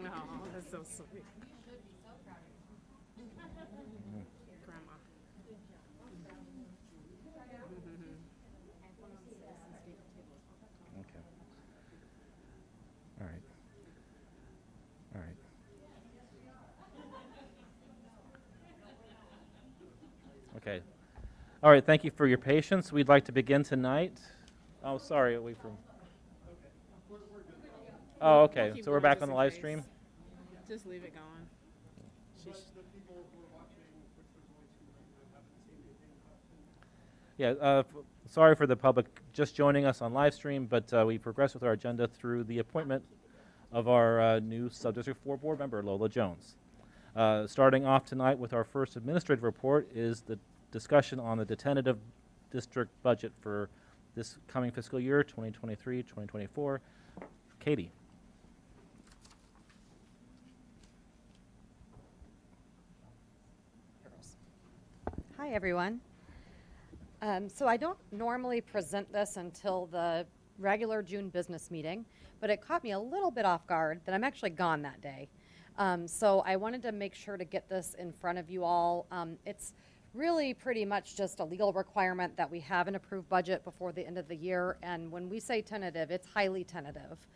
No, that's so sweet. Grandma. Okay. All right. All right. Okay. All right. Thank you for your patience. We'd like to begin tonight. Oh, sorry. We from. Oh, okay. Keep So we're going back just on the in live case. stream. Just leave it going. But Sheesh. the people who are watching, which there's only two right now, haven't seen anything. Yeah. Sorry for the public just joining us on live stream, but we progressed with our agenda through the appointment of our new Subdistrict 4 board member, Lola Jones. Starting off tonight with our first administrative report is the discussion on the tentative district budget for this coming fiscal year, 2023-2024. Katie. Hi, everyone. So I don't normally present this until the regular June business meeting, but it caught me a little bit off guard that I'm actually gone that day. So I wanted to make sure to get this in front of you all. It's really pretty much just a legal requirement that we have an approved budget before the end of the year. And when we say tentative, it's highly tentative.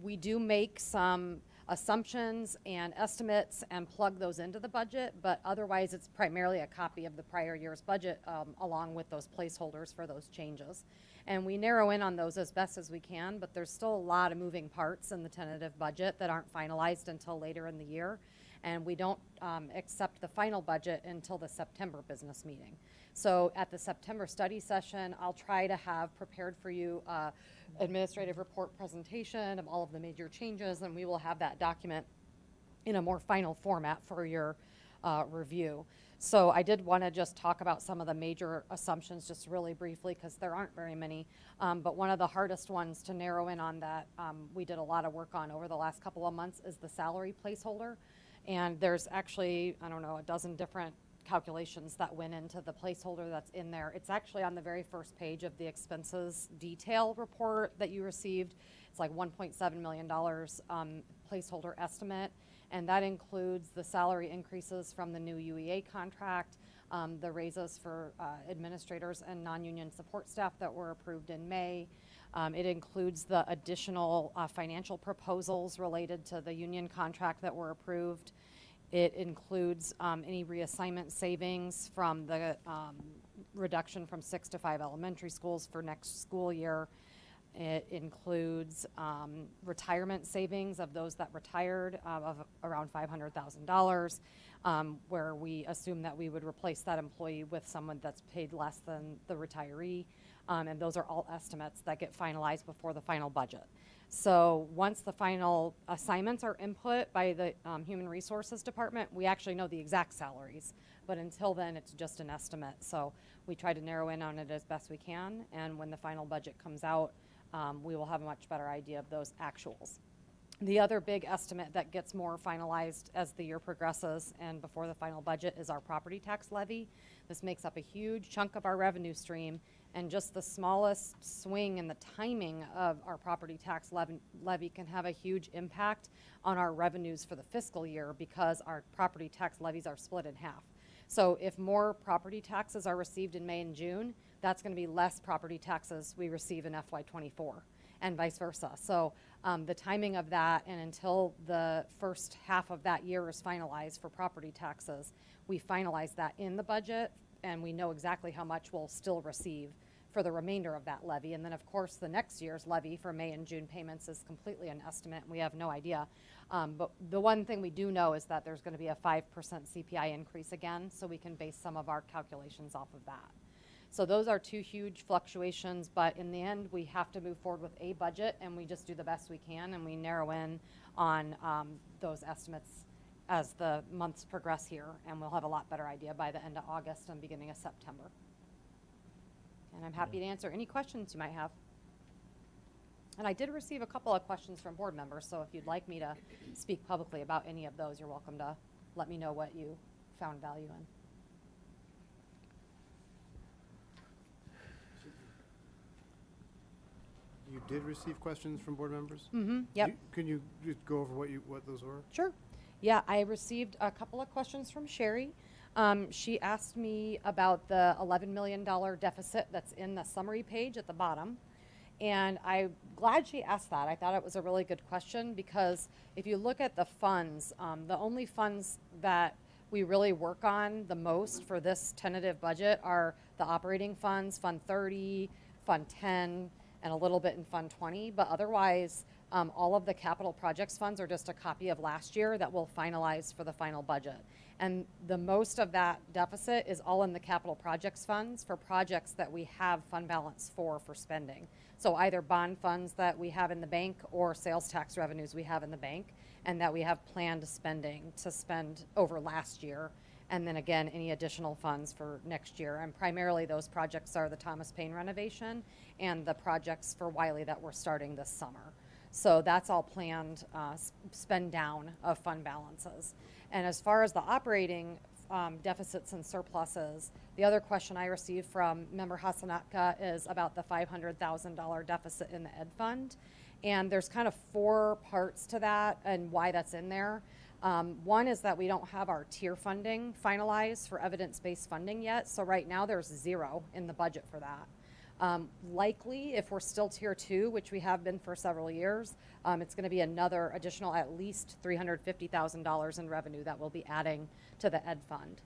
We do make some assumptions and estimates and plug those into the budget, but otherwise it's primarily a copy of the prior year's budget along with those placeholders for those changes. And we narrow in on those as best as we can, but there's still a lot of moving parts in the tentative budget that aren't finalized until later in the year. And we don't accept the final budget until the September business meeting. So at the September study session, I'll try to have prepared for you administrative report presentation of all of the major changes, and we will have that document in a more final format for your review. So I did want to just talk about some of the major assumptions just really briefly because there aren't very many. But one of the hardest ones to narrow in on that we did a lot of work on over the last couple of months is the salary placeholder. And there's actually, I don't know, a dozen different calculations that went into the placeholder that's in there. It's actually on the very first page of the expenses detail report that you received. It's like $1.7 million placeholder estimate, and that includes the salary increases from the new UEA contract, the raises for administrators and non-union support staff that were approved in May. It includes the additional financial proposals related to the union contract that were approved. It includes any reassignment savings from the reduction from 6 to 5 elementary schools for next school year. It includes retirement savings of those that retired of around $500,000, where we assume that we would replace that employee with someone that's paid less than the retiree. And those are all estimates that get finalized before the final budget. So once the final assignments are input by the Human Resources Department, we actually know the exact salaries. But until then, it's just an estimate. So we try to narrow in on it as best we can. And when the final budget comes out, we will have a much better idea of those actuals. The other big estimate that gets more finalized as the year progresses and before the final budget is our property tax levy. This makes up a huge chunk of our revenue stream, and just the smallest swing in the timing of our property tax levy can have a huge impact on our revenues for the fiscal year because our property tax levies are split in half. So if more property taxes are received in May and June, that's going to be less property taxes we receive in FY24 and vice versa. So the timing of that, and until the first half of that year is finalized for property taxes, we finalize that in the budget and we know exactly how much we'll still receive for the remainder of that levy. And then of course the next year's levy for May and June payments is completely an estimate. We have no idea. But the one thing we do know is that there's going to be a 5% CPI increase again, so we can base some of our calculations off of that. So those are two huge fluctuations, but in the end, we have to move forward with a budget, and we just do the best we can, and we narrow in on those estimates as the months progress here, and we'll have a lot better idea by the end of August and beginning of September. And I'm happy to answer any questions you might have. And I did receive a couple of questions from board members, so if you'd like me to speak publicly about any of those, you're welcome to let me know what you found value in. you did receive questions from board members? Mm-hmm, yep. Can you just go over what those were? Sure. Yeah, I received a couple of questions from Sherry. She asked me about the $11 million deficit that's in the summary page at the bottom. And I'm glad she asked that. I thought it was a really good question because if you look at the funds, the only funds that we really work on the most for this tentative budget are the operating funds, Fund 30, Fund 10, and a little bit in Fund 20. But otherwise, all of the capital projects funds are just a copy of last year that we'll finalize for the final budget. And the most of that deficit is all in the capital projects funds for projects that we have fund balance for spending. So either bond funds that we have in the bank or sales tax revenues we have in the bank and that we have planned spending to spend over last year. And then again, any additional funds for next year. And primarily those projects are the Thomas Paine renovation and the projects for Wiley that we're starting this summer. So that's all planned spend down of fund balances. And as far as the operating deficits and surpluses, the other question I received from member Hasanatka is about the $500,000 deficit in the ed fund. And there's kind of 4 parts to that and why that's in there. One is that we don't have our tier funding finalized for evidence-based funding yet. So right now there's 0 in the budget for that. Likely, if we're still tier 2, which we have been for several years, it's going to be another additional at least $350,000 in revenue that we'll be adding to the ed fund.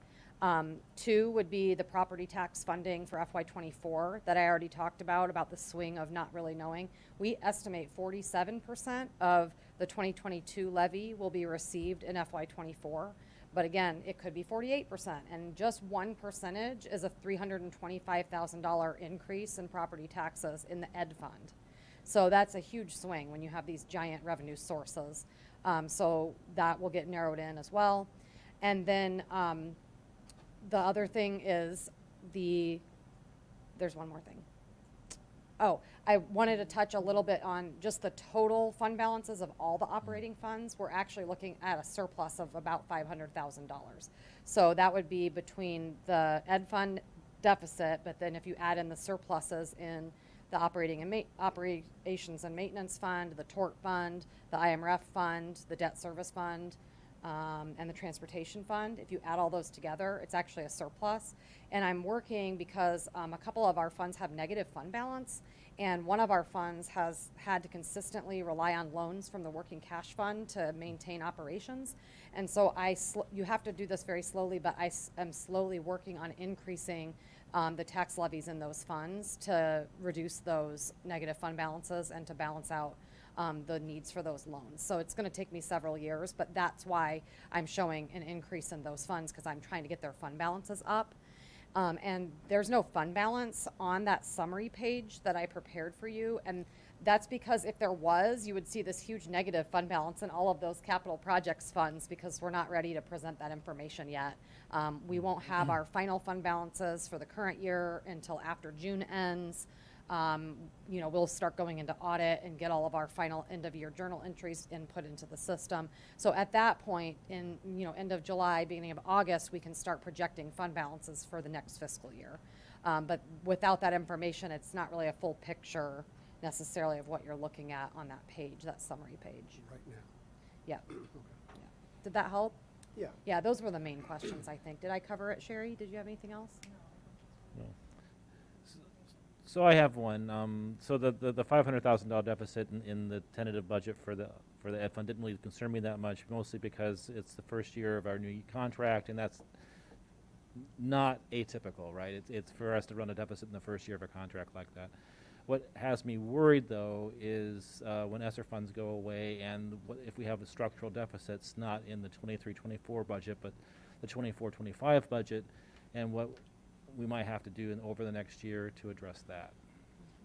2 would be the property tax funding for FY24 that I already talked about the swing of not really knowing. We estimate 47% of the 2022 levy will be received in FY24. But again, it could be 48%, and just 1% is a $325,000 increase in property taxes in the ed fund. So that's a huge swing when you have these giant revenue sources. So that will get narrowed in as well. And then the other thing is there's one more thing. Oh, I wanted to touch a little bit on just the total fund balances of all the operating funds. We're actually looking at a surplus of about $500,000. So that would be between the ed fund deficit, but then if you add in the surpluses in the operations and maintenance fund, the tort fund, the IMRF fund, the debt service fund, and the transportation fund, if you add all those together, it's actually a surplus. And I'm working because a couple of our funds have negative fund balance, and one of our funds has had to consistently rely on loans from the working cash fund to maintain operations. And so you have to do this very slowly, but I am slowly working on increasing the tax levies in those funds to reduce those negative fund balances and to balance out the needs for those loans. So it's going to take me several years, but that's why I'm showing an increase in those funds, because I'm trying to get their fund balances up. And there's no fund balance on that summary page that I prepared for you. And that's because if there was, you would see this huge negative fund balance in all of those capital projects funds, because we're not ready to present that information yet. We won't have our final fund balances for the current year until after June ends. We'll start going into audit and get all of our final end of year journal entries input into the system. So at that point in, end of July, beginning of August, we can start projecting fund balances for the next fiscal year. But without that information, it's not really a full picture necessarily of what you're looking at on that page, that summary page. Right now. Yeah. Okay. Yeah. Did that help? Yeah. Yeah, those were the main questions, I think. Did I cover it, Sherry? Did you have anything else? No. So I have one. So the $500,000 deficit in the tentative budget for the ed fund didn't really concern me that much, mostly because it's the first year of our new contract, and that's not atypical, right? It's for us to run a deficit in the first year of a contract like that. What has me worried, though, is when ESSER funds go away, and if we have the structural deficits not in the 23-24 budget, but the 24-25 budget, and what we might have to do over the next year to address that.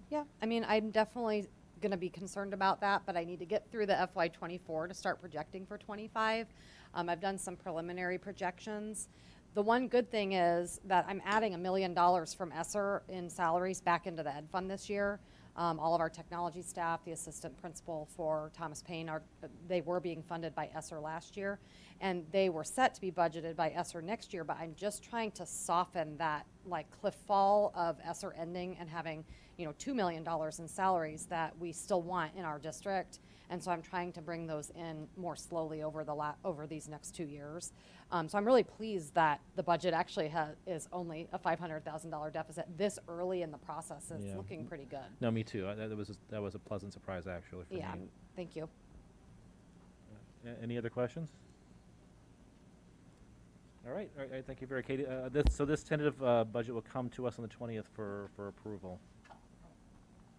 Yeah, I mean, I'm definitely going to be concerned about that, but I need to get through the FY24 to start projecting for 25. I've done some preliminary projections. The one good thing is that I'm adding $1 million from ESSER in salaries back into the ed fund this year. All of our technology staff, the assistant principal for Thomas Paine, they were being funded by ESSER last year, and they were set to be budgeted by ESSER next year, but I'm just trying to soften that like cliff fall of ESSER ending and having, $2 million in salaries that we still want in our district. And so I'm trying to bring those in more slowly over these next 2 years. So I'm really pleased that the budget actually is only a $500,000 deficit this early in the process. It's looking pretty good. No, me too. That was a pleasant surprise actually for me. Thank you. Any other questions? All right, thank you very, Katie. So this tentative budget will come to us on the 20th for approval.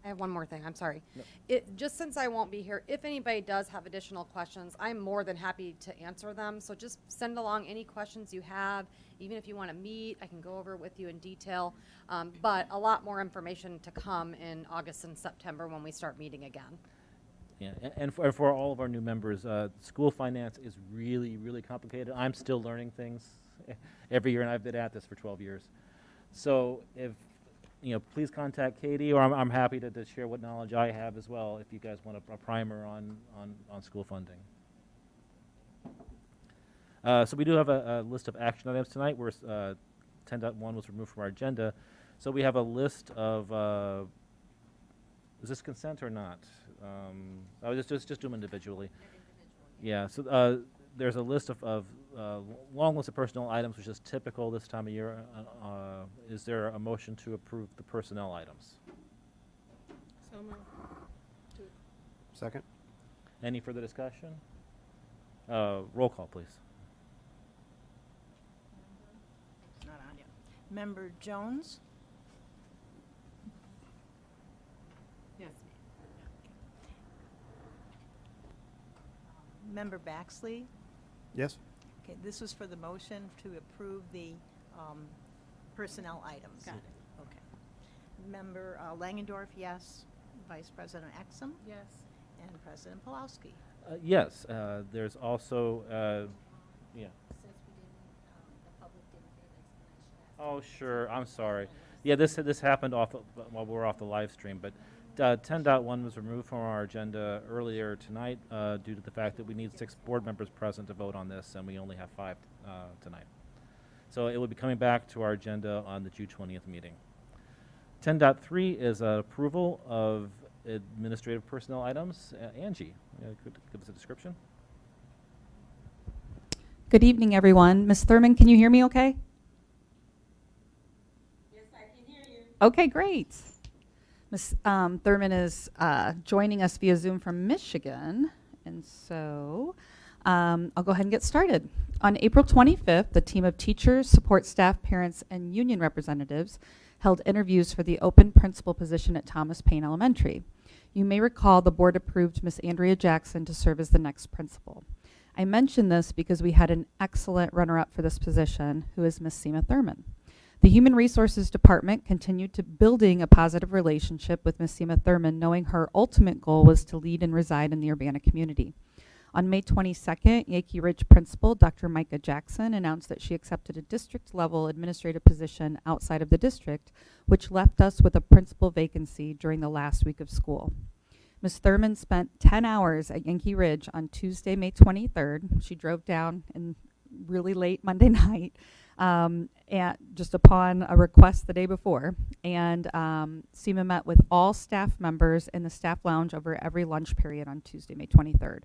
I have one more thing, I'm sorry. No. Just since I won't be here, if anybody does have additional questions, I'm more than happy to answer them. So just send along any questions you have. Even if you want to meet, I can go over it with you in detail. But a lot more information to come in August and September when we start meeting again. Yeah, and for all of our new members, school finance is really, really complicated. I'm still learning things every year, and I've been at this for 12 years. So if please contact Katie, or I'm happy to share what knowledge I have as well if you guys want a primer on school funding. So we do have a list of action items tonight. 10.1 was removed from our agenda. So we have a list of, is this consent or not? I'll just do them individually. Yeah, so there's a list of long list of personnel items, which is typical this time of year. Is there a motion to approve the personnel items? So moved. Second? Any further discussion? Roll call, please. It's not on yet. Member Jones? Yes. Member Baxley? Yes? Okay, this was for the motion to approve the personnel items. Got it. Okay. Member Langendorf, yes. Vice President Exum? Yes. And President Pulowski. Yes, there's also, yeah. Since we didn't, the public didn't get an explanation. Oh, sure, I'm sorry. Yeah, this happened while we were off the live stream, but 10.1 was removed from our agenda earlier tonight due to the fact that we need 6 board members present to vote on this, and we only have 5 tonight. So it will be coming back to our agenda on the June 20th meeting. 10.3 is approval of administrative personnel items. Angie, could give us a description? Good evening, everyone. Ms. Thurman, can you hear me okay? Yes, I can hear you. Okay, great. Ms. Thurman is joining us via Zoom from Michigan, and so I'll go ahead and get started. On April 25th, a team of teachers, support staff, parents, and union representatives held interviews for the open principal position at Thomas Paine Elementary. You may recall the board approved Ms. Andrea Jackson to serve as the next principal. I mention this because we had an excellent runner-up for this position, who is Ms. Seema Thurman. The Human Resources Department continued to building a positive relationship with Ms. Seema Thurman, knowing her ultimate goal was to lead and reside in the Urbana community. On May 22nd, Yankee Ridge Principal Dr. Micah Jackson announced that she accepted a district-level administrative position outside of the district, which left us with a principal vacancy during the last week of school. Ms. Thurman spent 10 hours at Yankee Ridge on Tuesday, May 23rd. She drove down in really late Monday night, just upon a request the day before. And Seema met with all staff members in the staff lounge over every lunch period on Tuesday, May 23rd.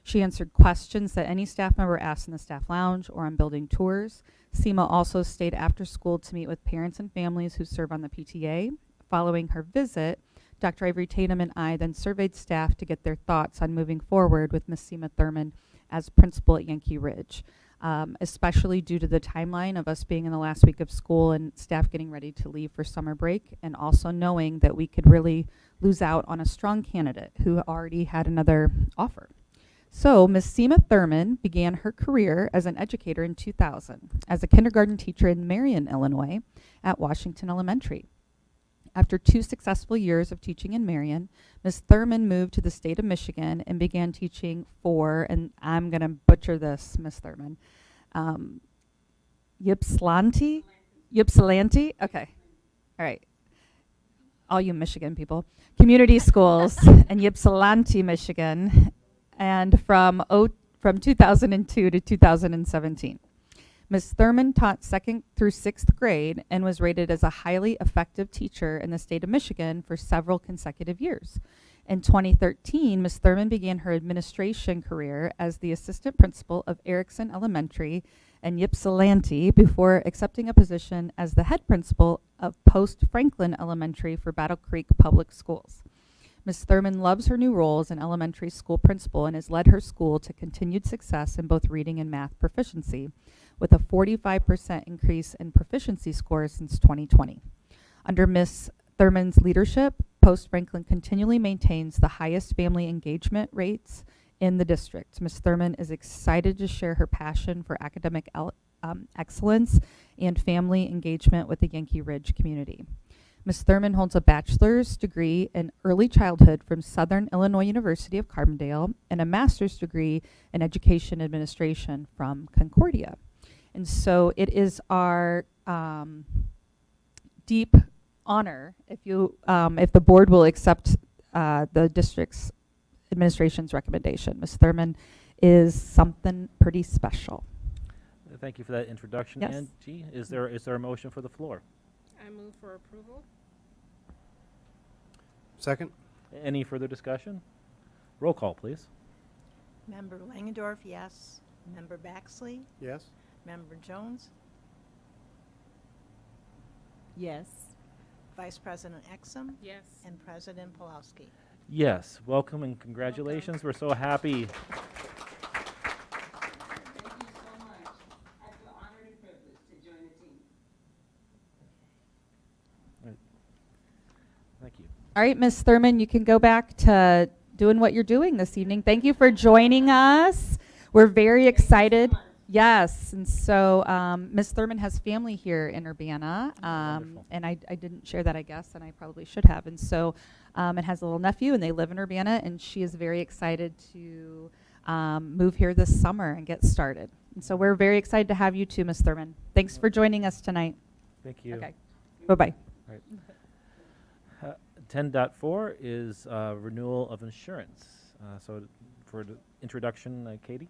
She answered questions that any staff member asked in the staff lounge or on building tours. Seema also stayed after school to meet with parents and families who serve on the PTA. Following her visit, Dr. Ivory Tatum and I then surveyed staff to get their thoughts on moving forward with Ms. Seema Thurman as principal at Yankee Ridge, especially due to the timeline of us being in the last week of school and staff getting ready to leave for summer break, and also knowing that we could really lose out on a strong candidate who already had another offer. So Ms. Seema Thurman began her career as an educator in 2000 as a kindergarten teacher in Marion, Illinois at Washington Elementary. After 2 successful years of teaching in Marion, Ms. Thurman moved to the state of Michigan and began teaching for, and I'm going to butcher this, Ms. Thurman, Ypsilanti? Okay. All right. all you Michigan people, community schools in Ypsilanti, Michigan, and from 2002 to 2017. Ms. Thurman taught 2nd through 6th grade and was rated as a highly effective teacher in the state of Michigan for several consecutive years. In 2013, Ms. Thurman began her administration career as the assistant principal of Erickson Elementary in Ypsilanti before accepting a position as the head principal of Post Franklin Elementary for Battle Creek Public Schools. Ms. Thurman loves her new role as an elementary school principal and has led her school to continued success in both reading and math proficiency, with a 45% increase in proficiency scores since 2020. Under Ms. Thurman's leadership, Post Franklin continually maintains the highest family engagement rates in the district. Ms. Thurman is excited to share her passion for academic excellence and family engagement with the Yankee Ridge community. Ms. Thurman holds a bachelor's degree in early childhood from Southern Illinois University of Carbondale and a master's degree in education administration from Concordia. And so it is our deep honor if the board will accept the district's administration's recommendation. Ms. Thurman is something pretty special. Thank you for that introduction, Yes. Angie. Is there a motion for the floor? I move for approval. Second? Any further discussion? Roll call, please. Member Langendorf, yes. Member Baxley? Yes? Member Jones? Yes. Vice President Exum? Yes. And President Pulowski. Yes, welcome and congratulations. We're so happy. Thank you so much. I feel honored and privileged to join the team. Thank you. All right, Ms. Thurman, you can go back to doing what you're doing this evening. Thank you for joining us. We're very excited. Yes, and so Ms. Thurman has family here in Urbana, Wonderful. and I didn't share that, I guess, and I probably should have. And so it has a little nephew, and they live in Urbana, and she is very excited to move here this summer and get started. And so we're very excited to have you too, Ms. Thurman. Thanks for joining us tonight. Thank you. Okay, bye-bye. 10.4 is renewal of insurance. So for the introduction, Katie?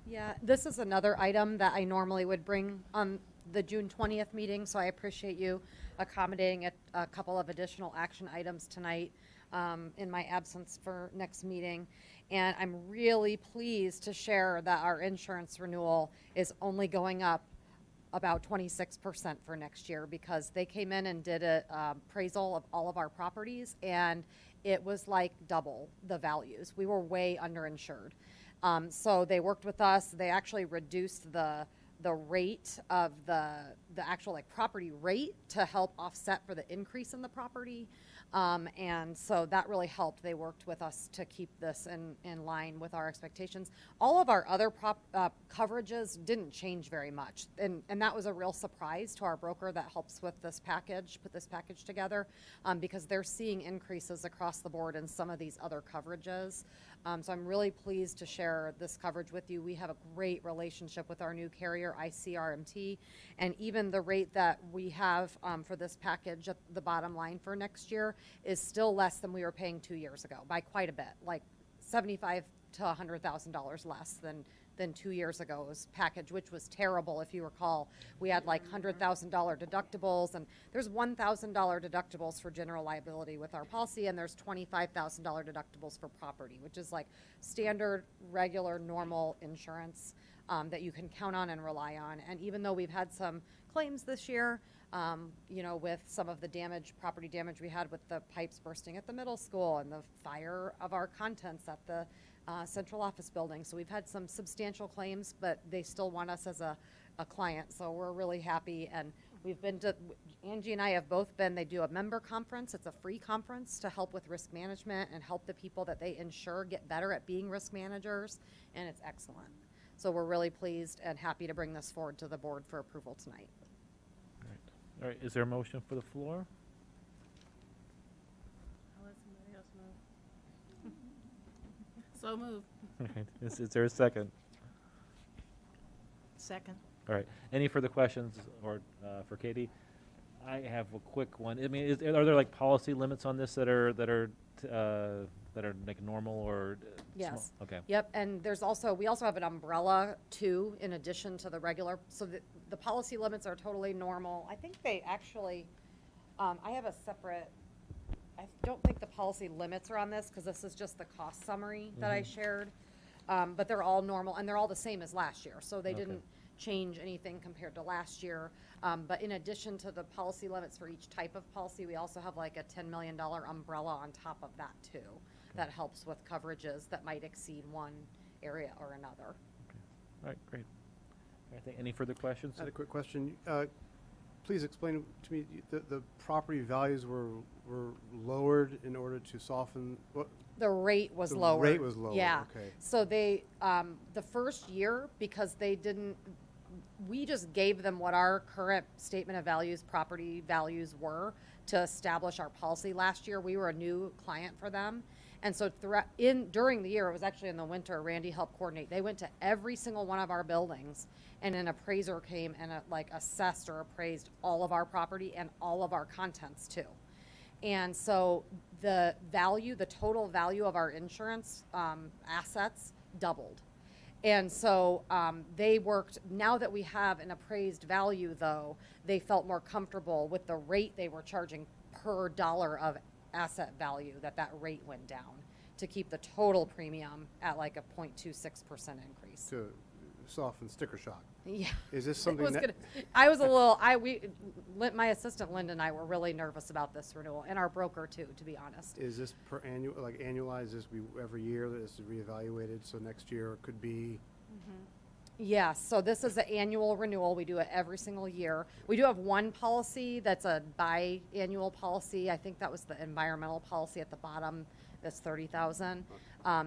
Yeah, this is another item that I normally would bring on the June 20th meeting, so I appreciate you accommodating a couple of additional action items tonight in my absence for next meeting. And I'm really pleased to share that our insurance renewal is only going up about 26% for next year, because they came in and did a appraisal of all of our properties, and it was like double the values. We were way underinsured. So they worked with us. They actually reduced the rate of the actual like property rate to help offset for the increase in the property. And so that really helped. They worked with us to keep this in line with our expectations. All of our other coverages didn't change very much. And that was a real surprise to our broker that helps with this package, put this package together, because they're seeing increases across the board in some of these other coverages. So I'm really pleased to share this coverage with you. We have a great relationship with our new carrier, ICRMT, and even the rate that we have for this package at the bottom line for next year is still less than we were paying 2 years ago by quite a bit, like $75,000 to $100,000 less than 2 years ago's package, which was terrible. If you recall, we had like $100,000 deductibles, and there's $1,000 deductibles for general liability with our policy, and there's $25,000 deductibles for property, which is like standard, regular, normal insurance that you can count on and rely on. And even though we've had some claims this year, with some of the property damage we had with the pipes bursting at the middle school and the fire of our contents at the central office building. So we've had some substantial claims, but they still want us as a client. So we're really happy. And we've been to, Angie and I have both been, they do a member conference. It's a free conference to help with risk management and help the people that they insure get better at being risk managers. And it's excellent. So we're really pleased and happy to bring this forward to the board for approval tonight. All right, is there a motion for the floor? I'll let somebody else move. So move. All right, is there a second? Second. All right, any further questions or for Katie? I have a quick one. I mean, are there like policy limits on this that are like normal or? Yes. Okay. Yep, and we also have an umbrella too, in addition to the regular, so the policy limits are totally normal. I think they actually, I have a separate, I don't think the policy limits are on this, because this is just the cost summary that I shared. But they're all normal, and they're all the same as last year, so they Okay. didn't change anything compared to last year. But in addition to the policy limits for each type of policy, we also have like a $10 million umbrella on top of that too. That helps with coverages that might exceed one area or another. All right, great. I think, any further questions? I had a quick question. Please explain to me, the property values were lowered in order to soften, what? The rate was The lower. rate was lower, Yeah. okay. So they, the first year, because they didn't, we just gave them what our current statement of values, property values were to establish our policy. Last year, we were a new client for them. And so during the year, it was actually in the winter, Randy helped coordinate. They went to every single one of our buildings, and an appraiser came and assessed or appraised all of our property and all of our contents too. And so the total value of our insurance assets doubled. And so they worked, now that we have an appraised value though, they felt more comfortable with the rate they were charging per dollar of asset value, that rate went down to keep the total premium at like a 0.26% increase. To soften sticker shock. Yeah. Is this something that? My assistant Linda and I were really nervous about this renewal, and our broker too, to be honest. Is this per annual, like annualized, this every year that is reevaluated, so next year it could be? Yes, so this is an annual renewal. We do it every single year. We do have one policy that's a biannual policy. I think that was the environmental policy at the bottom. That's $30,000.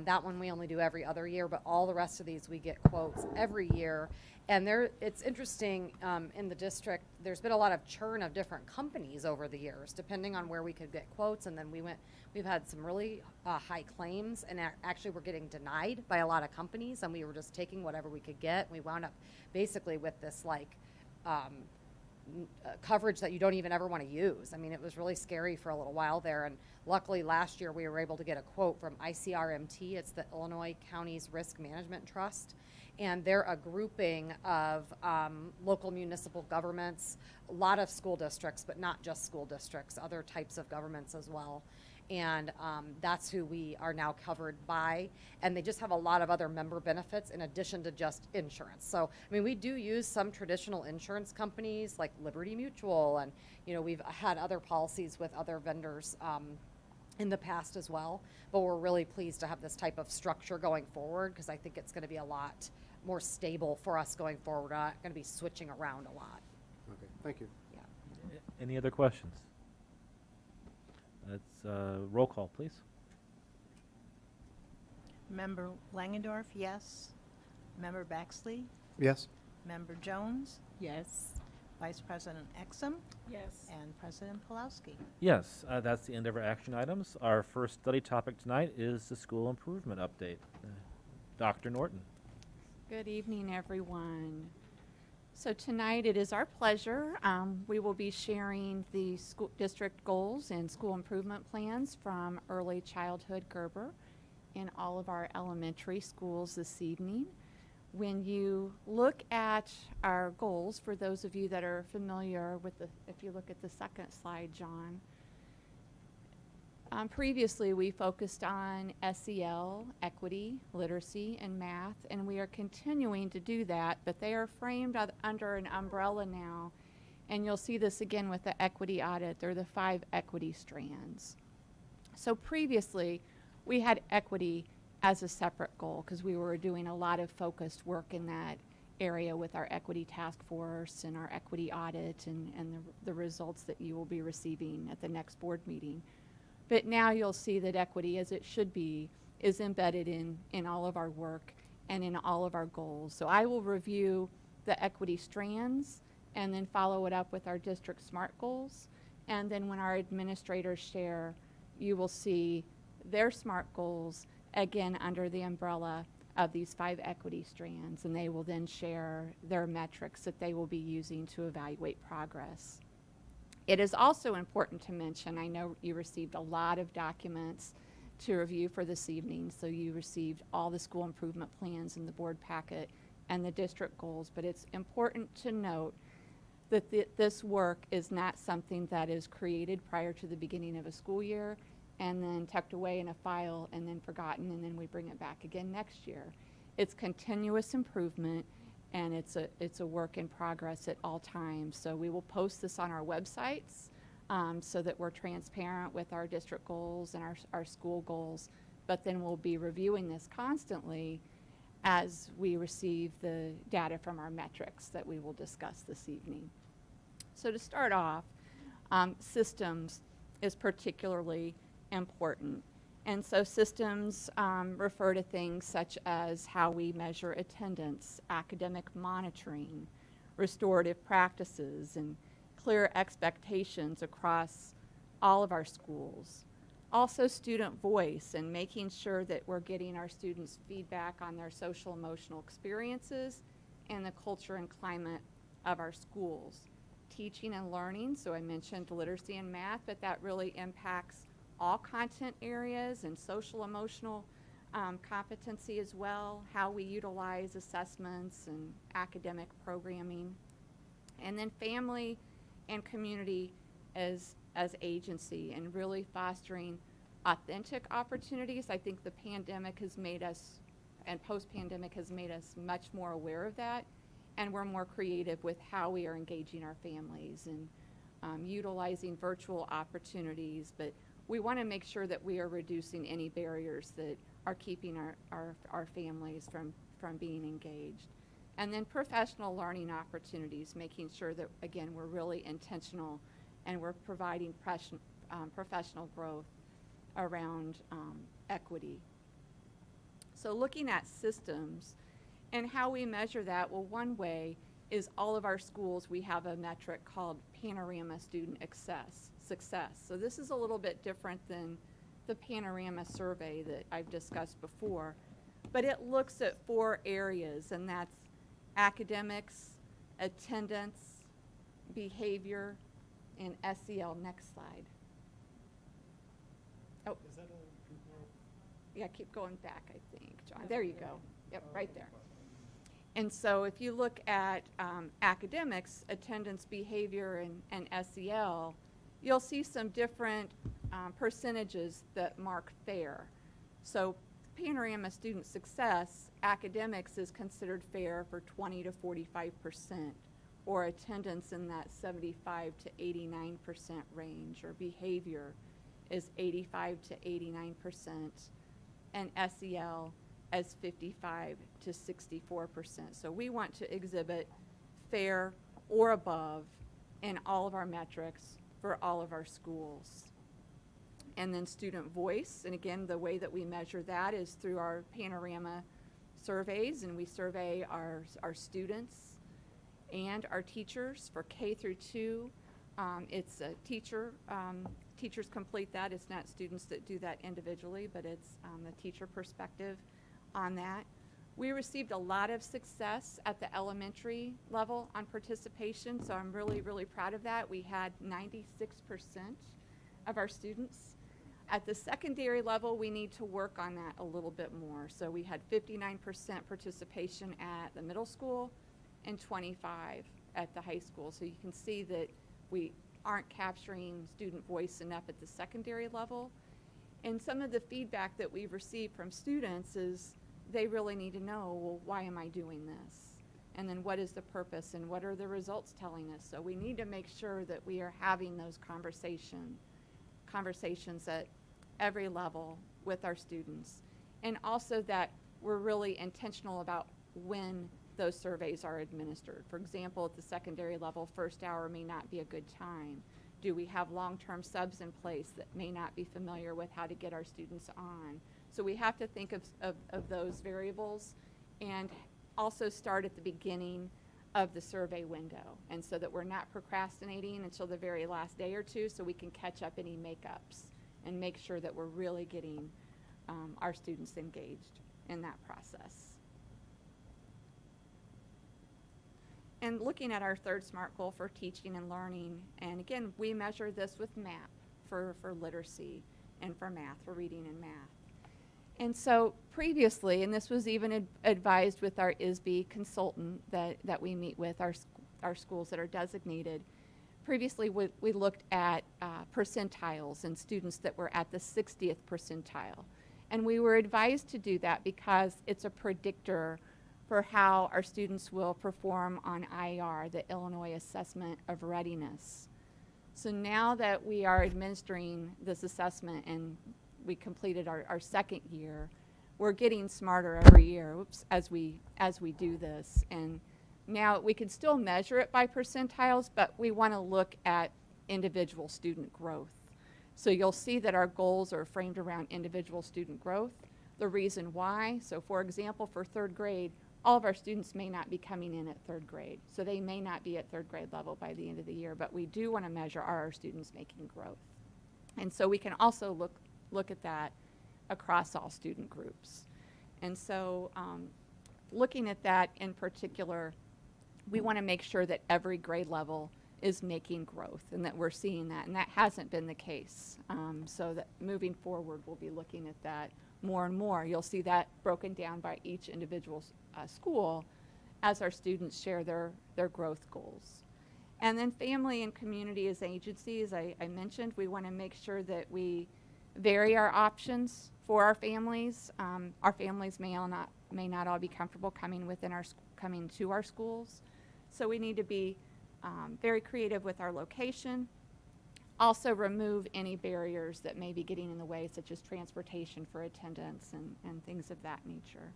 That one we only do every other year, but all the rest of these we get quotes every year. And it's interesting in the district. There's been a lot of churn of different companies over the years, depending on where we could get quotes. And then we've had some really high claims, and actually we're getting denied by a lot of companies. And we were just taking whatever we could get. We wound up basically with this coverage that you don't even ever want to use. I mean, it was really scary for a little while there. And luckily last year we were able to get a quote from ICRMT. It's the Illinois Counties Risk Management Trust. And they're a grouping of local municipal governments, a lot of school districts, but not just school districts, other types of governments as well. And that's who we are now covered by. And they just have a lot of other member benefits in addition to just insurance. So, I mean, we do use some traditional insurance companies like Liberty Mutual, and, we've had other policies with other vendors in the past as well. But we're really pleased to have this type of structure going forward, because I think it's going to be a lot more stable for us going forward. We're not going to be switching around a lot. Okay, thank you. Yeah. Any other questions? Let's roll call, please. Member Langendorf, yes. Member Baxley? Yes? Member Jones? Yes. Vice President Exum? Yes. And President Pulowski. Yes, that's the end of our action items. Our first study topic tonight is the school improvement update. Dr. Norton. Good evening, everyone. So tonight it is our pleasure. We will be sharing the school district goals and school improvement plans from early childhood Gerber in all of our elementary schools this evening. When you look at our goals, for those of you that are familiar with if you look at the second slide, John, previously we focused on SEL, equity, literacy, and math, and we are continuing to do that, but they are framed under an umbrella now, and you'll see this again with the equity audit. They're the 5 equity strands. So previously, we had equity as a separate goal because we were doing a lot of focused work in that area with our equity task force and our equity audit and the results that you will be receiving at the next board meeting. But now you'll see that equity, as it should be, is embedded in all of our work and in all of our goals. So I will review the equity strands and then follow it up with our district SMART goals. And then when our administrators share, you will see their SMART goals, again, under the umbrella of these 5 equity strands. And they will then share their metrics that they will be using to evaluate progress. It is also important to mention, I know you received a lot of documents to review for this evening, so you received all the school improvement plans in the board packet and the district goals, but it's important to note that this work is not something that is created prior to the beginning of a school year and then tucked away in a file and then forgotten, and then we bring it back again next year. It's continuous improvement, and it's a work in progress at all times. So we will post this on our websites so that we're transparent with our district goals and our school goals, but then we'll be reviewing this constantly as we receive the data from our metrics that we will discuss this evening. So to start off, systems is particularly important. And so systems refer to things such as how we measure attendance, academic monitoring, restorative practices, and clear expectations across all of our schools. Also student voice and making sure that we're getting our students feedback on their social emotional experiences and the culture and climate of our schools. Teaching and learning, so I mentioned literacy and math, but that really impacts all content areas and social emotional competency as well, how we utilize assessments and academic programming. And then family and community as agency and really fostering authentic opportunities. I think the pandemic has made us, and post-pandemic has made us much more aware of that, and we're more creative with how we are engaging our families and utilizing virtual opportunities, but we want to make sure that we are reducing any barriers that are keeping our families from being engaged. And then professional learning opportunities, making sure that, again, we're really intentional and we're providing professional growth around equity. So looking at systems and how we measure that, well, one way is all of our schools, we have a metric called Panorama Student Success. So this is a little bit different than the Panorama survey that I've discussed before, but it looks at 4 areas, and that's academics, attendance, behavior, and SEL. Next slide. Oh. Is that a Yeah, keep going back, I think, John. There you go. Yep, right there. And so if you look at academics, attendance, behavior, and SEL, you'll see some different percentages that mark fair. So Panorama Student Success, academics is considered fair for 20 to 45%, or attendance in that 75 to 89% range, or behavior is 85 to 89%, and SEL as 55 to 64%. So we want to exhibit fair or above in all of our metrics for all of our schools. And then student voice, and again, the way that we measure that is through our Panorama surveys, and we survey our students and our teachers for K through 2. It's a teachers complete that. It's not students that do that individually, but it's the teacher perspective on that. We received a lot of success at the elementary level on participation, so I'm really, really proud of that. We had 96% of our students. At the secondary level, we need to work on that a little bit more. So we had 59% participation at the middle school and 25 at the high school. So you can see that we aren't capturing student voice enough at the secondary level. And some of the feedback that we've received from students is they really need to know, well, why am I doing this? And then what is the purpose and what are the results telling us? So we need to make sure that we are having those conversations at every level with our students. And also that we're really intentional about when those surveys are administered. For example, at the secondary level, first hour may not be a good time. Do we have long-term subs in place that may not be familiar with how to get our students on? So we have to think of those variables and also start at the beginning of the survey window, and so that we're not procrastinating until the very last day or two so we can catch up any makeups and make sure that we're really getting our students engaged in that process. And looking at our third SMART goal for teaching and learning, and again, we measure this with MAP for literacy and for math, for reading and math. And so previously, and this was even advised with our ISB consultant that we meet with, our schools that are designated, previously we looked at percentiles and students that were at the 60th percentile. And we were advised to do that because it's a predictor for how our students will perform on IR, the Illinois Assessment of Readiness. So now that we are administering this assessment and we completed our second year, we're getting smarter every year as we do this. And now we can still measure it by percentiles, but we want to look at individual student growth. So you'll see that our goals are framed around individual student growth, the reason why. So for example, for third grade, all of our students may not be coming in at third grade. So they may not be at third grade level by the end of the year, but we do want to measure, are our students making growth? And so we can also look at that across all student groups. And so looking at that in particular, we want to make sure that every grade level is making growth and that we're seeing that, and that hasn't been the case. So that moving forward, we'll be looking at that more and more. You'll see that broken down by each individual school as our students share their growth goals. And then family and community as agencies, I mentioned, we want to make sure that we vary our options for our families. Our families may not all be comfortable coming to our schools. So we need to be very creative with our location. Also remove any barriers that may be getting in the way, such as transportation for attendance and things of that nature.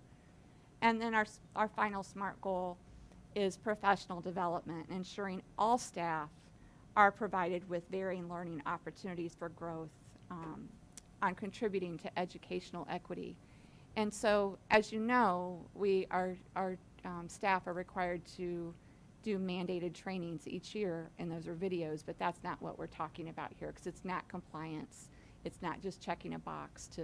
And then our final SMART goal is professional development, ensuring all staff are provided with varying learning opportunities for growth on contributing to educational equity. And so, as you know, our staff are required to do mandated trainings each year, and those are videos, but that's not what we're talking about here, because it's not compliance. It's not just checking a box to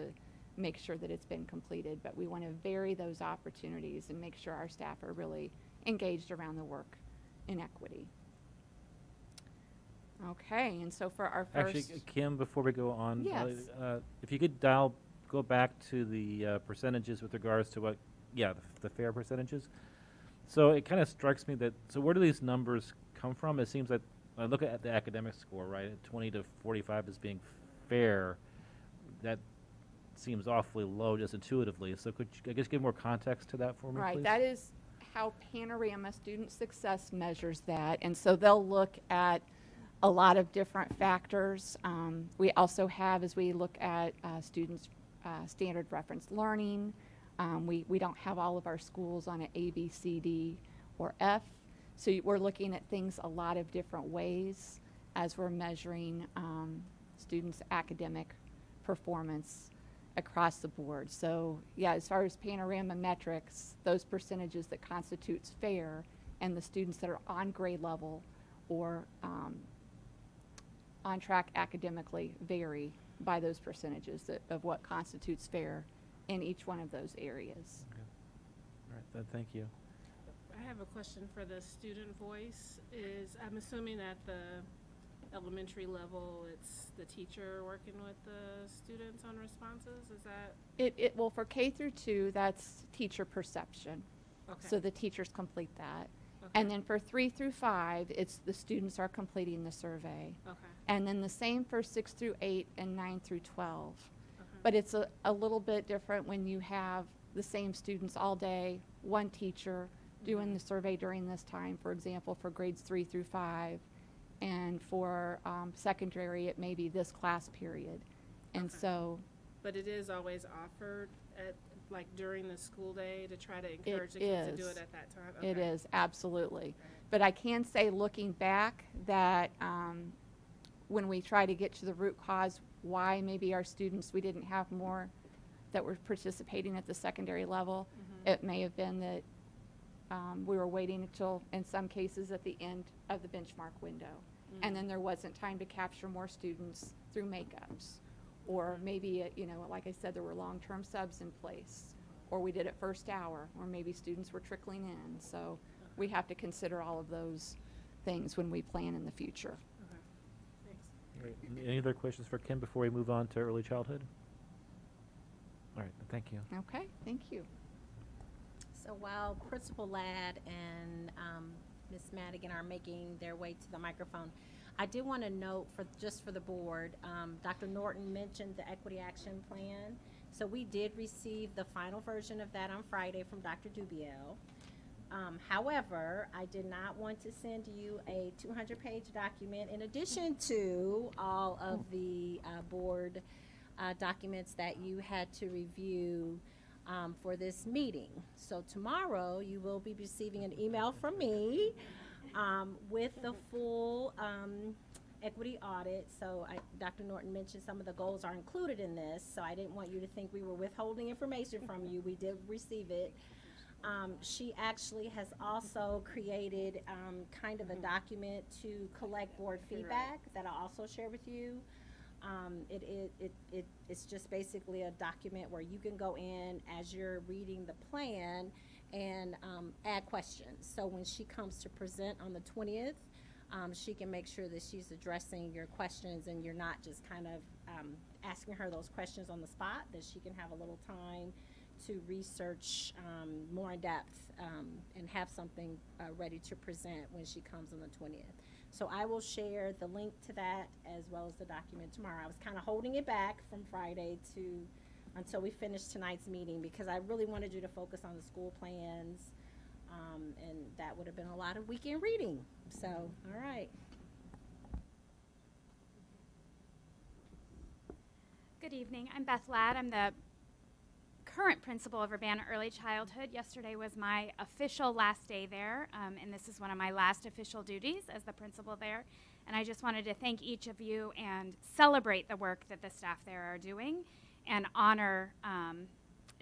make sure that it's been completed, but we want to vary those opportunities and make sure our staff are really engaged around the work in equity. Okay, and so for our first... Actually, Kim, before we go on, Yes. if you could go back to the percentages with regards to the fair percentages. So it kind of strikes me that, so where do these numbers come from? It seems that, I look at the academic score, right, at 20 to 45 as being fair. That seems awfully low just intuitively. So could you, I guess, give more context to that for me, Right, please? that is how Panorama Student Success measures that. And so they'll look at a lot of different factors. We also have, as we look at students' standard reference learning, we don't have all of our schools on an A, B, C, D, or F. So we're looking at things a lot of different ways as we're measuring students' academic performance across the board. So yeah, as far as Panorama metrics, those percentages that constitutes fair and the students that are on grade level or on track academically vary by those percentages of what constitutes fair in each one of those areas. Okay. All right, thank you. I have a question for the student voice. I'm assuming at the elementary level, it's the teacher working with the students on responses? Is that? Well, for K through 2, that's teacher perception. Okay. So the teachers complete that. Okay. And then for 3 through 5, it's the students are completing the survey. Okay. And then the same for 6 through 8 and 9 through 12. Okay. But it's a little bit different when you have the same students all day, one teacher doing the survey during this time, for example, for grades 3 through 5. And for secondary, it may be this class period. And Okay. so... But it is always offered at, like, during the school day to try to It encourage the kids to do is. it at that time? It Okay. is, absolutely. But I can say, looking back, that when we try to get to the root cause, why maybe our students, we didn't have more that were participating at the secondary level, it may have been that we were waiting until, in some cases, at the end of the benchmark window. And then there wasn't time to capture more students through makeups. Or maybe, like I said, there were long-term subs in place. Or we did it first hour, or maybe students were trickling in. So we have to consider all of those things when we plan in the future. Okay, thanks. Great. Any other questions for Kim before we move on to early childhood? All right, thank you. Okay, thank you. So while Principal Ladd and Ms. Madigan are making their way to the microphone, I did want to note just for the board, Dr. Norton mentioned the Equity Action Plan. So we did receive the final version of that on Friday from Dr. Dubiel. However, I did not want to send you a 200-page document in addition to all of the board documents that you had to review for this meeting. So tomorrow you will be receiving an email from me with the full equity audit. So Dr. Norton mentioned some of the goals are included in this, so I didn't want you to think we were withholding information from you. We did receive it. She actually has also created kind of a document to collect board feedback that I'll also share with you. It's just basically a document where you can go in as you're reading the plan and add questions. So when she comes to present on the 20th, she can make sure that she's addressing your questions and you're not just kind of asking her those questions on the spot, that she can have a little time to research more in depth and have something ready to present when she comes on the 20th. So I will share the link to that as well as the document tomorrow. I was kind of holding it back from Friday until we finish tonight's meeting because I really wanted you to focus on the school plans, and that would have been a lot of weekend reading. So, all right. Good evening. I'm Beth Ladd. I'm the current principal of Urbana Early Childhood. Yesterday was my official last day there, and this is one of my last official duties as the principal there. And I just wanted to thank each of you and celebrate the work that the staff there are doing and honor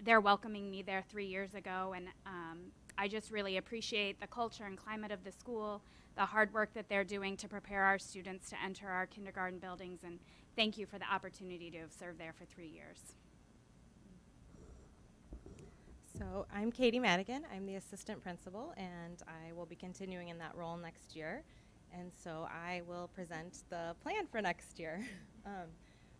their welcoming me there 3 years ago. And I just really appreciate the culture and climate of the school, the hard work that they're doing to prepare our students to enter our kindergarten buildings. And thank you for the opportunity to have served there for 3 years. So I'm Katie Madigan. I'm the assistant principal, and I will be continuing in that role next year. And so I will present the plan for next year.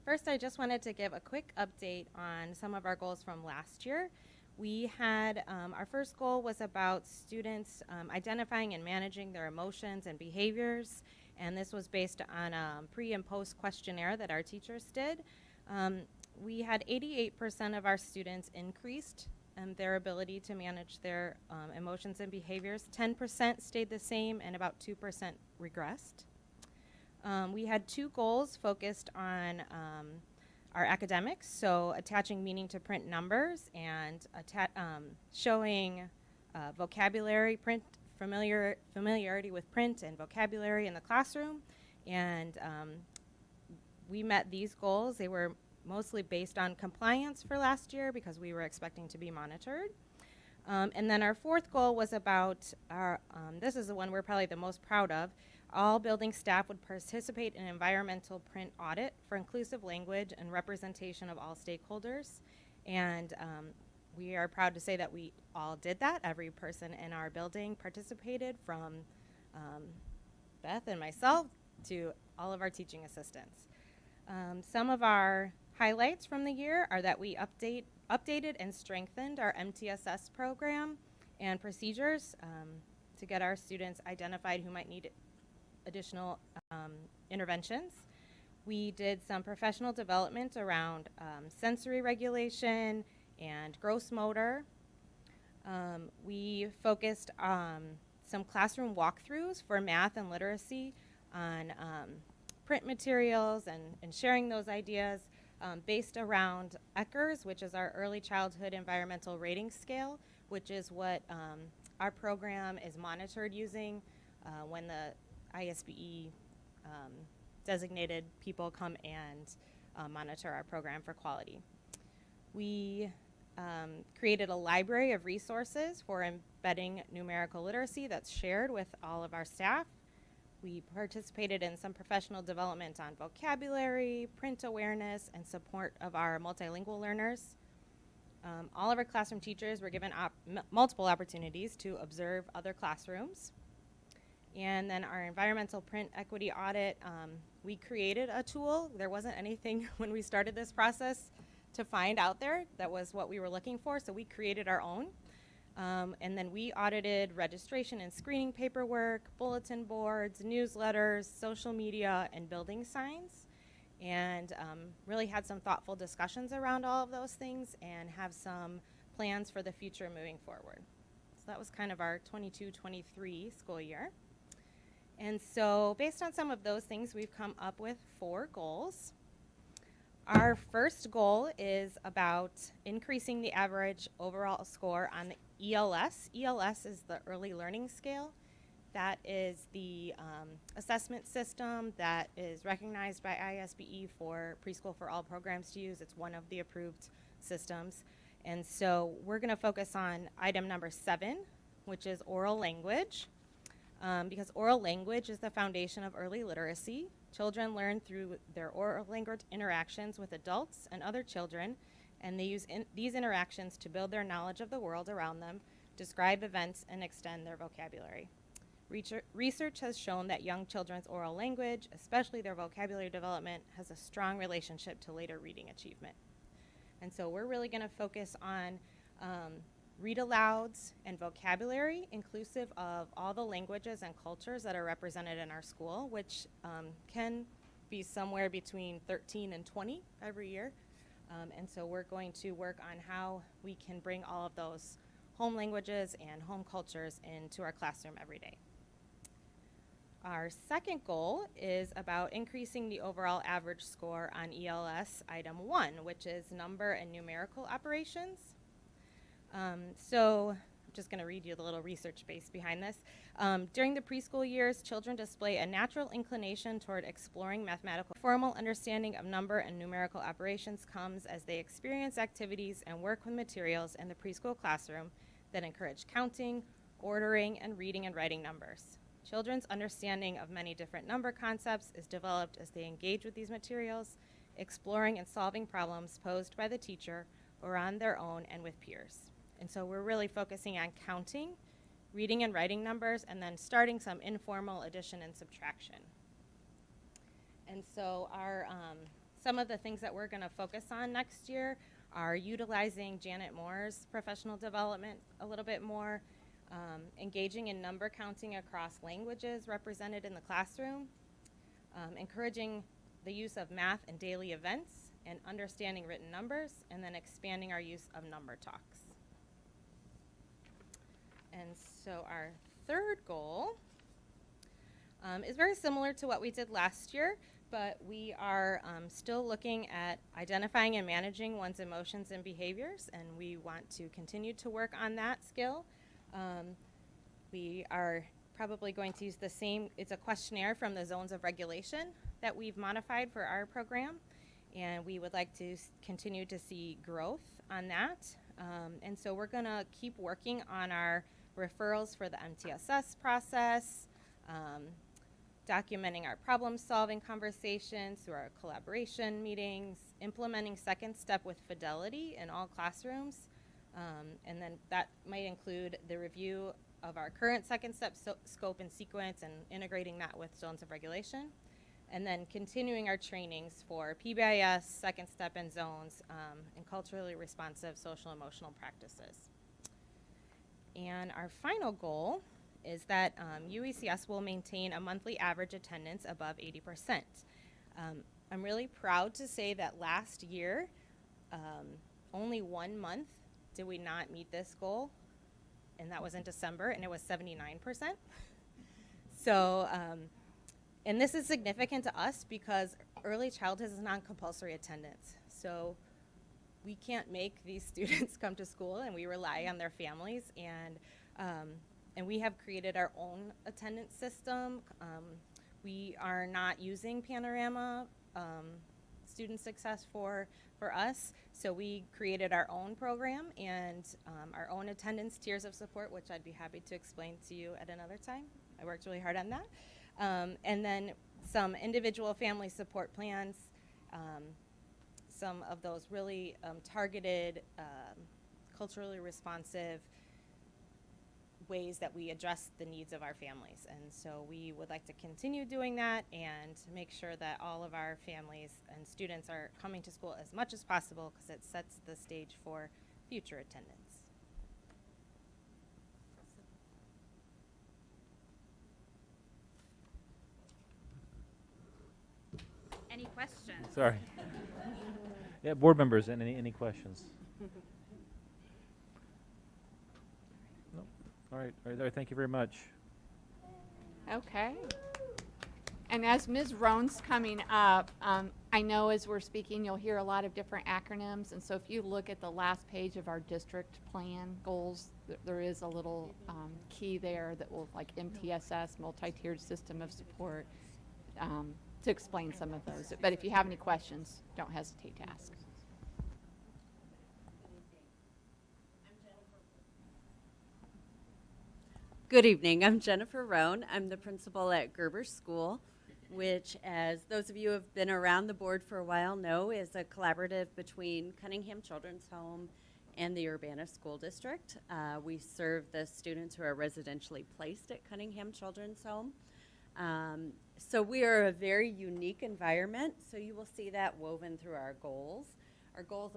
First, I just wanted to give a quick update on some of our goals from last year. We had, our first goal was about students identifying and managing their emotions and behaviors, and this was based on a pre and post questionnaire that our teachers did. We had 88% of our students increased their ability to manage their emotions and behaviors. 10% stayed the same, and about 2% regressed. We had 2 goals focused on our academics, so attaching meaning to print numbers and showing vocabulary, print familiarity with print and vocabulary in the classroom. And we met these goals. They were mostly based on compliance for last year because we were expecting to be monitored. And then our 4th goal was about our, this is the one we're probably the most proud of. All building staff would participate in an environmental print audit for inclusive language and representation of all stakeholders. And we are proud to say that we all did that. Every person in our building participated, from Beth and myself to all of our teaching assistants. Some of our highlights from the year are that we updated and strengthened our MTSS program and procedures to get our students identified who might need additional interventions. We did some professional development around sensory regulation and gross motor. We focused some classroom walkthroughs for math and literacy on print materials and sharing those ideas based around ECHRS, which is our Early Childhood Environmental Rating Scale, which is what our program is monitored using when the ISBE designated people come and monitor our program for quality. We created a library of resources for embedding numerical literacy that's shared with all of our staff. We participated in some professional development on vocabulary, print awareness, and support of our multilingual learners. All of our classroom teachers were given multiple opportunities to observe other classrooms. And then our environmental print equity audit, we created a tool. There wasn't anything when we started this process to find out there that was what we were looking for, so we created our own. And then we audited registration and screening paperwork, bulletin boards, newsletters, social media, and building signs. And really had some thoughtful discussions around all of those things and have some plans for the future moving forward. So that was kind of our 22-23 school year. And so based on some of those things, we've come up with 4 goals. Our first goal is about increasing the average overall score on the ELS. ELS is the early learning scale. That is the assessment system that is recognized by ISBE for Preschool for All programs to use. It's one of the approved systems. And so we're going to focus on item number 7, which is oral language. Because oral language is the foundation of early literacy. Children learn through their oral language interactions with adults and other children, and they use these interactions to build their knowledge of the world around them, describe events, and extend their vocabulary. Research has shown that young children's oral language, especially their vocabulary development, has a strong relationship to later reading achievement. And so we're really going to focus on read-alouds and vocabulary, inclusive of all the languages and cultures that are represented in our school, which can be somewhere between 13 and 20 every year. And so we're going to work on how we can bring all of those home languages and home cultures into our classroom every day. Our second goal is about increasing the overall average score on ELS item 1, which is number and numerical operations. So I'm just going to read you the little research base behind this. During the preschool years, children display a natural inclination toward exploring mathematical. Formal understanding of number and numerical operations comes as they experience activities and work with materials in the preschool classroom that encourage counting, ordering, and reading and writing numbers. Children's understanding of many different number concepts is developed as they engage with these materials, exploring and solving problems posed by the teacher or on their own and with peers. And so we're really focusing on counting, reading and writing numbers, and then starting some informal addition and subtraction. And so our some of the things that we're going to focus on next year are utilizing Janet Moore's professional development a little bit more, engaging in number counting across languages represented in the classroom, encouraging the use of math in daily events, and understanding written numbers, and then expanding our use of number talks. And so our third goal is very similar to what we did last year, but we are still looking at identifying and managing one's emotions and behaviors, and we want to continue to work on that skill. We are probably going to use the same, it's a questionnaire from the zones of regulation that we've modified for our program, and we would like to continue to see growth on that. And so we're going to keep working on our referrals for the MTSS process, documenting our problem-solving conversations through our collaboration meetings, implementing second step with fidelity in all classrooms, and then that might include the review of our current second step scope and sequence and integrating that with zones of regulation, and then continuing our trainings for PBIS, second step and zones, and culturally responsive social emotional practices. And our final goal is that UECS will maintain a monthly average attendance above 80%. I'm really proud to say that last year, only 1 month did we not meet this goal, and that was in December, and it was 79%. So, and this is significant to us because early childhood is non-compulsory attendance. So we can't make these students come to school, and we rely on their families, and we have created our own attendance system. We are not using Panorama Student Success for us, so we created our own program and our own attendance tiers of support, which I'd be happy to explain to you at another time. I worked really hard on that. And then some individual family support plans, some of those really targeted, culturally responsive ways that we address the needs of our families. And so we would like to continue doing that and make sure that all of our families and students are coming to school as much as possible, because it sets the stage for future attendance. Any questions? Sorry. Yeah, board members, any questions? No. All right, thank you very much. Okay. And as Ms. Roan's coming up, I know as we're speaking, you'll hear a lot of different acronyms. And so if you look at the last page of our district plan goals, there is a little key there that will, like MTSS, multi-tiered system of support, to explain some of those. But if you have any questions, don't hesitate to ask. Good evening. I'm Jennifer Roan. I'm the principal at Gerber School, which, as those of you who have been around the board for a while know, is a collaborative between Cunningham Children's Home and the Urbana School District. We serve the students who are residentially placed at Cunningham Children's Home. So we are a very unique environment, so you will see that woven through our goals. Our goals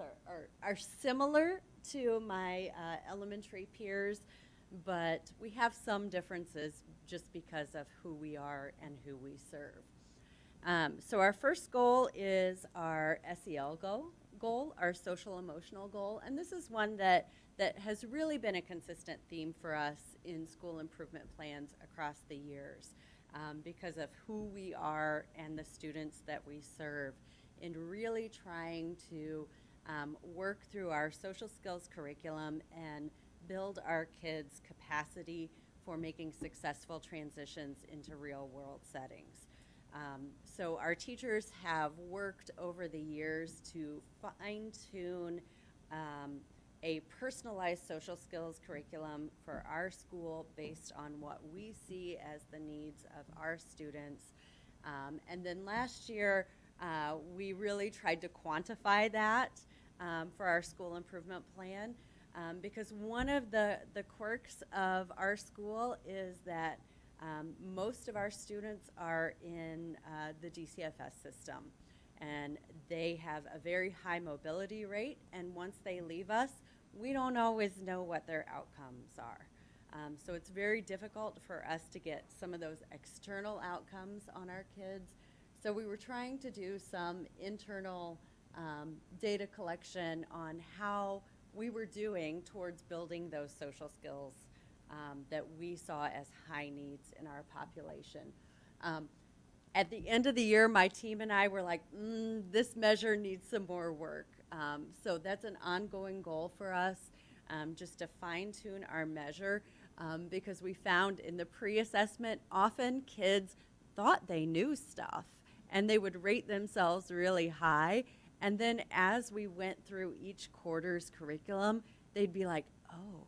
are similar to my elementary peers, but we have some differences just because of who we are and who we serve. So our first goal is our SEL goal, our social emotional goal, and this is one that has really been a consistent theme for us in school improvement plans across the years, because of who we are and the students that we serve, in really trying to work through our social skills curriculum and build our kids' capacity for making successful transitions into real world settings. So our teachers have worked over the years to fine-tune a personalized social skills curriculum for our school based on what we see as the needs of our students. And then last year, we really tried to quantify that for our school improvement plan, because one of the quirks of our school is that most of our students are in the DCFS system, and they have a very high mobility rate, and once they leave us, we don't always know what their outcomes are. So it's very difficult for us to get some of those external outcomes on our kids. So we were trying to do some internal data collection on how we were doing towards building those social skills that we saw as high needs in our population. At the end of the year, my team and I were like, this measure needs some more work. So that's an ongoing goal for us, just to fine-tune our measure, because we found in the pre-assessment, often kids thought they knew stuff, and they would rate themselves really high. And then as we went through each quarter's curriculum, they'd be like, oh,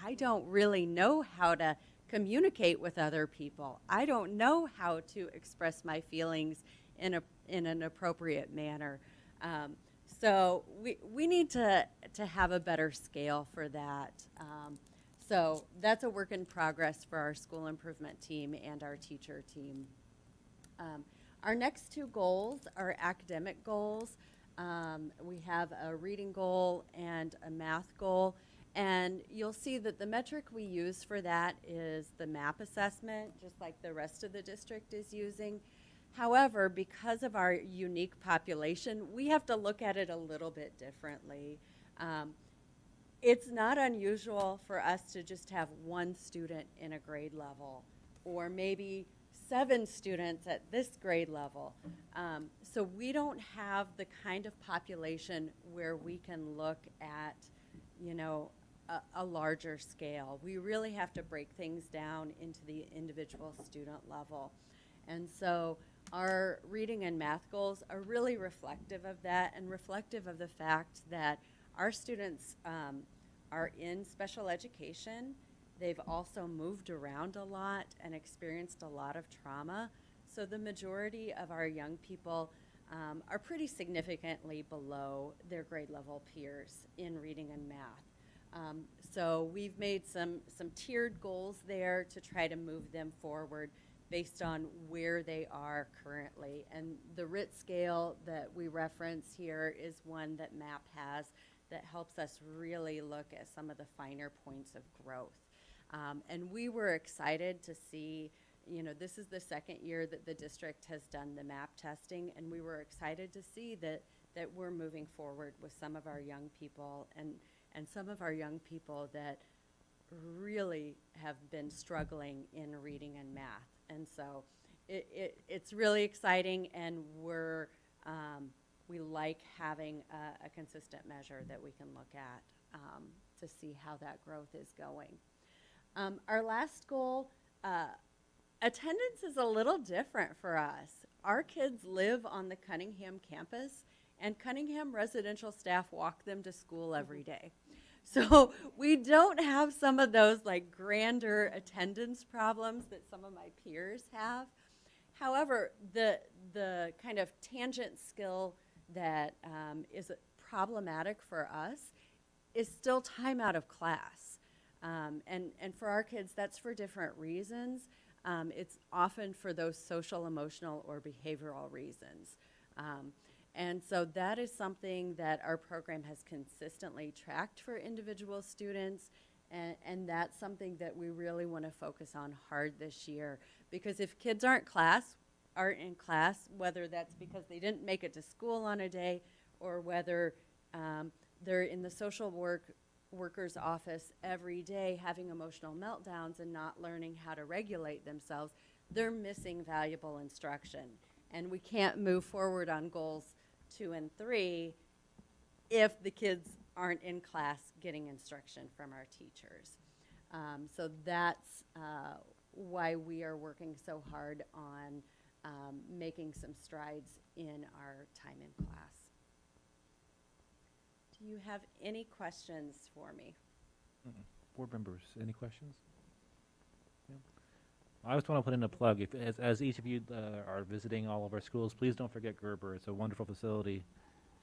I don't really know how to communicate with other people. I don't know how to express my feelings in an appropriate manner. So we need to have a better scale for that. So that's a work in progress for our school improvement team and our teacher team. Our next two goals are academic goals. We have a reading goal and a math goal. And you'll see that the metric we use for that is the MAP assessment, just like the rest of the district is using. However, because of our unique population, we have to look at it a little bit differently. It's not unusual for us to just have one student in a grade level, or maybe 7 students at this grade level. So we don't have the kind of population where we can look at, a larger scale. We really have to break things down into the individual student level. And so our reading and math goals are really reflective of that, and reflective of the fact that our students are in special education. They've also moved around a lot and experienced a lot of trauma. So the majority of our young people are pretty significantly below their grade level peers in reading and math. So we've made some tiered goals there to try to move them forward based on where they are currently. And the RIT scale that we reference here is one that MAP has that helps us really look at some of the finer points of growth. And we were excited to see, you know, this is the second year that the district has done the MAP testing, and we were excited to see that we're moving forward with some of our young people and some of our young people that really have been struggling in reading and math. And so it's really exciting, and we like having a consistent measure that we can look at to see how that growth is going. Our last goal, attendance is a little different for us. Our kids live on the Cunningham campus, and Cunningham residential staff walk them to school every day. So we don't have some of those like grander attendance problems that some of my peers have. However, the kind of tangent skill that is problematic for us is still time out of class. And for our kids, that's for different reasons. It's often for those social, emotional, or behavioral reasons. And so that is something that our program has consistently tracked for individual students, and that's something that we really want to focus on hard this year. Because if kids aren't in class, whether that's because they didn't make it to school on a day, or whether they're in the social worker's office every day having emotional meltdowns and not learning how to regulate themselves, they're missing valuable instruction. And we can't move forward on goals 2 and 3 if the kids aren't in class getting instruction from our teachers. So that's why we are working so hard on making some strides in our time in class. Do you have any questions for me? Board members, any questions? Yeah. I just want to put in a plug. If, as each of you are visiting all of our schools, please don't forget Gerber. It's a wonderful facility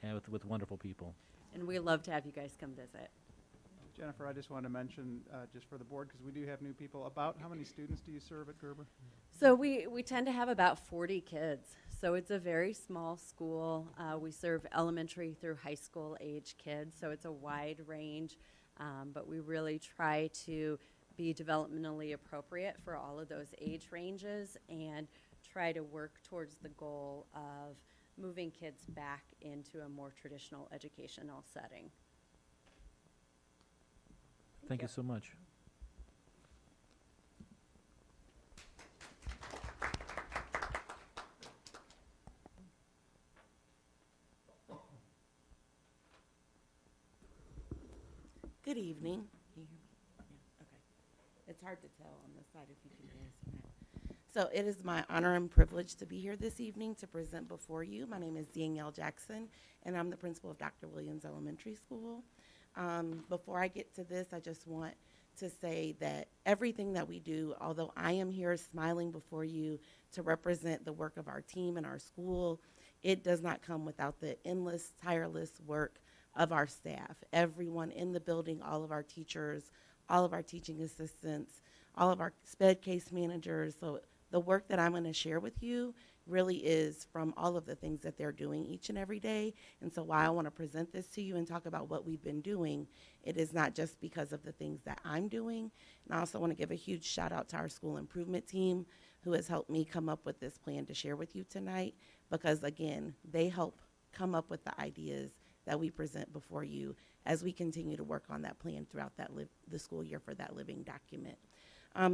and with wonderful people. And we love to have you guys come visit. Jennifer, I just wanted to mention, just for the board, because we do have new people, about how many students do you serve at Gerber? So we tend to have about 40 kids. So it's a very small school. We serve elementary through high school age kids, so it's a wide range. But we really try to be developmentally appropriate for all of those age ranges and try to work towards the goal of moving kids back into a more traditional educational setting. Thank you so much. Good evening. Can you hear me? Yeah, okay. It's hard to tell on this side if you can hear us or not. So it is my honor and privilege to be here this evening to present before you. My name is Danielle Jackson, and I'm the principal of Dr. Williams Elementary School. Before I get to this, I just want to say that everything that we do, although I am here smiling before you to represent the work of our team and our school, it does not come without the endless, tireless work of our staff. Everyone in the building, all of our teachers, all of our teaching assistants, all of our SPED case managers. So the work that I'm going to share with you really is from all of the things that they're doing each and every day. And so while I want to present this to you and talk about what we've been doing, it is not just because of the things that I'm doing. And I also want to give a huge shout out to our school improvement team who has helped me come up with this plan to share with you tonight, because again, they help come up with the ideas that we present before you as we continue to work on that plan throughout the school year for that living document.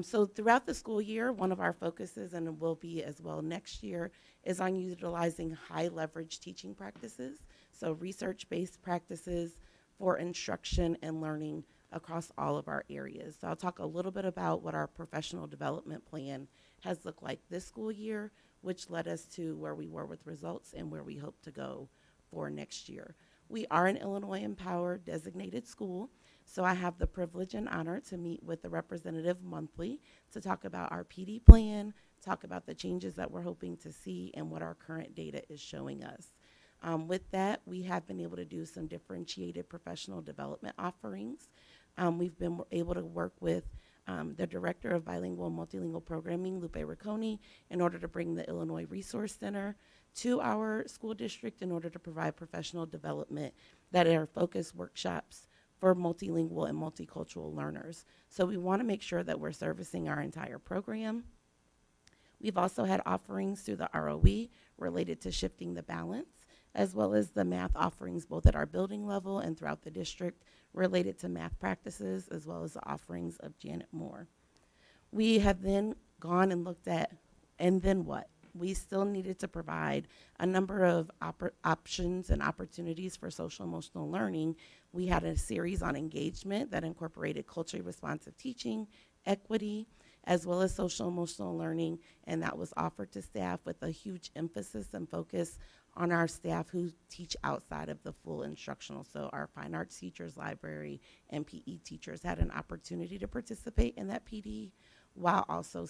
So throughout the school year, one of our focuses, and it will be as well next year, is on utilizing high leverage teaching practices, so research-based practices for instruction and learning across all of our areas. So I'll talk a little bit about what our professional development plan has looked like this school year, which led us to where we were with results and where we hope to go for next year. We are an Illinois Empowered designated school, so I have the privilege and honor to meet with the representative monthly to talk about our PD plan, talk about the changes that we're hoping to see and what our current data is showing us. With that, we have been able to do some differentiated professional development offerings. We've been able to work with the Director of Bilingual and Multilingual Programming, Lupe Ricconi, in order to bring the Illinois Resource Center to our school district in order to provide professional development that are focused workshops for multilingual and multicultural learners. So we want to make sure that we're servicing our entire program. We've also had offerings through the ROE related to shifting the balance, as well as the math offerings both at our building level and throughout the district related to math practices, as well as the offerings of Janet Moore. We have then gone and looked at, and then what? We still needed to provide a number of options and opportunities for social emotional learning. We had a series on engagement that incorporated culturally responsive teaching, equity, as well as social emotional learning, and that was offered to staff with a huge emphasis and focus on our staff who teach outside of the full instructional. So our fine arts teachers, library, and PE teachers had an opportunity to participate in that PD, while also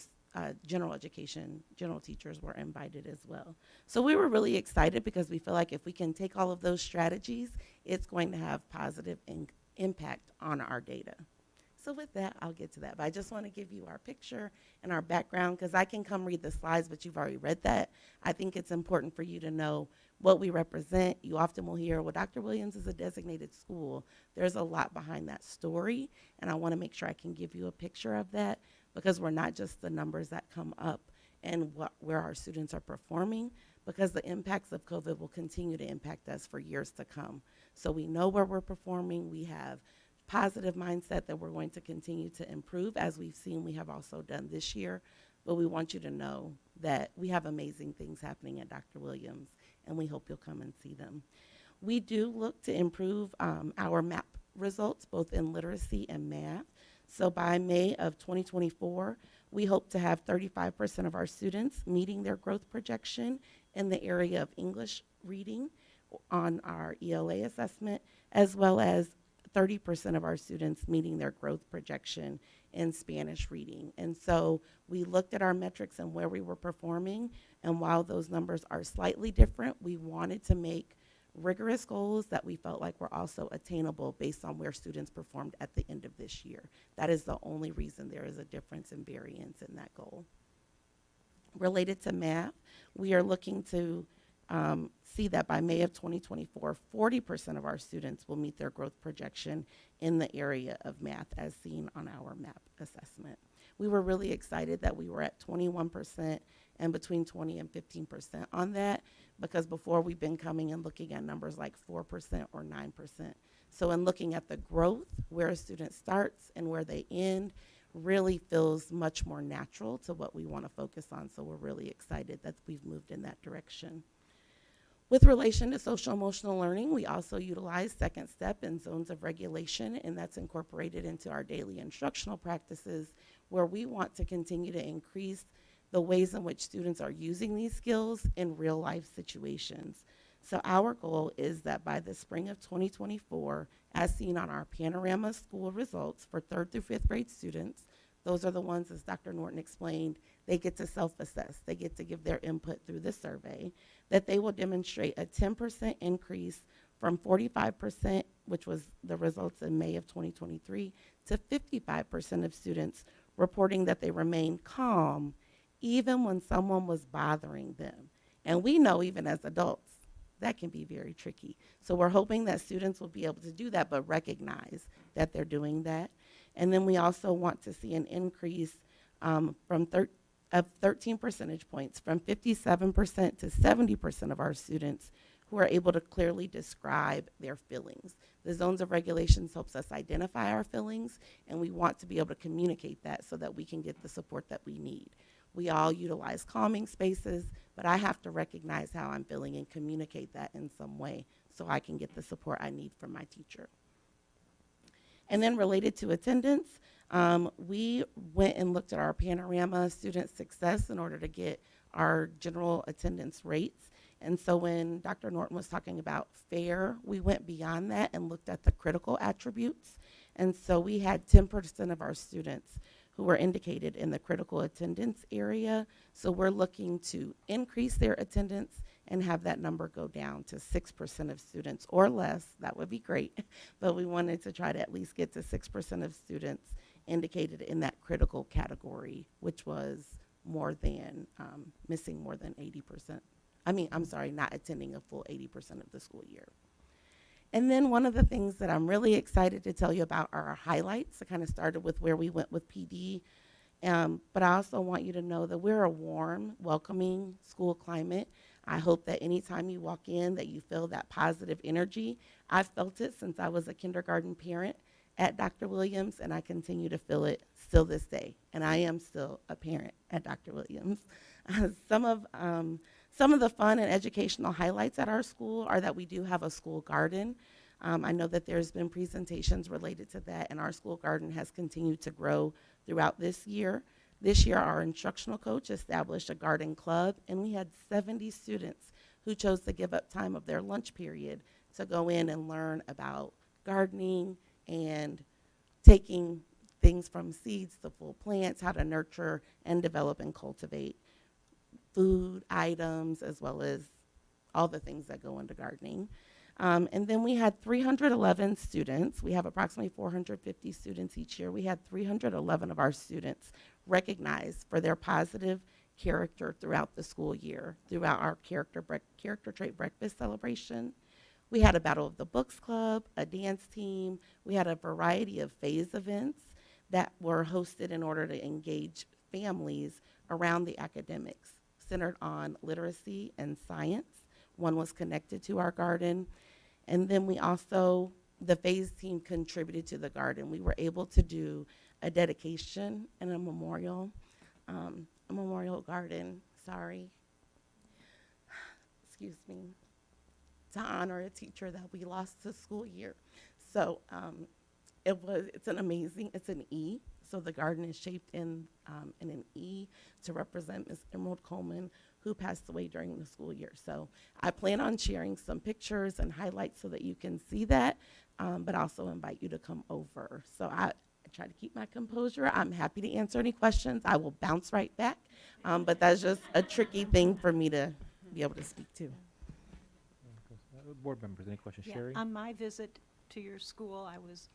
general education, general teachers were invited as well. So we were really excited because we feel like if we can take all of those strategies, it's going to have positive impact on our data. So with that, I'll get to that. But I just want to give you our picture and our background, because I can come read the slides, but you've already read that. I think it's important for you to know what we represent. You often will hear, well, Dr. Williams is a designated school. There's a lot behind that story, and I want to make sure I can give you a picture of that, because we're not just the numbers that come up and where our students are performing, because the impacts of COVID will continue to impact us for years to come. So we know where we're performing. We have positive mindset that we're going to continue to improve, as we've seen we have also done this year. But we want you to know that we have amazing things happening at Dr. Williams, and we hope you'll come and see them. We do look to improve our MAP results, both in literacy and math. So by May of 2024, we hope to have 35% of our students meeting their growth projection in the area of English reading on our ELA assessment, as well as 30% of our students meeting their growth projection in Spanish reading. And so we looked at our metrics and where we were performing, and while those numbers are slightly different, we wanted to make rigorous goals that we felt like were also attainable based on where students performed at the end of this year. That is the only reason there is a difference in variance in that goal. Related to math, we are looking to see that by May of 2024, 40% of our students will meet their growth projection in the area of math, as seen on our MAP assessment. We were really excited that we were at 21% and between 20 and 15% on that, because before we've been coming and looking at numbers like 4% or 9%. So in looking at the growth, where a student starts and where they end, really feels much more natural to what we want to focus on. So we're really excited that we've moved in that direction. With relation to social emotional learning, we also utilize second step and zones of regulation, and that's incorporated into our daily instructional practices, where we want to continue to increase the ways in which students are using these skills in real life situations. So our goal is that by the spring of 2024, as seen on our panorama school results for 3rd through 5th grade students, those are the ones, as Dr. Norton explained, they get to self-assess. They get to give their input through the survey, that they will demonstrate a 10% increase from 45%, which was the results in May of 2023, to 55% of students reporting that they remained calm even when someone was bothering them. And we know, even as adults, that can be very tricky. So we're hoping that students will be able to do that, but recognize that they're doing that. And then we also want to see an increase of 13 percentage points, from 57% to 70% of our students who are able to clearly describe their feelings. The zones of regulations helps us identify our feelings, and we want to be able to communicate that so that we can get the support that we need. We all utilize calming spaces, but I have to recognize how I'm feeling and communicate that in some way so I can get the support I need from my teacher. And then related to attendance, we went and looked at our panorama student success in order to get our general attendance rates. And so when Dr. Norton was talking about fair, we went beyond that and looked at the critical attributes. And so we had 10% of our students who are indicated in the critical attendance area. So we're looking to increase their attendance and have that number go down to 6% of students or less. That would be great, but we wanted to try to at least get to 6% of students indicated in that critical category, which was more than, missing more than 80%. I'm sorry, not attending a full 80% of the school year. And then one of the things that I'm really excited to tell you about are our highlights. I kind of started with where we went with PD, but I also want you to know that we're a warm, welcoming school climate. I hope that anytime you walk in that you feel that positive energy. I've felt it since I was a kindergarten parent at Dr. Williams, and I continue to feel it still this day. And I am still a parent at Dr. Williams. Some of the fun and educational highlights at our school are that we do have a school garden. I know that there's been presentations related to that, and our school garden has continued to grow throughout this year. This year, our instructional coach established a garden club, and we had 70 students who chose to give up time of their lunch period to go in and learn about gardening and taking things from seeds to full plants, how to nurture and develop and cultivate food items, as well as all the things that go into gardening. And then we had 311 students. We have approximately 450 students each year. We had 311 of our students recognized for their positive character throughout the school year, throughout our character trait breakfast celebration. We had a Battle of the Books Club, a dance team. We had a variety of phase events that were hosted in order to engage families around the academics, centered on literacy and science. One was connected to our garden. And then we also, the phase team contributed to the garden. We were able to do a dedication and a memorial garden, excuse me, to honor a teacher that we lost this school year. So it's an E. So the garden is shaped in an E to represent Ms. Emerald Coleman, who passed away during the school year. So I plan on sharing some pictures and highlights so that you can see that, but also invite you to come over. So I try to keep my composure. I'm happy to answer any questions. I will bounce right back, but that's just a tricky thing for me to be able to speak to. Board members, any questions? Yeah, Sherry? on my visit to your school, I was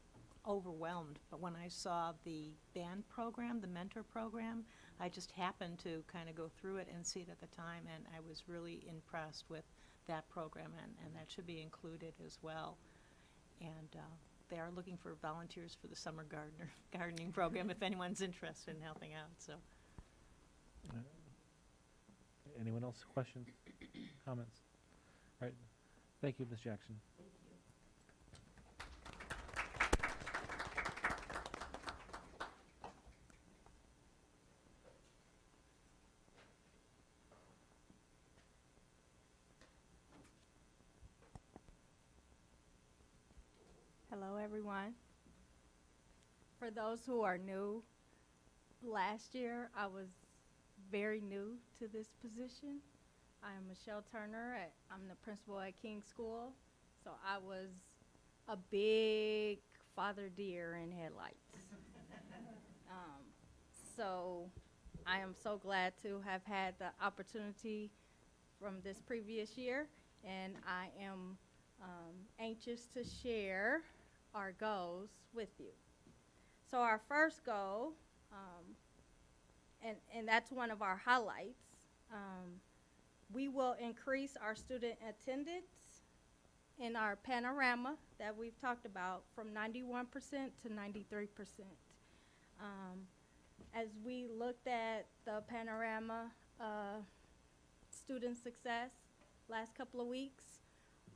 overwhelmed, but when I saw the band program, the mentor program, I just happened to kind of go through it and see it at the time, and I was really impressed with that program, and that should be included as well. And they are looking for volunteers for the summer gardening program if anyone's interested in helping out. So, Anyone else? Questions? Comments? All right. Thank you, Ms. Jackson. Hello, everyone. For those who are new, last year I was very new to this position. I am Michelle Turner. I'm the principal at King School. So I was a big father deer in headlights. So I am so glad to have had the opportunity from this previous year, and I am anxious to share our goals with you. So our first goal, and that's one of our highlights, we will increase our student attendance in our panorama that we've talked about from 91% to 93%. As we looked at the panorama student success last couple of weeks,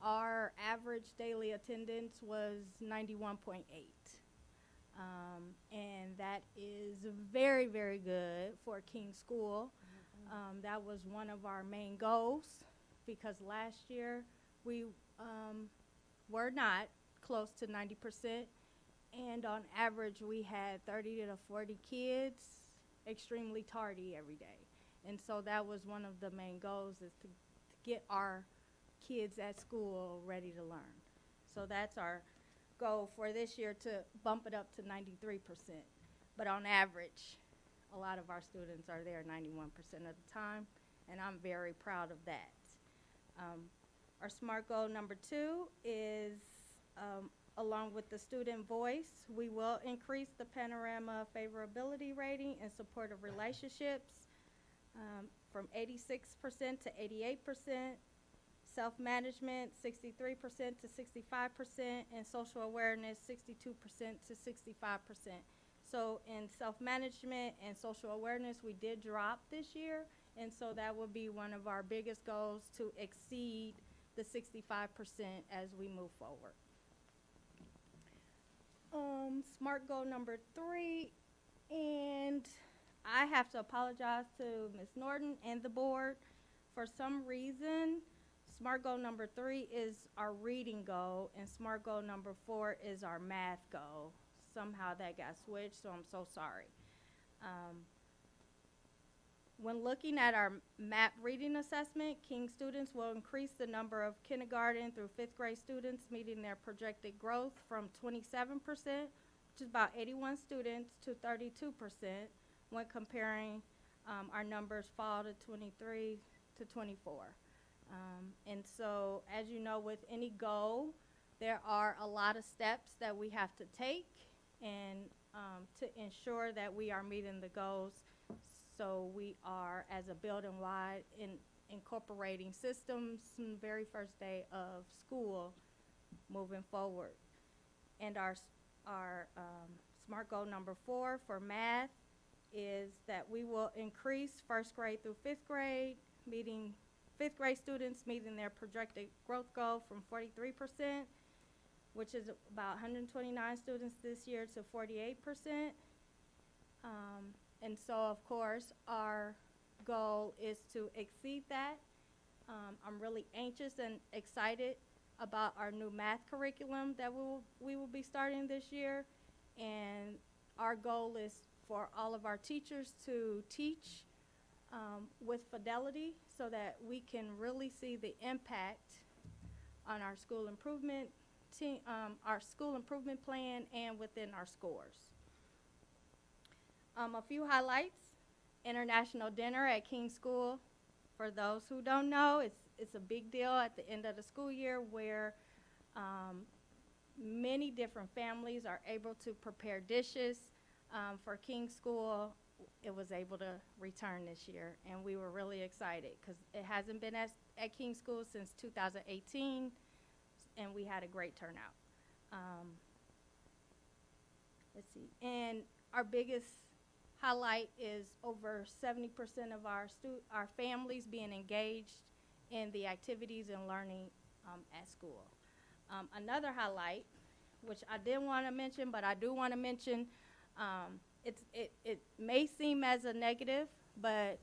our average daily attendance was 91.8. And that is very, very good for King School. That was one of our main goals, because last year we were not close to 90%, and on average we had 30 to 40 kids extremely tardy every day. And so that was one of the main goals, is to get our kids at school ready to learn. So that's our goal for this year, to bump it up to 93%. but on average, a lot of our students are there 91% of the time, and I'm very proud of that. Our SMART goal number 2 is, along with the student voice, we will increase the panorama favorability rating in support of relationships from 86% to 88%, self-management 63% to 65%, and social awareness 62% to 65%. So in self-management and social awareness, we did drop this year, and so that will be one of our biggest goals, to exceed the 65% as we move forward. SMART goal number 3, and I have to apologize to Ms. Norton and the board. For some reason, SMART goal number 3 is our reading goal, and SMART goal number 4 is our math goal. Somehow that got switched, so I'm so sorry. When looking at our MAP reading assessment, King students will increase the number of kindergarten through 5th grade students meeting their projected growth from 27%, which is about 81 students, to 32% when comparing our numbers fall to 23 to 24. And so, as you know, with any goal, there are a lot of steps that we have to take and to ensure that we are meeting the goals. So we are, as a building-wide, incorporating systems from the very first day of school moving forward. And our SMART goal number 4 for math is that we will increase 1st grade through 5th grade, meeting 5th grade students meeting their projected growth goal from 43%, which is about 129 students this year, to 48%. And so, of course, our goal is to exceed that. I'm really anxious and excited about our new math curriculum that we will be starting this year. And our goal is for all of our teachers to teach with fidelity so that we can really see the impact on our school improvement team, our school improvement plan, and within our scores. A few highlights: International Dinner at King School. For those who don't know, it's a big deal at the end of the school year where many different families are able to prepare dishes. For King School, it was able to return this year, and we were really excited because it hasn't been at King School since 2018, and we had a great turnout. Let's see, and our biggest highlight is over 70% of our families being engaged in the activities and learning at school. Another highlight, which I didn't want to mention, but I do want to mention, it may seem as a negative, but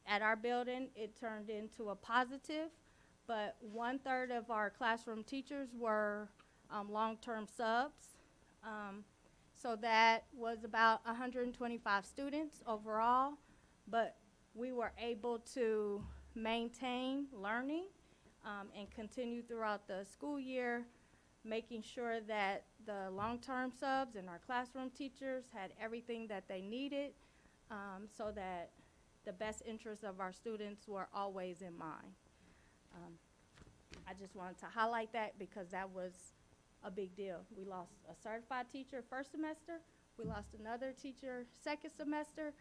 at our building it turned into a positive. But 1/3 of our classroom teachers were long-term subs. So that was about 125 students overall, but we were able to maintain learning and continue throughout the school year, making sure that the long-term subs and our classroom teachers had everything that they needed, so that the best interests of our students were always in mind. I just wanted to highlight that because that was a big deal. We lost a certified teacher first semester, we lost another teacher second semester,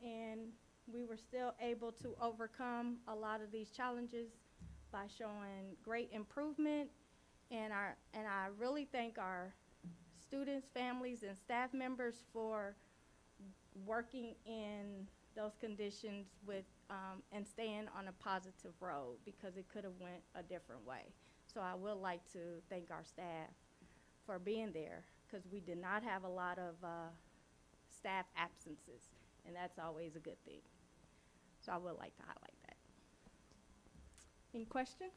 and we were still able to overcome a lot of these challenges by showing great improvement. And I really thank our students, families, and staff members for working in those conditions with and staying on a positive road, because it could have went a different way. So I would like to thank our staff for being there, because we did not have a lot of staff absences, and that's always a good thing. So I would like to highlight that. Any questions?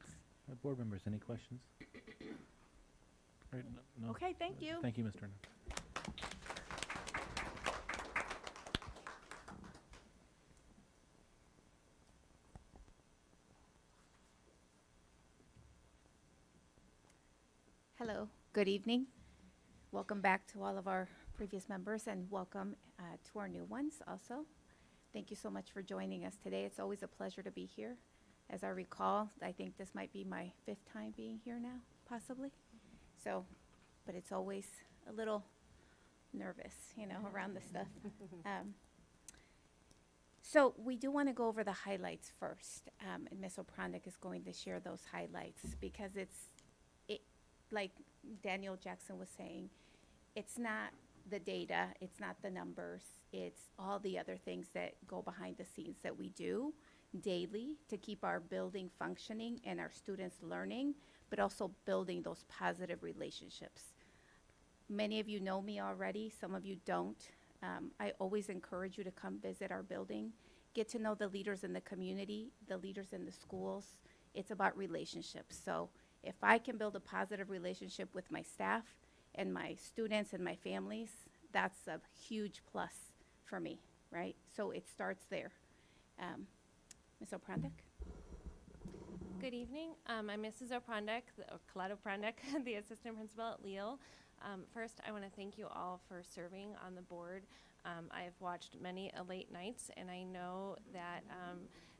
Board members, any questions? Right, no. Okay, thank you. Thank you, Ms. Turner. Hello, good evening. Welcome back to all of our previous members and welcome to our new ones also. Thank you so much for joining us today. It's always a pleasure to be here. As I recall, I think this might be my 5th time being here now, possibly. So, but it's always a little nervous, you know, around this stuff. So we do want to go over the highlights first, and Ms. Opronic is going to share those highlights because like Daniel Jackson was saying, it's not the data, it's not the numbers, it's all the other things that go behind the scenes that we do daily to keep our building functioning and our students learning, but also building those positive relationships. Many of you know me already, some of you don't. I always encourage you to come visit our building, get to know the leaders in the community, the leaders in the schools. It's about relationships. So if I can build a positive relationship with my staff and my students and my families, that's a huge plus for me, right? So it starts there. Ms. Opronic? Good evening. I'm Mrs. Opronic, Colette Opronic, the assistant principal at Leal. First, I want to thank you all for serving on the board. I have watched many late nights, and I know that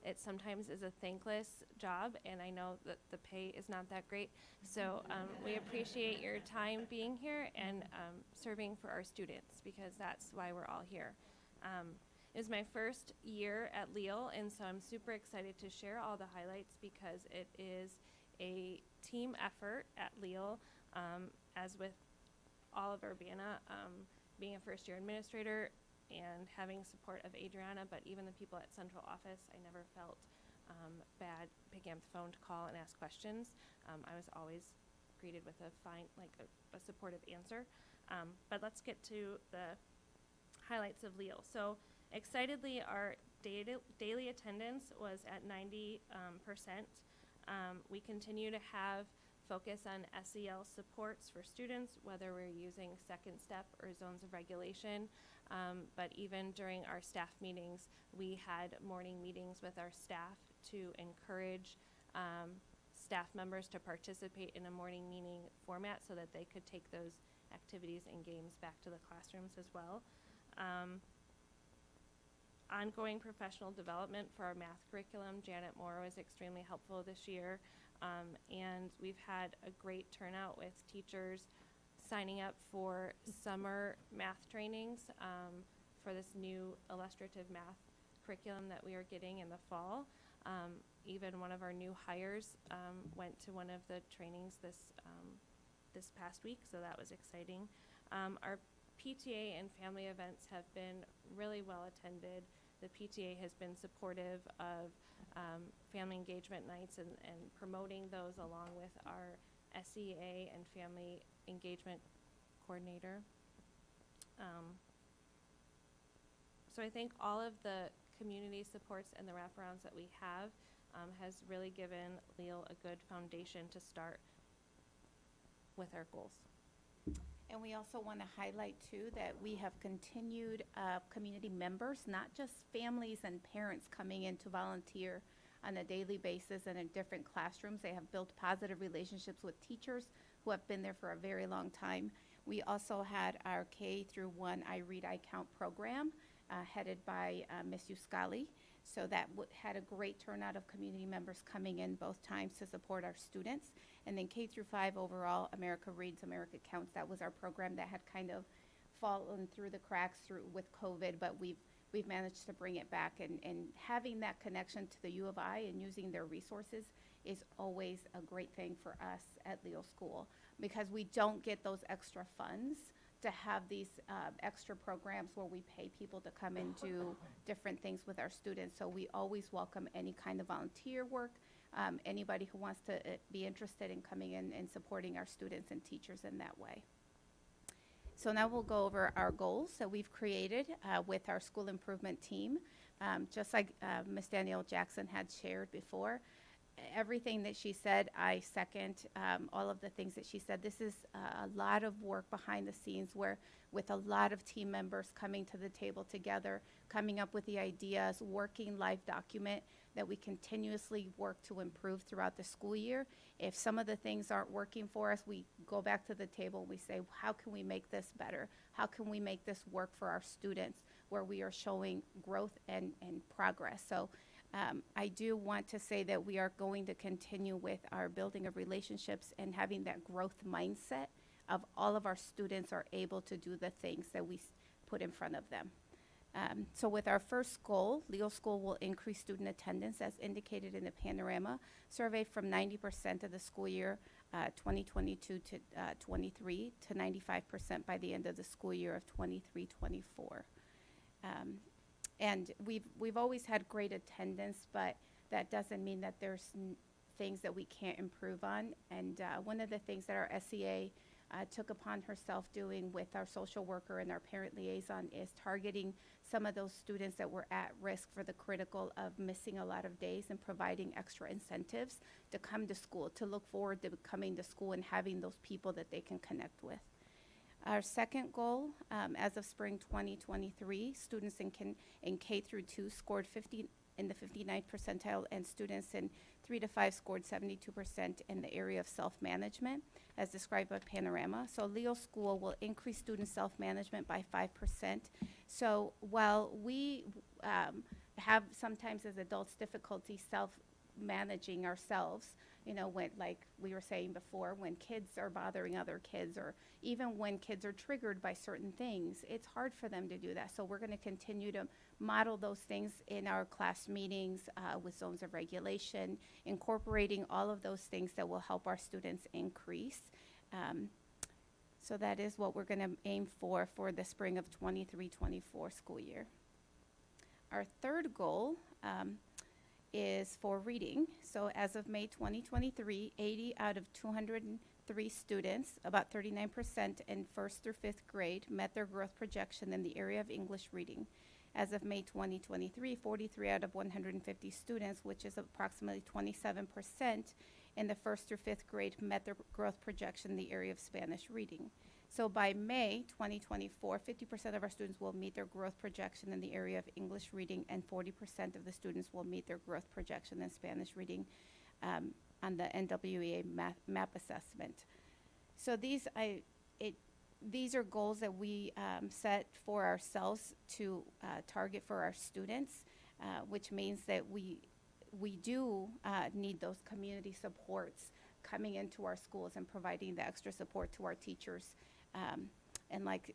it sometimes is a thankless job, and I know that the pay is not that great. So we appreciate your time being here and serving for our students, because that's why we're all here. It was my first year at Leal, and so I'm super excited to share all the highlights because it is a team effort at Leal, as with all of Urbana, being a first-year administrator and having support of Adriana, but even the people at central office, I never felt bad picking up the phone to call and ask questions. I was always greeted with a supportive answer. But let's get to the highlights of Leal. So excitedly, our daily attendance was at 90%. We continue to have focus on SEL supports for students, whether we're using second step or zones of regulation. But even during our staff meetings, we had morning meetings with our staff to encourage staff members to participate in a morning meeting format so that they could take those activities and games back to the classrooms as well. Ongoing professional development for our math curriculum. Janet Moore was extremely helpful this year. And we've had a great turnout with teachers signing up for summer math trainings for this new illustrative math curriculum that we are getting in the fall. Even one of our new hires went to one of the trainings this past week, so that was exciting. Our PTA and family events have been really well attended. The PTA has been supportive of family engagement nights and promoting those along with our SEA and family engagement coordinator. So I think all of the community supports and the wraparounds that we have has really given Leal a good foundation to start with our goals. And we also want to highlight too that we have continued community members, not just families and parents coming in to volunteer on a daily basis and in different classrooms. They have built positive relationships with teachers who have been there for a very long time. We also had our K through 1 I Read, I Count program headed by Ms. Uscali. So that had a great turnout of community members coming in both times to support our students. And then K through 5 overall, America Reads, America Counts. That was our program that had kind of fallen through the cracks with COVID, but we've managed to bring it back. And having that connection to the U of I and using their resources is always a great thing for us at Leal School, because we don't get those extra funds to have these extra programs where we pay people to come and do different things with our students. So we always welcome any kind of volunteer work, anybody who wants to be interested in coming in and supporting our students and teachers in that way. So now we'll go over our goals that we've created with our school improvement team. Just like Ms. Danielle Jackson had shared before, everything that she said, I second all of the things that she said. This is a lot of work behind the scenes where with a lot of team members coming to the table together, coming up with the ideas, working live document that we continuously work to improve throughout the school year. If some of the things aren't working for us, we go back to the table and we say, how can we make this better? How can we make this work for our students where we are showing growth and progress? So I do want to say that we are going to continue with our building of relationships and having that growth mindset of all of our students are able to do the things that we put in front of them. So with our first goal, Leo School will increase student attendance as indicated in the Panorama survey from 90% of the school year 2022 to 23 to 95% by the end of the school year of 23-24. And we've always had great attendance, but that doesn't mean that there's things that we can't improve on. And one of the things that our SEA took upon herself doing with our social worker and our parent liaison is targeting some of those students that were at risk for the critical of missing a lot of days and providing extra incentives to come to school, to look forward to coming to school and having those people that they can connect with. Our second goal, as of spring 2023, students in K through 2 scored 50 in the 59th percentile, and students in 3 to 5 scored 72% in the area of self-management, as described by Panorama. So Leo School will increase student self-management by 5%. So while we have sometimes as adults difficulty self-managing ourselves, you know, when, like we were saying before, when kids are bothering other kids, or even when kids are triggered by certain things, it's hard for them to do that. So we're going to continue to model those things in our class meetings with zones of regulation, incorporating all of those things that will help our students increase. So that is what we're going to aim for the spring of 23-24 school year. Our third goal is for reading. So as of May 2023, 80 out of 203 students, about 39% in 1st through 5th grade, met their growth projection in the area of English reading. As of May 2023, 43 out of 150 students, which is approximately 27% in the 1st through 5th grade, met their growth projection in the area of Spanish reading. So by May 2024, 50% of our students will meet their growth projection in the area of English reading, and 40% of the students will meet their growth projection in Spanish reading on the NWEA MAP assessment. So these are goals that we set for ourselves to target for our students, which means that we do need those community supports coming into our schools and providing the extra support to our teachers. And like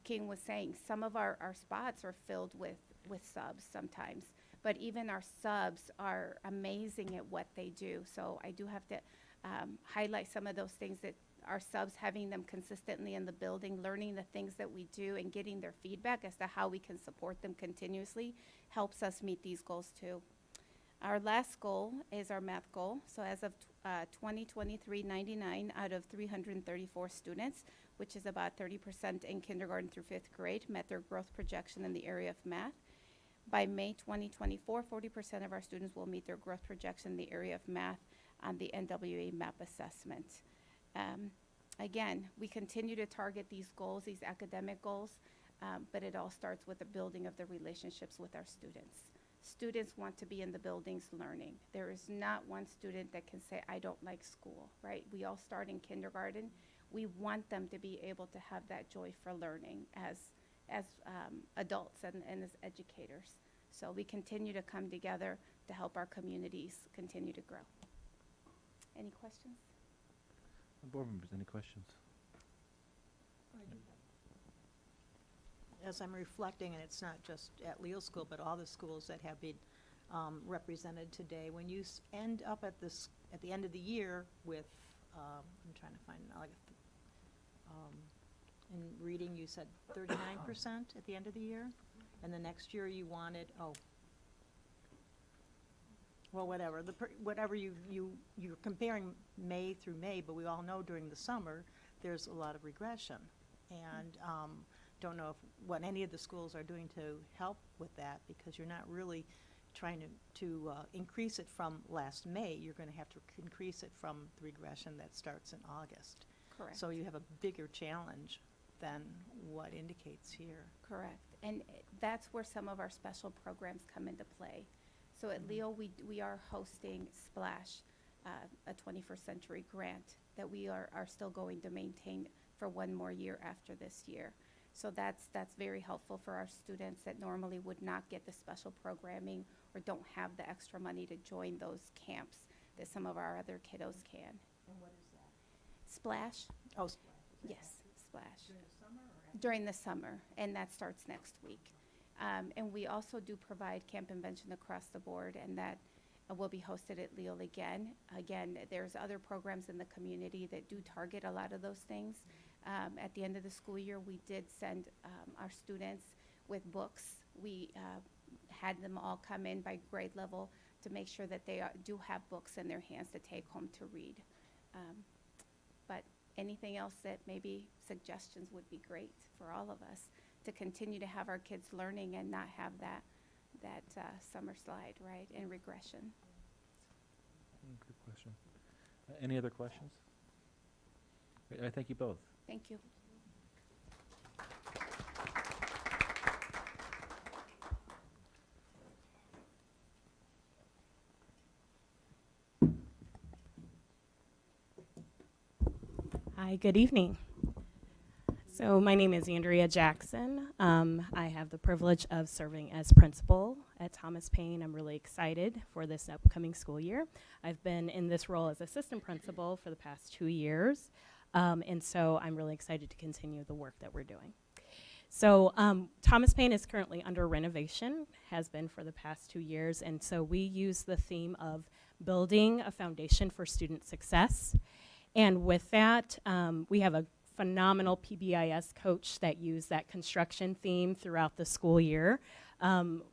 King was saying, some of our spots are filled with subs sometimes, but even our subs are amazing at what they do. So I do have to highlight some of those things, that our subs, having them consistently in the building, learning the things that we do and getting their feedback as to how we can support them continuously helps us meet these goals too. Our last goal is our math goal. So as of 2023, 99 out of 334 students, which is about 30% in kindergarten through 5th grade, met their growth projection in the area of math. By May 2024, 40% of our students will meet their growth projection in the area of math on the NWA MAP assessment. Again, we continue to target these goals, these academic goals, but it all starts with the building of the relationships with our students. Students want to be in the buildings learning. There is not one student that can say, I don't like school, right? We all start in kindergarten. We want them to be able to have that joy for learning as adults and as educators. So we continue to come together to help our communities continue to grow. Any questions? Board members, any questions? As I'm reflecting, and it's not just at Leo School, but all the schools that have been represented today, when you end up at the end of the year with, I'm trying to find, like, in reading you said 39% at the end of the year, and the next year you wanted, well, whatever, whatever you're comparing May through May, but we all know during the summer there's a lot of regression, and don't know what any of the schools are doing to help with that, because you're not really trying to increase it from last May. You're going to have to increase it from the regression that starts in August. Correct. So you have a bigger challenge than what indicates here. Correct. And that's where some of our special programs come into play. So at Leo, we are hosting Splash, a 21st Century grant that we are still going to maintain for one more year after this year. So that's very helpful for our students that normally would not get the special programming or don't have the extra money to join those camps that some of our other kiddos can. And what is that? Splash? Oh, Splash. Yes, Splash. During the summer, and that starts next week. And we also do provide camp invention across the board, and that will be hosted at Leal again. Again, there's other programs in the community that do target a lot of those things. At the end of the school year, we did send our students with books. We had them all come in by grade level to make sure that they do have books in their hands to take home to read. But anything else that maybe suggestions would be great for all of us to continue to have our kids learning and not have that summer slide, right, and regression. Good question. Any other questions? I thank you both. Thank you. Hi, good evening. So my name is Andrea Jackson. I have the privilege of serving as principal at Thomas Paine. I'm really excited for this upcoming school year. I've been in this role as assistant principal for the past 2 years, and so I'm really excited to continue the work that we're doing. So Thomas Paine is currently under renovation, has been for the past 2 years, and so we use the theme of building a foundation for student success. And with that, we have a phenomenal PBIS coach that used that construction theme throughout the school year.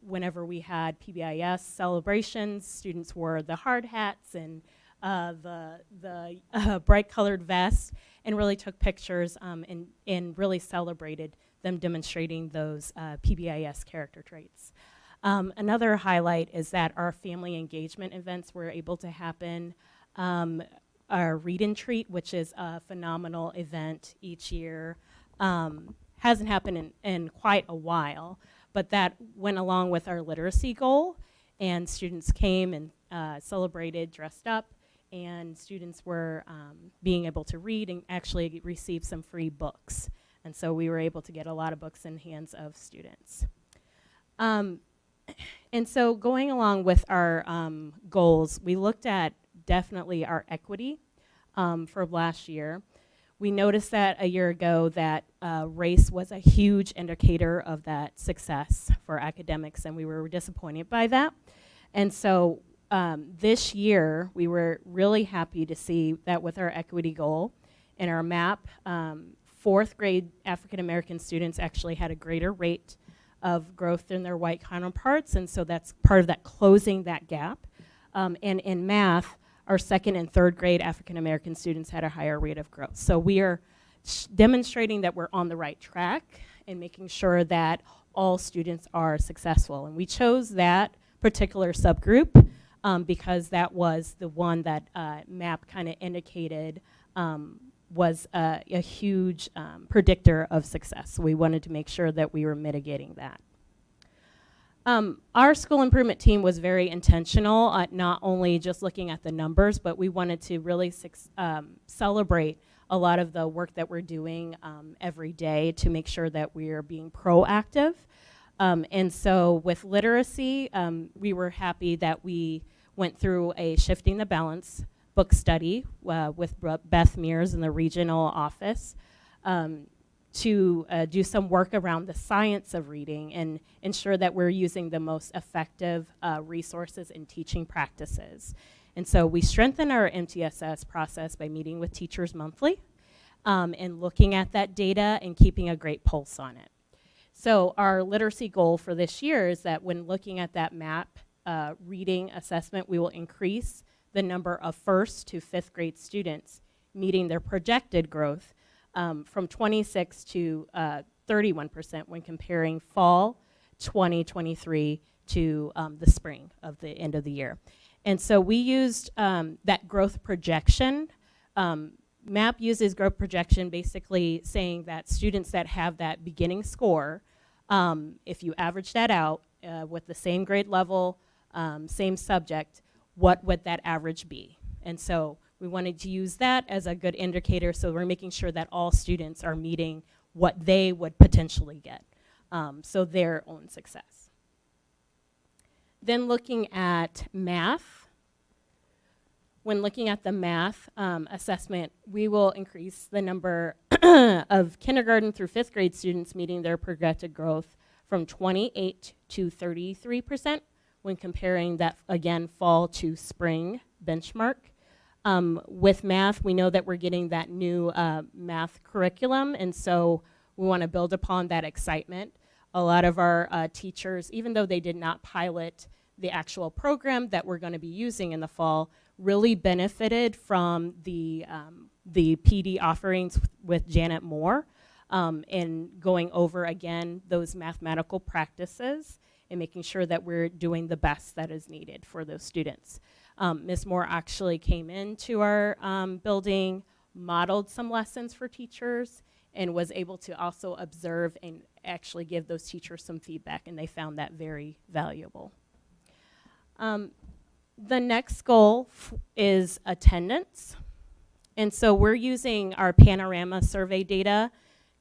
Whenever we had PBIS celebrations, students wore the hard hats and the bright colored vests and really took pictures and really celebrated them demonstrating those PBIS character traits. Another highlight is that our family engagement events were able to happen. Our Read and Treat, which is a phenomenal event each year, hasn't happened in quite a while, but that went along with our literacy goal, and students came and celebrated dressed up, and students were being able to read and actually receive some free books. And so we were able to get a lot of books in hands of students. And so going along with our goals, we looked at definitely our equity for last year. We noticed that a year ago that race was a huge indicator of that success for academics, and we were disappointed by that. And so this year, we were really happy to see that with our equity goal in our map, 4th grade African American students actually had a greater rate of growth than their white counterparts, and so that's part of that closing that gap. And in math, our 2nd and 3rd grade African American students had a higher rate of growth. So we are demonstrating that we're on the right track and making sure that all students are successful. And we chose that particular subgroup because that was the one that MAP kind of indicated was a huge predictor of success. So we wanted to make sure that we were mitigating that. Our school improvement team was very intentional at not only just looking at the numbers, but we wanted to really celebrate a lot of the work that we're doing every day to make sure that we're being proactive. And so with literacy, we were happy that we went through a Shifting the Balance book study with Beth Mears in the regional office to do some work around the science of reading and ensure that we're using the most effective resources and teaching practices. And so we strengthen our MTSS process by meeting with teachers monthly and looking at that data and keeping a great pulse on it. So our literacy goal for this year is that when looking at that MAP reading assessment, we will increase the number of 1st to 5th grade students meeting their projected growth from 26 to 31% when comparing fall 2023 to the spring of the end of the year. And so we used that growth projection. MAP uses growth projection basically saying that students that have that beginning score, if you average that out with the same grade level same subject, what would that average be? And so we wanted to use that as a good indicator, so we're making sure that all students are meeting what they would potentially get, so their own success. Then looking at math. When looking at the math assessment, we will increase the number of kindergarten through 5th grade students meeting their projected growth from 28 to 33% when comparing that, again, fall to spring benchmark. With math, we know that we're getting that new math curriculum, and so we want to build upon that excitement. A lot of our teachers, even though they did not pilot the actual program that we're going to be using in the fall, really benefited from the PD offerings with Janet Moore and going over, again, those mathematical practices and making sure that we're doing the best that is needed for those students. Ms. Moore actually came into our building, modeled some lessons for teachers, and was able to also observe and actually give those teachers some feedback, and they found that very valuable. The next goal is attendance. And so we're using our Panorama survey data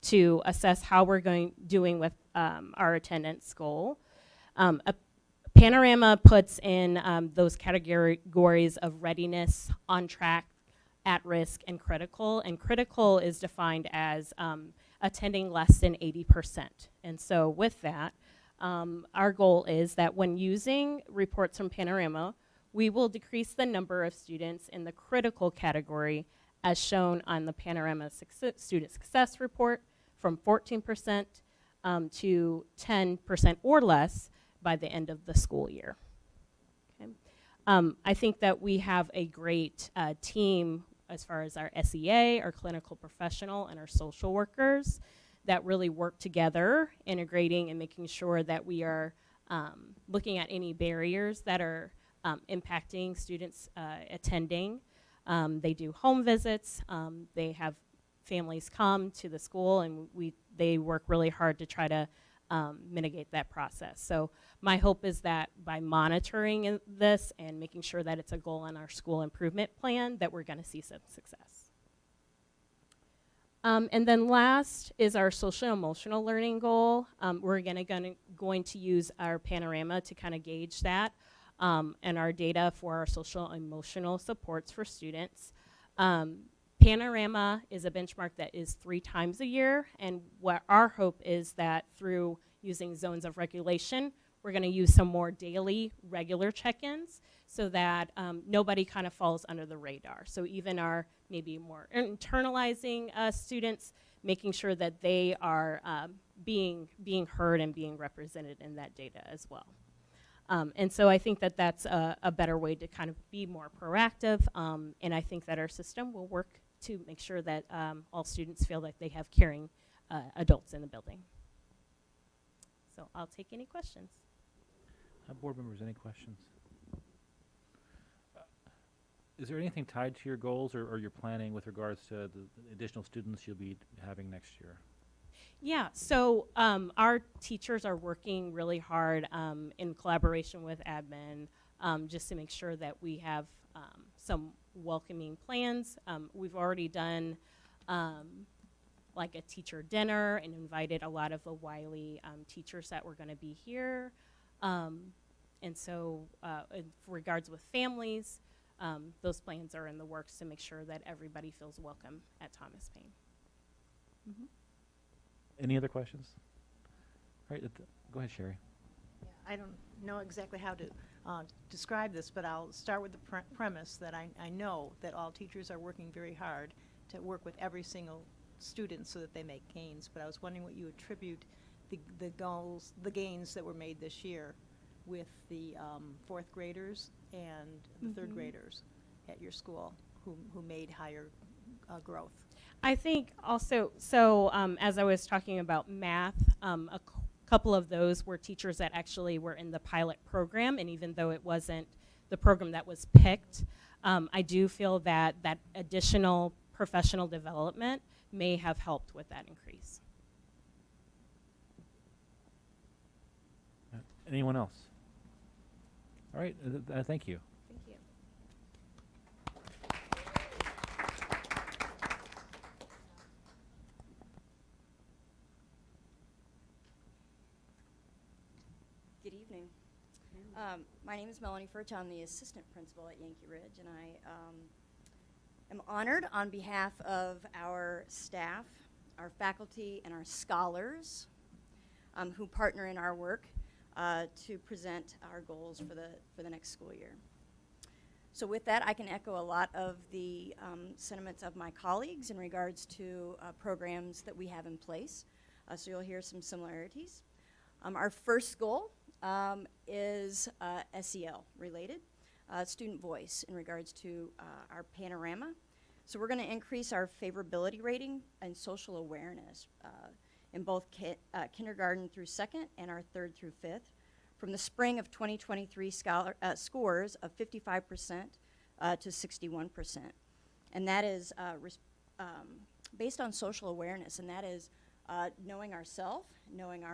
to assess how we're doing with our attendance goal. Panorama puts in those categories of readiness, on track, at risk, and critical. And critical is defined as attending less than 80%. And so with that, our goal is that when using reports from Panorama, we will decrease the number of students in the critical category as shown on the Panorama Student Success Report from 14% to 10% or less by the end of the school year. Okay. I think that we have a great team as far as our SEA, our clinical professional, and our social workers that really work together, integrating and making sure that we are looking at any barriers that are impacting students attending. They do home visits. They have families come to the school, and they work really hard to try to mitigate that process. So my hope is that by monitoring this and making sure that it's a goal in our school improvement plan, that we're going to see some success. And then last is our social emotional learning goal. We're going to use our Panorama to kind of gauge that and our data for our social emotional supports for students. Panorama is a benchmark that is 3 times a year, and what our hope is that through using zones of regulation, we're going to use some more daily regular check-ins so that nobody kind of falls under the radar. So even our maybe more internalizing students, making sure that they are being heard and being represented in that data as well. And so I think that that's a better way to kind of be more proactive, and I think that our system will work to make sure that all students feel like they have caring adults in the building. So I'll take any questions. Board members, any questions? Is there anything tied to your goals or your planning with regards to the additional students you'll be having next year? Yeah, so our teachers are working really hard in collaboration with admin just to make sure that we have some welcoming plans. We've already done like a teacher dinner and invited a lot of the Wiley teachers that were going to be here. And so in regards with families, those plans are in the works to make sure that everybody feels welcome at Thomas Paine. Mm-hmm. Any other questions? All right, go ahead, Sherry. Yeah, I don't know exactly how to describe this, but I'll start with the premise that I know that all teachers are working very hard to work with every single student so that they make gains. But I was wondering what you attribute the goals, the gains that were made this year with the 4th graders and the 3rd graders at your school who made higher growth. I think also, so as I was talking about math, a couple of those were teachers that actually were in the pilot program, and even though it wasn't the program that was picked, I do feel that that additional professional development may have helped with that increase. Anyone else? All right, thank you. Thank you. Good evening. My name is Melanie Furch. I'm the assistant principal at Yankee Ridge, and I am honored on behalf of our staff, our faculty, and our scholars who partner in our work to present our goals for the next school year. So with that, I can echo a lot of the sentiments of my colleagues in regards to programs that we have in place. So you'll hear some similarities. Our first goal is SEL related, student voice in regards to our panorama. So we're going to increase our favorability rating and social awareness in both kindergarten through second and our third through fifth from the spring of 2023 scores of 55% to 61%. And that is based on social awareness, and that is knowing ourselves, knowing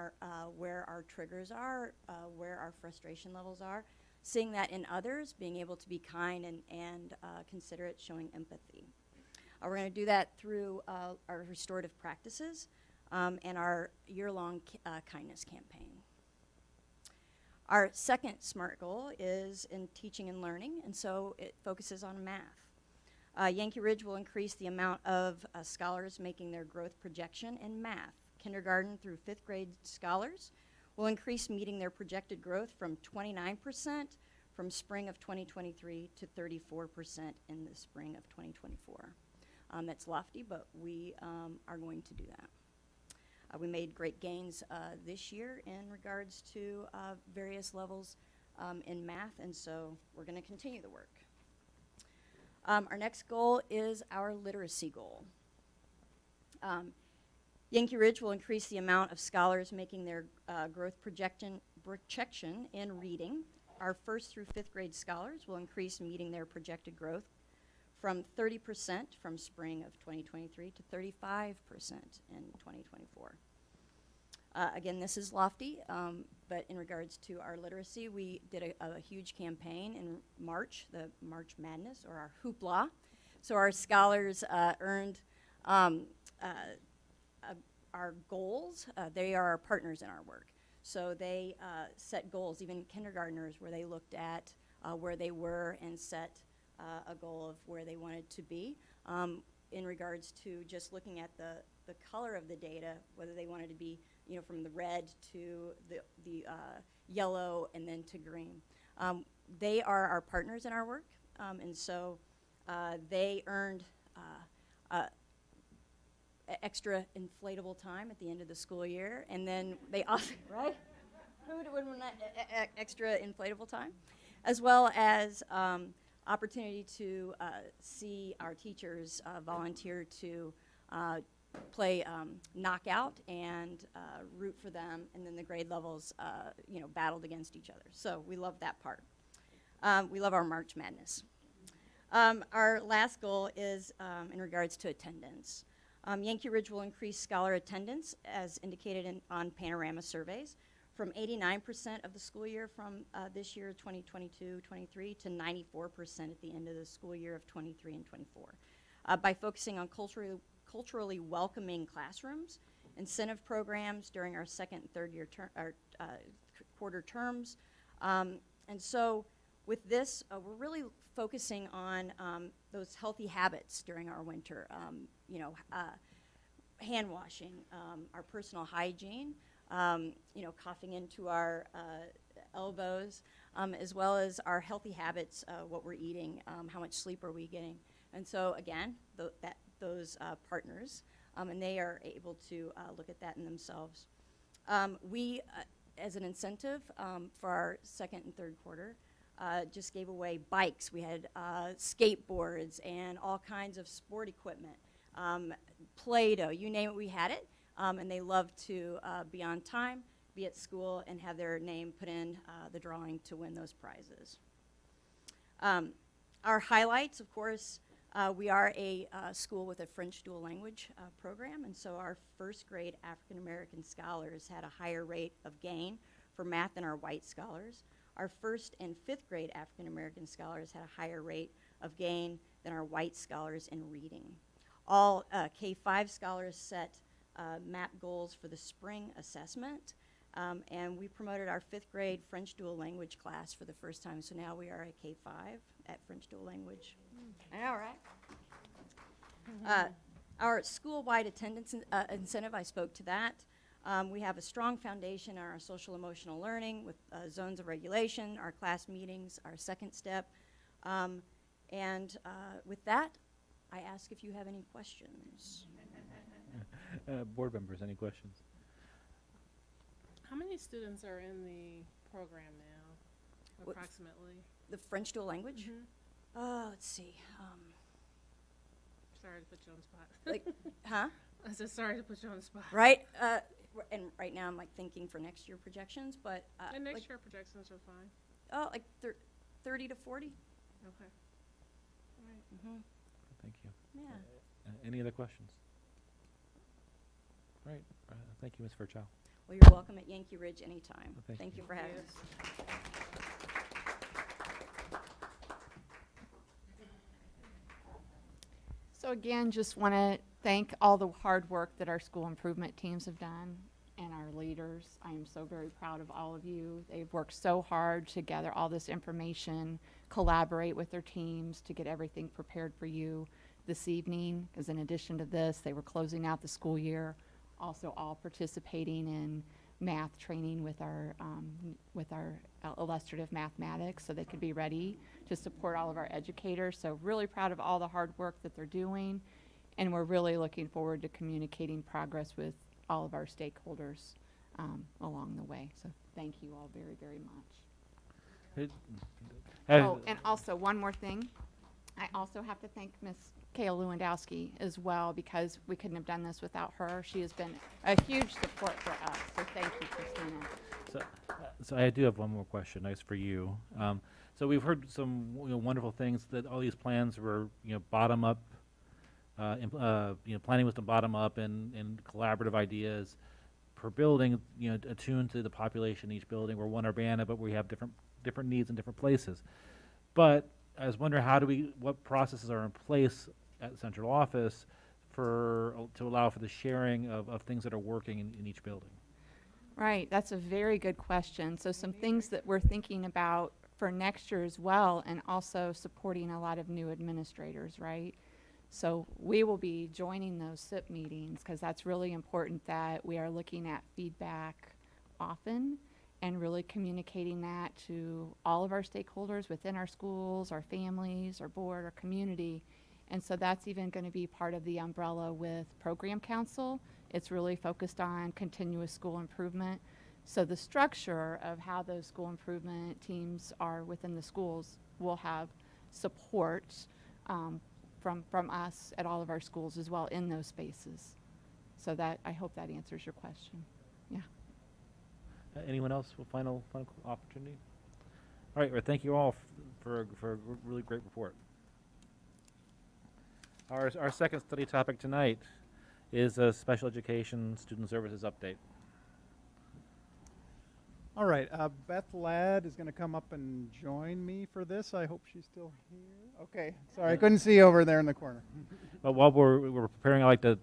where our triggers are, where our frustration levels are, seeing that in others, being able to be kind and considerate, showing empathy. We're going to do that through our restorative practices and our year-long kindness campaign. Our second SMART goal is in teaching and learning, and so it focuses on math. Yankee Ridge will increase the amount of scholars making their growth projection in math. Kindergarten through fifth grade scholars will increase meeting their projected growth from 29% from spring of 2023 to 34% in the spring of 2024. That's lofty, but we are going to do that. We made great gains this year in regards to various levels in math, and so we're going to continue the work. Our next goal is our literacy goal. Yankee Ridge will increase the amount of scholars making their growth projection in reading. Our first through fifth grade scholars will increase meeting their projected growth from 30% from spring of 2023 to 35% in 2024. Again, this is lofty, but in regards to our literacy, we did a huge campaign in March, the March Madness, or our hoopla. So our scholars earned our goals. They are our partners in our work. So they set goals, even kindergartners, where they looked at where they were and set a goal of where they wanted to be in regards to just looking at the color of the data, whether they wanted to be from the red to the yellow and then to green. They are our partners in our work, and so they earned extra inflatable time at the end of the school year, and then they also, right? Who would want extra inflatable time? As well as opportunity to see our teachers volunteer to play knockout and root for them, and then the grade levels, battled against each other. So we love that part. We love our March Madness. Our last goal is in regards to attendance. Yankee Ridge will increase scholar attendance, as indicated on panorama surveys, from 89% of the school year from this year, 2022-23, to 94% at the end of the school year of 23 and 24. By focusing on culturally welcoming classrooms, incentive programs during our second and third year quarter terms. And so with this, we're really focusing on those healthy habits during our winter, hand washing, our personal hygiene, coughing into our elbows, as well as our healthy habits, what we're eating, how much sleep are we getting. And so again, those partners, and they are able to look at that in themselves. We, as an incentive for our second and third quarter, just gave away bikes. We had skateboards and all kinds of sport equipment, Play-Doh, you name it, we had it. And they love to be on time, be at school, and have their name put in the drawing to win those prizes. Our highlights, of course, we are a school with a French dual language program, and so our first grade African American scholars had a higher rate of gain for math than our white scholars. Our first and fifth grade African American scholars had a higher rate of gain than our white scholars in reading. All K-5 scholars set MAP goals for the spring assessment, and we promoted our fifth grade French dual language class for the first time, so now we are a K-5 at French dual language. I know, right? Our school-wide attendance incentive, I spoke to that. We have a strong foundation in our social emotional learning with zones of regulation, our class meetings, our second step. With that, I ask if you have any questions. Board members, any questions? How many students are in the program now, approximately? The French dual language? Mm-hmm. Let's see. Sorry to put you on the spot. Like, huh? I said sorry to put you on the spot. Right? And right now I'm like thinking for next year projections, but And next like, year projections are fine. oh, like 30 to 40. Okay. All right. Mm-hmm. Thank you. Yeah. Any other questions? All right. Thank you, Ms. Fairchild. Well, you're welcome at Yankee Ridge anytime. Well, thank Thank you. you for having us. So again, just want to thank all the hard work that our school improvement teams have done and our leaders. I am so very proud of all of you. They've worked so hard to gather all this information, collaborate with their teams to get everything prepared for you this evening. Because in addition to this, they were closing out the school year, also all participating in math training with our illustrative mathematics, so they could be ready to support all of our educators. So really proud of all the hard work that they're doing, and we're really looking forward to communicating progress with all of our stakeholders along the way. So thank you all very, very much. Oh, and also one more thing. I also have to thank Ms. Kayla Lewandowski as well, because we couldn't have done this without her. She has been a huge support for us. So thank you, Christina. So I do have one more question, nice for you. So we've heard some wonderful things that all these plans were bottom up, planning was the bottom up and collaborative ideas per building, attuned to the population in each building. We're one Urbana, but we have different needs in different places. But I was wondering what processes are in place at the central office to allow for the sharing of things that are working in each building? Right, that's a very good question. So some things that we're thinking about for next year as well, and also supporting a lot of new administrators, right? So we will be joining those SIP meetings, because that's really important that we are looking at feedback often and really communicating that to all of our stakeholders within our schools, our families, our board, our community. And so that's even going to be part of the umbrella with Program Council. It's really focused on continuous school improvement. So the structure of how those school improvement teams are within the schools will have support from us at all of our schools as well in those spaces. So that, I hope that answers your question. Yeah. Anyone else with final opportunity? All right, well, thank you all for a really great report. Our second study topic tonight is a special education student services update. All right, Beth Ladd is going to come up and join me for this. I hope she's still here. Okay, sorry, I couldn't see over there in the corner. But while we're preparing, I'd like to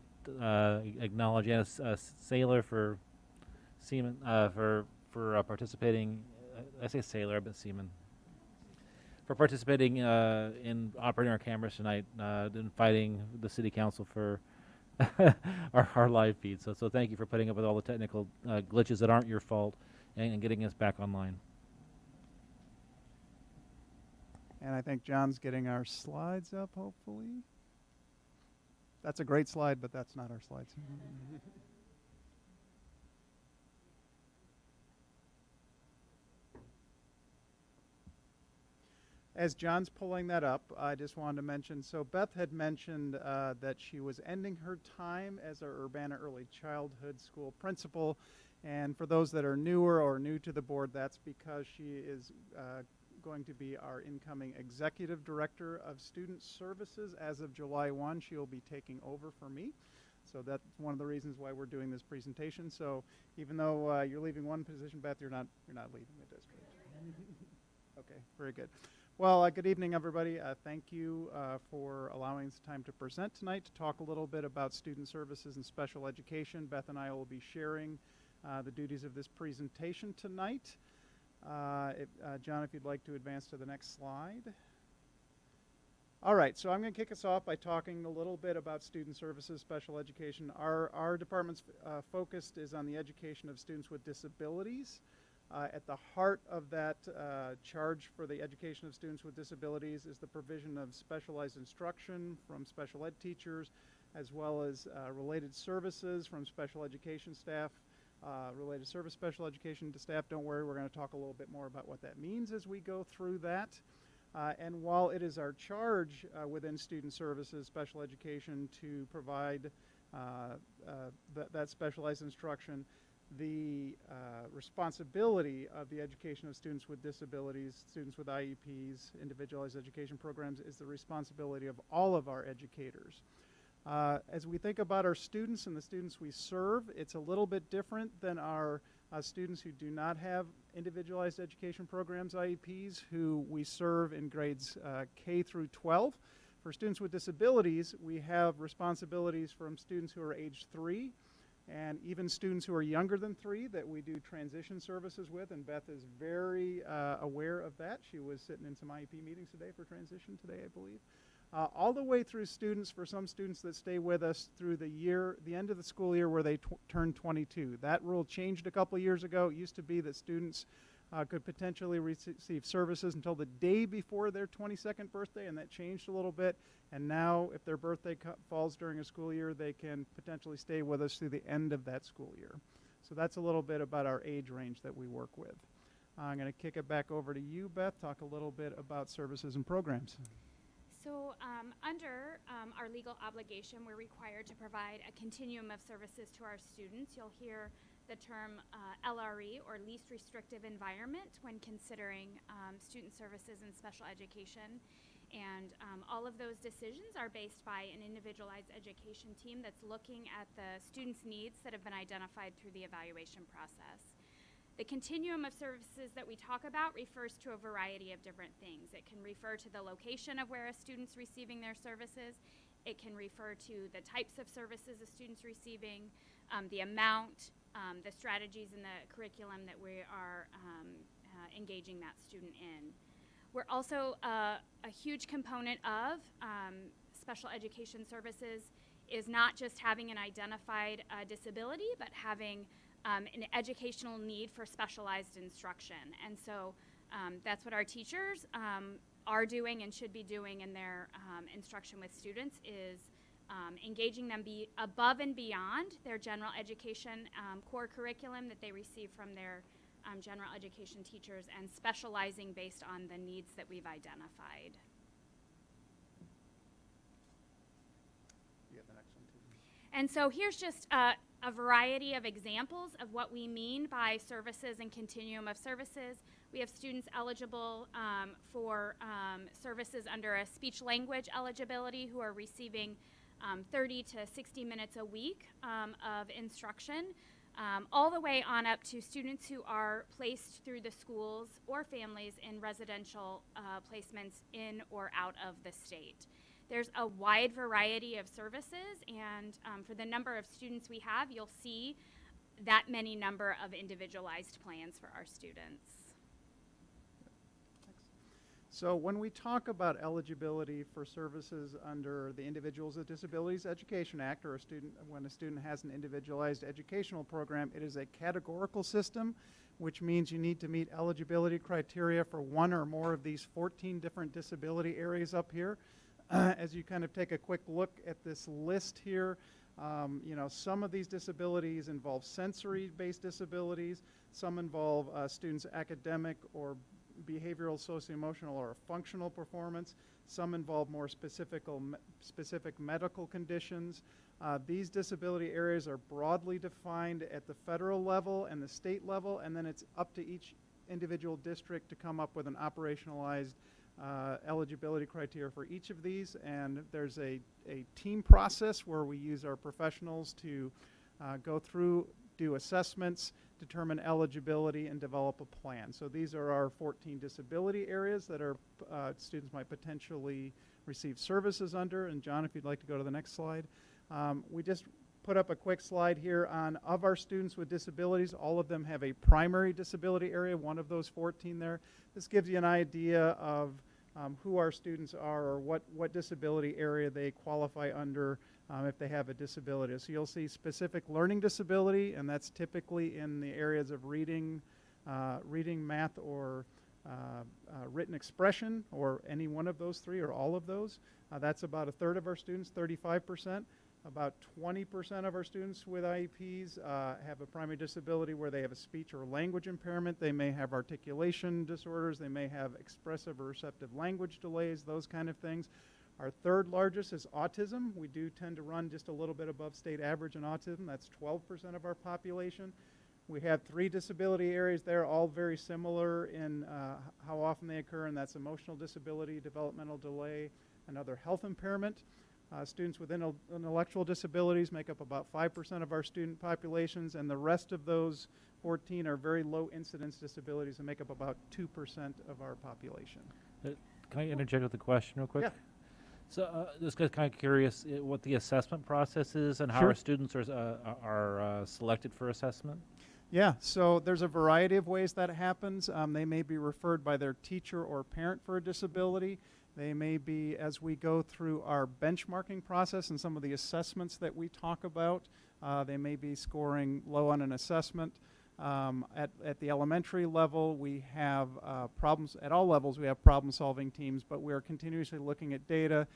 acknowledge Anna Saylor for Seaman for participating. I say sailor, but seaman. For participating in operating our cameras tonight and fighting the city council for our live feed. So thank you for putting up with all the technical glitches that aren't your fault and getting us back online. And I think John's getting our slides up, hopefully. That's a great slide, but that's not our slides. As John's pulling that up, I just wanted to mention, so Beth had mentioned that she was ending her time as our Urbana Early Childhood School principal. And for those that are newer or new to the board, that's because she is going to be our incoming Executive Director of Student Services. As of July 1, she will be taking over for me. So that's one of the reasons why we're doing this presentation. So even though you're leaving one position, Beth, you're not leaving the district. Okay, very good. Well, good evening, everybody. Thank you for allowing us time to present tonight to talk a little bit about student services and special education. Beth and I will be sharing the duties of this presentation tonight. John, if you'd like to advance to the next slide. All right, so I'm going to kick us off by talking a little bit about student services, special education. Our department's focus is on the education of students with disabilities. At the heart of that charge for the education of students with disabilities is the provision of specialized instruction from special ed teachers, as well as related services from special education staff, related service special education to staff. Don't worry, we're going to talk a little bit more about what that means as we go through that. And while it is our charge within student services, special education, to provide that specialized instruction, the responsibility of the education of students with disabilities, students with IEPs, individualized education programs, is the responsibility of all of our educators. As we think about our students and the students we serve, it's a little bit different than our students who do not have individualized education programs, IEPs, who we serve in grades K through 12. For students with disabilities, we have responsibilities from students who are age 3 and even students who are younger than 3 that we do transition services with, and Beth is very aware of that. She was sitting in some IEP meetings today for transition today, I believe. All the way through students, for some students that stay with us through the end of the school year where they turn 22. That rule changed a couple of years ago. It used to be that students could potentially receive services until the day before their 22nd birthday, and that changed a little bit. And now, if their birthday falls during a school year, they can potentially stay with us through the end of that school year. So that's a little bit about our age range that we work with. I'm going to kick it back over to you, Beth, talk a little bit about services and programs. So under our legal obligation, we're required to provide a continuum of services to our students. You'll hear the term LRE, or least restrictive environment, when considering student services and special education. And all of those decisions are based by an individualized education team that's looking at the students' needs that have been identified through the evaluation process. The continuum of services that we talk about refers to a variety of different things. It can refer to the location of where a student's receiving their services. It can refer to the types of services a student's receiving, the amount, the strategies and the curriculum that we are engaging that student in. We're also a huge component of special education services is not just having an identified disability, but having an educational need for specialized instruction. And so that's what our teachers are doing and should be doing in their instruction with students, is engaging them above and beyond their general education core curriculum that they receive from their general education teachers, and specializing based on the needs that we've identified. You have the next one too. And so here's just a variety of examples of what we mean by services and continuum of services. We have students eligible for services under a speech language eligibility who are receiving 30 to 60 minutes a week of instruction, all the way on up to students who are placed through the schools or families in residential placements in or out of the state. There's a wide variety of services, and for the number of students we have, you'll see that many number of individualized plans for our students. So when we talk about eligibility for services under the Individuals with Disabilities Education Act, or when a student has an individualized educational program, it is a categorical system, which means you need to meet eligibility criteria for one or more of these 14 different disability areas up here. As you kind of take a quick look at this list here, you know, some of these disabilities involve sensory-based disabilities. Some involve students' academic or behavioral, socio-emotional, or functional performance. Some involve more specific medical conditions. These disability areas are broadly defined at the federal level and the state level, and then it's up to each individual district to come up with an operationalized eligibility criteria for each of these. And there's a team process where we use our professionals to go through, do assessments, determine eligibility, and develop a plan. So these are our 14 disability areas that our students might potentially receive services under. And John, if you'd like to go to the next slide. We just put up a quick slide here on, of our students with disabilities, all of them have a primary disability area, one of those 14 there. This gives you an idea of who our students are, or what disability area they qualify under if they have a disability. So you'll see specific learning disability, and that's typically in the areas of reading, math, or written expression, or any one of those three, or all of those. That's about a third of our students, 35%. About 20% of our students with IEPs have a primary disability where they have a speech or language impairment. They may have articulation disorders. They may have expressive or receptive language delays, those kind of things. Our third largest is autism. We do tend to run just a little bit above state average in autism. That's 12% of our population. We have 3 disability areas there, all very similar in how often they occur, and that's emotional disability, developmental delay, and other health impairment. Students with intellectual disabilities make up about 5% of our student populations, and the rest of those 14 are very low incidence disabilities and make up about 2% of our population. Can I interject with a question real quick? Yeah. So just kind of curious what the assessment process is and how Sure. our students are selected for assessment? Yeah, so there's a variety of ways that happens. They may be referred by their teacher or parent for a disability. They may be, as we go through our benchmarking process and some of the assessments that we talk about, they may be scoring low on an assessment. At the elementary level, we have problems. At all levels, we have problem-solving teams, but we are continuously looking at data,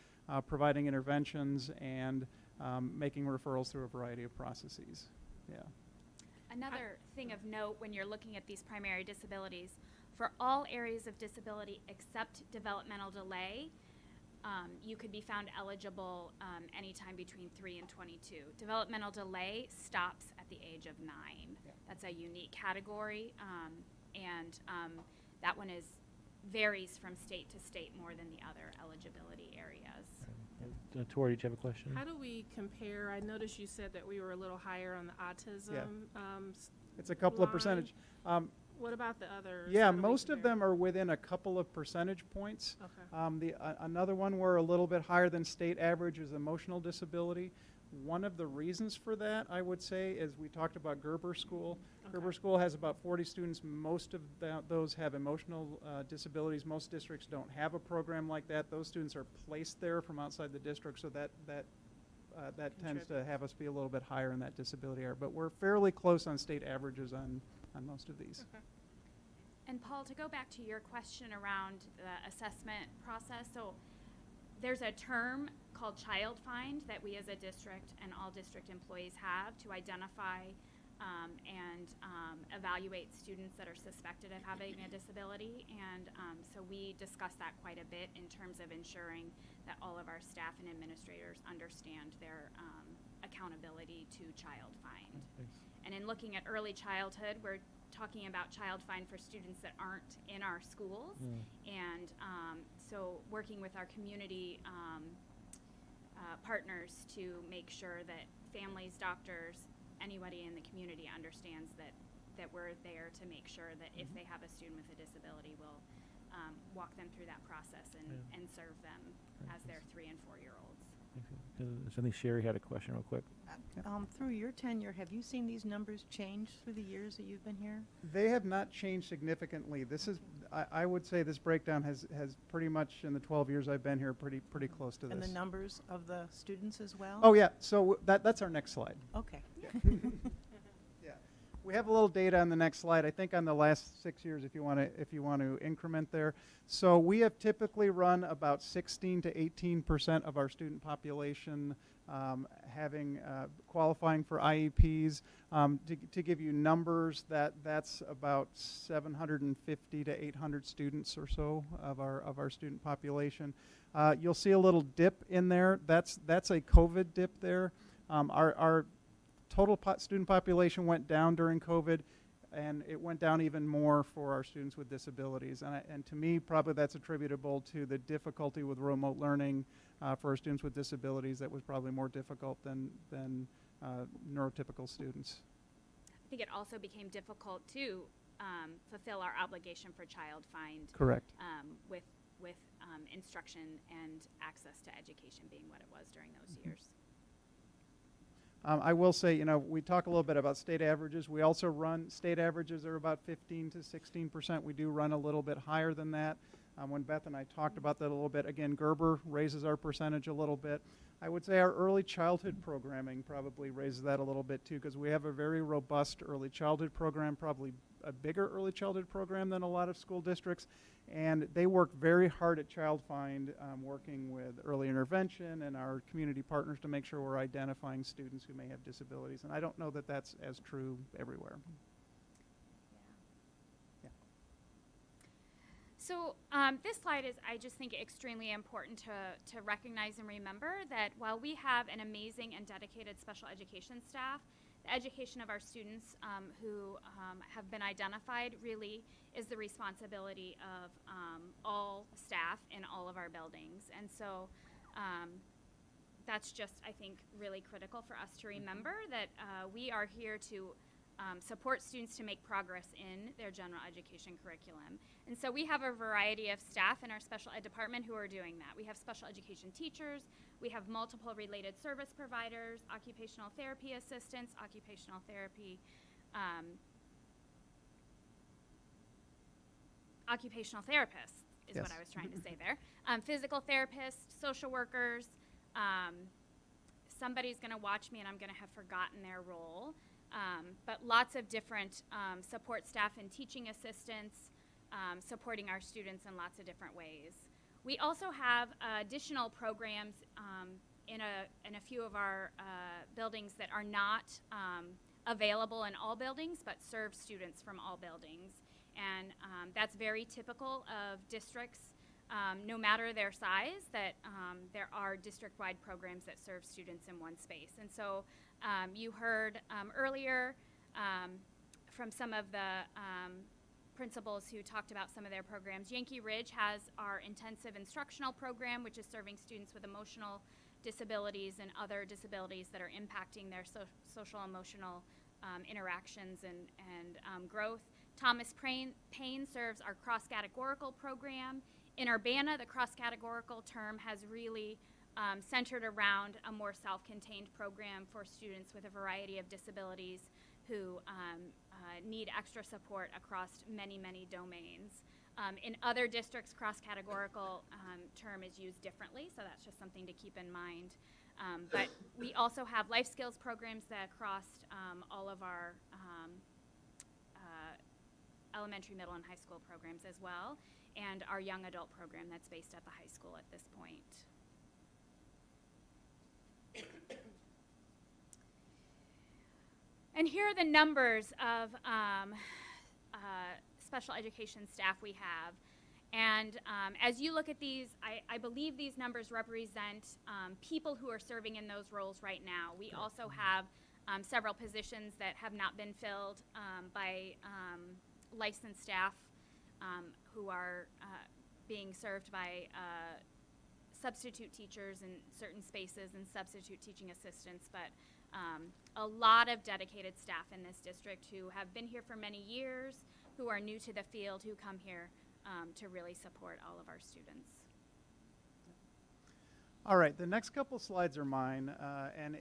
providing interventions, and making referrals through a variety of processes. Yeah. Another thing of note when you're looking at these primary disabilities, for all areas of disability except developmental delay, you could be found eligible anytime between 3 and 22. Developmental delay stops at the age of 9. Yeah. That's a unique category, and that one varies from state to state more than the other eligibility areas. Tori, did you have a question? How do we compare? I noticed you said that we were a little higher on the autism. Yeah. It's a couple of percentage. What about the others? Yeah, How do we most of compare? them are within a couple of percentage points. Okay. Another one we're a little bit higher than state average is emotional disability. One of the reasons for that, I would say, is we talked about Gerber School. Okay. Gerber School has about 40 students. Most of those have emotional disabilities. Most districts don't have a program like that. Those students are placed there from outside the district, so that tends to have us be a little bit higher in that disability area. But we're fairly close on state averages on most of these. Okay. And Paul, to go back to your question around the assessment process, so there's a term called child find that we as a district and all district employees have to identify and evaluate students that are suspected of having a disability. And so we discuss that quite a bit in terms of ensuring that all of our staff and administrators understand their accountability to child find. And in looking at early childhood, we're talking about child find for students that aren't in our schools. And so working with our community partners to make sure that families, doctors, anybody in the community understands that we're there to make sure that if they have a student with a disability, we'll walk them through that process and serve them as their 3- and 4-year-olds. I think Sherry had a question real quick. Through your tenure, have you seen these numbers change through the years that you've been here? They have not changed significantly. This is, I would say this breakdown has pretty much, in the 12 years I've been here, pretty close to this. And the numbers of the students as well? Oh yeah, so that's our next slide. Okay. Yeah, we have a little data on the next slide. I think on the last 6 years, if you want to increment there. So we have typically run about 16 to 18% of our student population qualifying for IEPs. To give you numbers, that's about 750 to 800 students or so of our student population. You'll see a little dip in there. That's a COVID dip there. Our total student population went down during COVID, and it went down even more for our students with disabilities. And to me, probably that's attributable to the difficulty with remote learning for our students with disabilities. That was probably more difficult than neurotypical students. think it also became difficult to fulfill our obligation for child find. Correct. With instruction and access to education being what it was during those years. I will say, you know, we talk a little bit about state averages. We also run, state averages are about 15 to 16%. We do run a little bit higher than that. When Beth and I talked about that a little bit, again, Gerber raises our percentage a little bit. I would say our early childhood programming probably raises that a little bit too, because we have a very robust early childhood program, probably a bigger early childhood program than a lot of school districts. And they work very hard at Child Find, working with early intervention and our community partners to make sure we're identifying students who may have disabilities. And I don't know that that's as true everywhere. So this slide is, I just think, extremely important to recognize and remember that while we have an amazing and dedicated special education staff, the education of our students who have been identified really is the responsibility of all staff in all of our buildings. And so that's just, I think, really critical for us to remember that we are here to support students to make progress in their general education curriculum. And so we have a variety of staff in our special ed department who are doing that. We have special education teachers, we have multiple related service providers, occupational therapy assistants, occupational therapy, occupational therapists is Yes. what I was trying to say there. Physical therapists, social workers, somebody's gonna watch me and I'm gonna have forgotten their role. But lots of different support staff and teaching assistants supporting our students in lots of different ways. We also have additional programs in a few of our buildings that are not available in all buildings but serve students from all buildings. And that's very typical of districts, no matter their size, that there are district-wide programs that serve students in one space. And so you heard earlier from some of the principals who talked about some of their programs. Yankee Ridge has our intensive instructional program, which is serving students with emotional disabilities and other disabilities that are impacting their social emotional interactions and growth. Thomas Paine serves our cross-categorical program. In Urbana, the cross-categorical term has really centered around a more self-contained program for students with a variety of disabilities who need extra support across many, many domains. In other districts, cross-categorical term is used differently, so that's just something to keep in mind. But we also have life skills programs that cross all of our elementary, middle, and high school programs as well, and our young adult program that's based at the high school at this point. And here are the numbers of special education staff we have. And as you look at these, I believe these numbers represent people who are serving in those roles right now. We also have several positions that have not been filled by licensed staff who are being served by substitute teachers in certain spaces and substitute teaching assistants, but a lot of dedicated staff in this district who have been here for many years, who are new to the field, who come here to really support all of our students. All right, the next couple slides are mine, and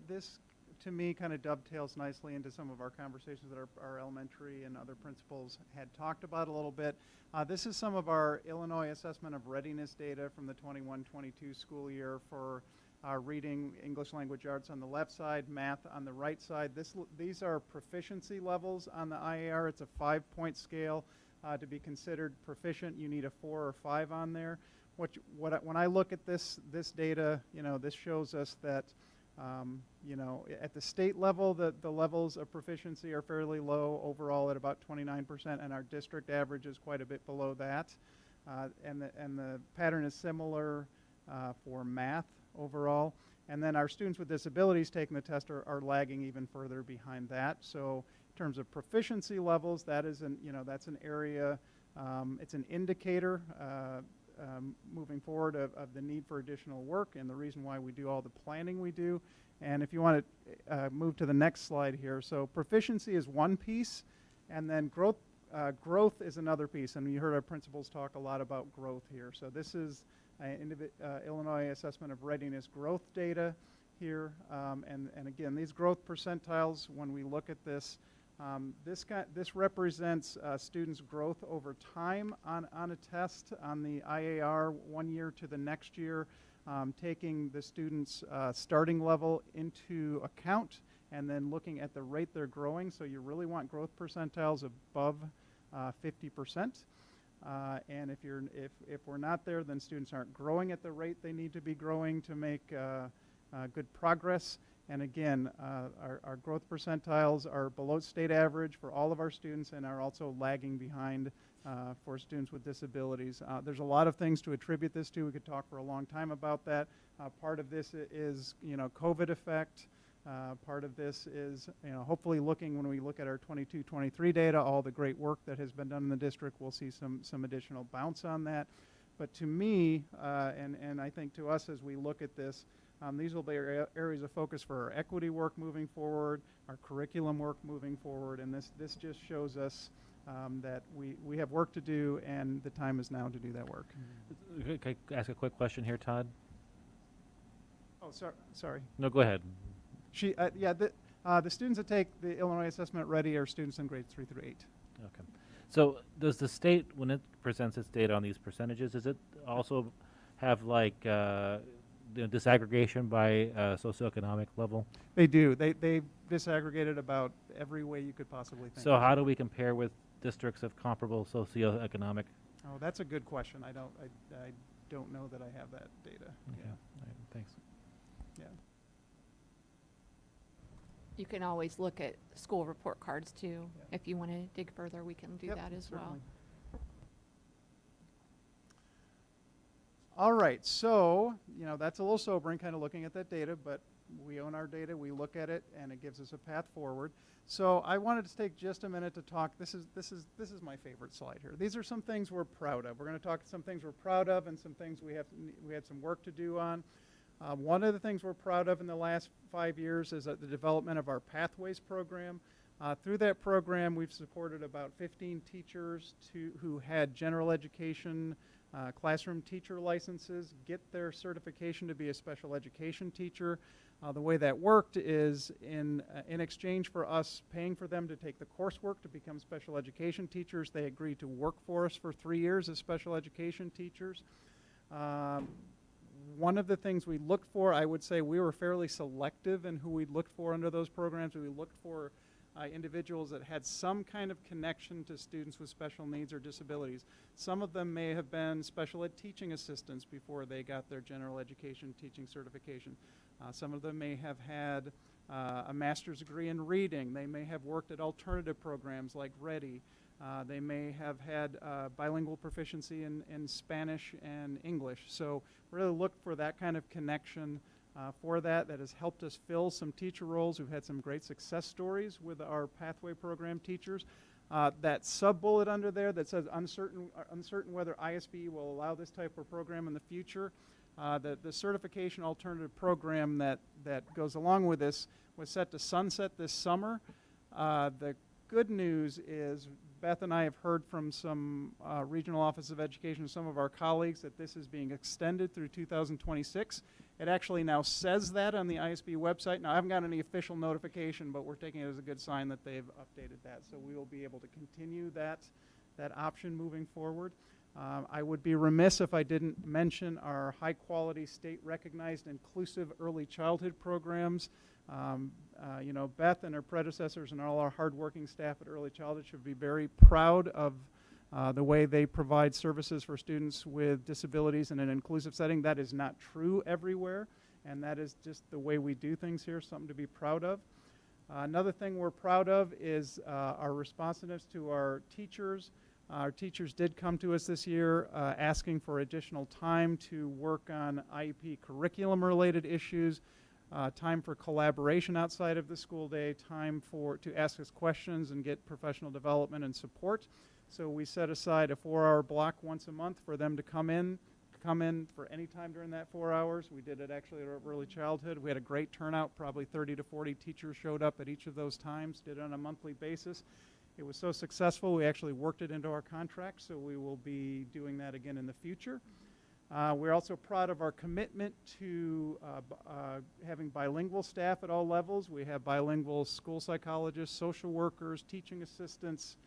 this to me kind of dovetails nicely into some of our conversations that our elementary and other principals had talked about a little bit. This is some of our Illinois Assessment of Readiness data from the 21-22 school year for reading, English language arts on the left side, math on the right side. These are proficiency levels on the IAR. It's a 5-point scale. To be considered proficient, you need a 4 or 5 on there. When I look at this data, you know, this shows us that you know, at the state level, the levels of proficiency are fairly low overall at about 29%, and our district average is quite a bit below that. And the pattern is similar for math overall. And then our students with disabilities taking the test are lagging even further behind that. So in terms of proficiency levels, that is that's an area, it's an indicator moving forward of the need for additional work and the reason why we do all the planning we do. And if you want to move to the next slide here. So proficiency is one piece, and then growth is another piece. And you heard our principals talk a lot about growth here. So this is Illinois Assessment of Readiness growth data here. And again, these growth percentiles, when we look at this, this represents students' growth over time on a test on the IAR 1 year to the next year, taking the students' starting level into account and then looking at the rate they're growing. So you really want growth percentiles above 50%. And if we're not there, then students aren't growing at the rate they need to be growing to make good progress. And again, our growth percentiles are below state average for all of our students and are also lagging behind for students with disabilities. There's a lot of things to attribute this to. We could talk for a long time about that. Part of this is, COVID effect. Part of this is, hopefully when we look at our 22-23 data, all the great work that has been done in the district, we'll see some additional bounce on that. But to me, and I think to us as we look at this, these will be areas of focus for our equity work moving forward, our curriculum work moving forward, and this just shows us that we have work to do, and the time is now to do that work. Can I ask a quick question here, Todd? Oh, sorry. No, go ahead. The students that take the Illinois Assessment Ready are students in grades 3 through 8. Okay. So does the state, when it presents its data on these percentages, does it also have like disaggregation by socioeconomic level? They do. They disaggregated about every way you could possibly think. So how do we compare with districts of comparable socioeconomic? Oh, that's a good question. I don't know that I have that data. Okay. Yeah. All right. Thanks. Yeah. You can always look at school report cards too. Yeah. If you want to dig further, we can do that as certainly. Well. All right, so that's a little sobering, kind of looking at that data, but we own our data, we look at it, and it gives us a path forward. So I wanted to take just a minute to talk. This is my favorite slide here. These are some things we're proud of. We're going to talk some things we're proud of and some things we had some work to do on. One of the things we're proud of in the last 5 years is the development of our Pathways program. Through that program, we've supported about 15 teachers who had general education classroom teacher licenses get their certification to be a special education teacher. The way that worked is in exchange for us paying for them to take the coursework to become special education teachers, they agreed to work for us for 3 years as special education teachers. One of the things we looked for, I would say we were fairly selective in who we looked for under those programs. We looked for individuals that had some kind of connection to students with special needs or disabilities. Some of them may have been special ed teaching assistants before they got their general education teaching certification. Some of them may have had a master's degree in reading. They may have worked at alternative programs like Ready. They may have had bilingual proficiency in Spanish and English. So really look for that kind of connection for that has helped us fill some teacher roles. We've had some great success stories with our Pathway program teachers. That sub-bullet under there that says uncertain whether ISB will allow this type of program in the future. The certification alternative program that goes along with this was set to sunset this summer. The good news is Beth and I have heard from some regional office of education, some of our colleagues, that this is being extended through 2026. It actually now says that on the ISB website. Now, I haven't got any official notification, but we're taking it as a good sign that they've updated that. So we will be able to continue that option moving forward. I would be remiss if I didn't mention our high-quality, state-recognized, inclusive early childhood programs. Beth and her predecessors and all our hardworking staff at Early Childhood should be very proud of the way they provide services for students with disabilities in an inclusive setting. That is not true everywhere, and that is just the way we do things here, something to be proud of. Another thing we're proud of is our responsiveness to our teachers. Our teachers did come to us this year asking for additional time to work on IEP curriculum-related issues, time for collaboration outside of the school day, time to ask us questions and get professional development and support. So we set aside a 4-hour block once a month for them to come in come in for any time during that 4 hours. We did it actually at early childhood. We had a great turnout. Probably 30 to 40 teachers showed up at each of those times, did it on a monthly basis. It was so successful, we actually worked it into our contract, so we will be doing that again in the future. We're also proud of our commitment to having bilingual staff at all levels. We have bilingual school psychologists, social workers, teaching assistants.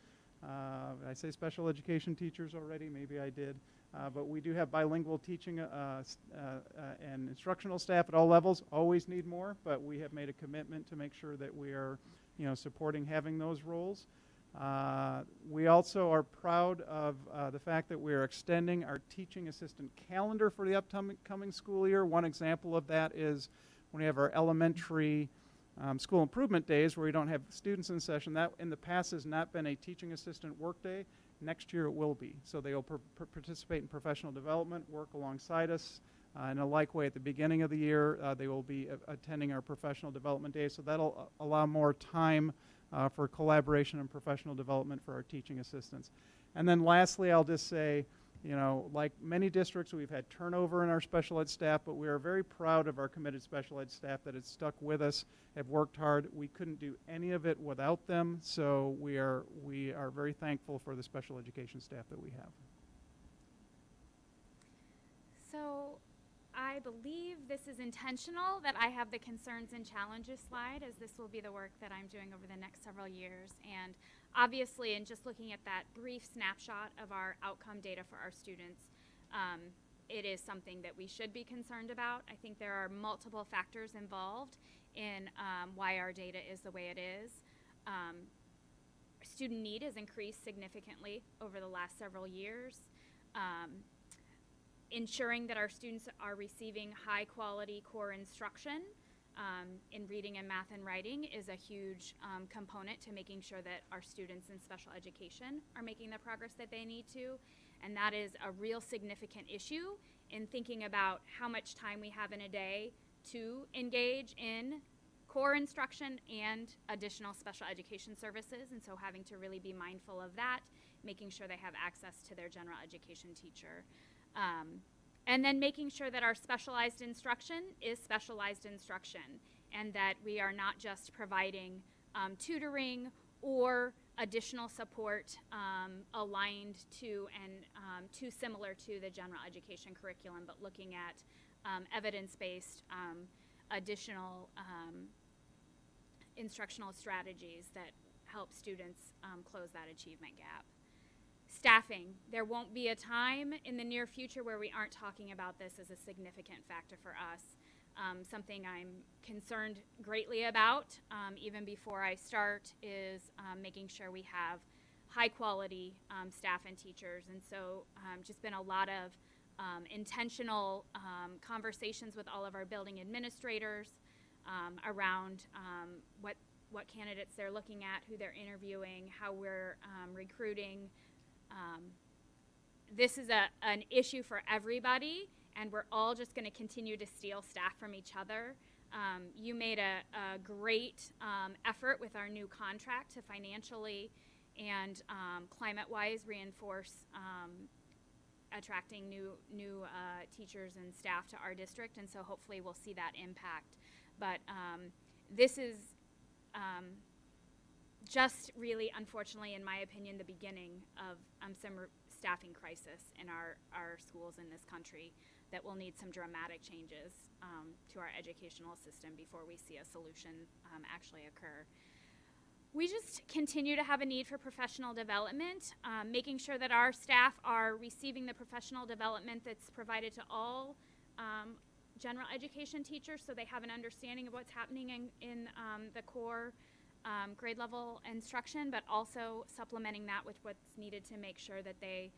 I say special education teachers already, maybe I did. But we do have bilingual teaching and instructional staff at all levels. Always need more, but we have made a commitment to make sure that we are, supporting having those roles. We also are proud of the fact that we are extending our teaching assistant calendar for the upcoming school year. One example of that is when we have our elementary school improvement days where we don't have students in session. That in the past has not been a teaching assistant work day. Next year it will be. So they will participate in professional development, work alongside us. In a like way, at the beginning of the year, they will be attending our professional development days. So that'll allow more time for collaboration and professional development for our teaching assistants. And then lastly, I'll just say, like many districts, we've had turnover in our special ed staff, but we are very proud of our committed special ed staff that have stuck with us, have worked hard. We couldn't do any of it without them, so we are very thankful for the special education staff that we have. So I believe this is intentional that I have the concerns and challenges slide, as this will be the work that I'm doing over the next several years. And obviously, in just looking at that brief snapshot of our outcome data for our students, it is something that we should be concerned about. I think there are multiple factors involved in why our data is the way it is. Student need has increased significantly over the last several years. Ensuring that our students are receiving high quality core instruction in reading and math and writing is a huge component to making sure that our students in special education are making the progress that they need to. And that is a real significant issue in thinking about how much time we have in a day to engage in core instruction and additional special education services. And so having to really be mindful of that, making sure they have access to their general education teacher. And then making sure that our specialized instruction is specialized instruction and that we are not just providing tutoring or additional support aligned to and too similar to the general education curriculum, but looking at evidence-based additional instructional strategies that help students close that achievement gap. Staffing. There won't be a time in the near future where we aren't talking about this as a significant factor for us. Something I'm concerned greatly about, even before I start, is making sure we have high quality staff and teachers. And so just been a lot of intentional conversations with all of our building administrators around what candidates they're looking at, who they're interviewing, how we're recruiting. This is an issue for everybody, and we're all just going to continue to steal staff from each other. You made a great effort with our new contract to financially and climate-wise reinforce attracting new teachers and staff to our district, and so hopefully we'll see that impact. But this is just really, unfortunately, in my opinion, the beginning of some staffing crisis in our schools in this country that will need some dramatic changes to our educational system before we see a solution actually occur. We just continue to have a need for professional development, making sure that our staff are receiving the professional development that's provided to all general education teachers so they have an understanding of what's happening in the core grade level instruction, but also supplementing that with what's needed to make sure that they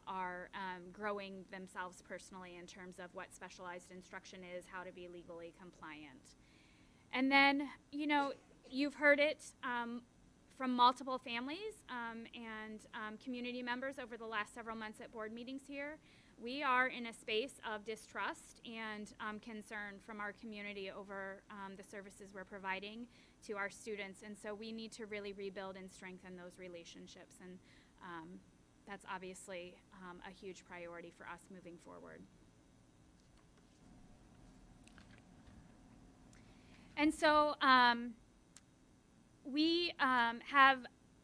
are growing themselves personally in terms of what specialized instruction is, how to be legally compliant. And then, you've heard it from multiple families and community members over the last several months at board meetings here. We are in a space of distrust and concern from our community over the services we're providing to our students, and so we need to really rebuild and strengthen those relationships, and that's obviously a huge priority for us moving forward. And so we have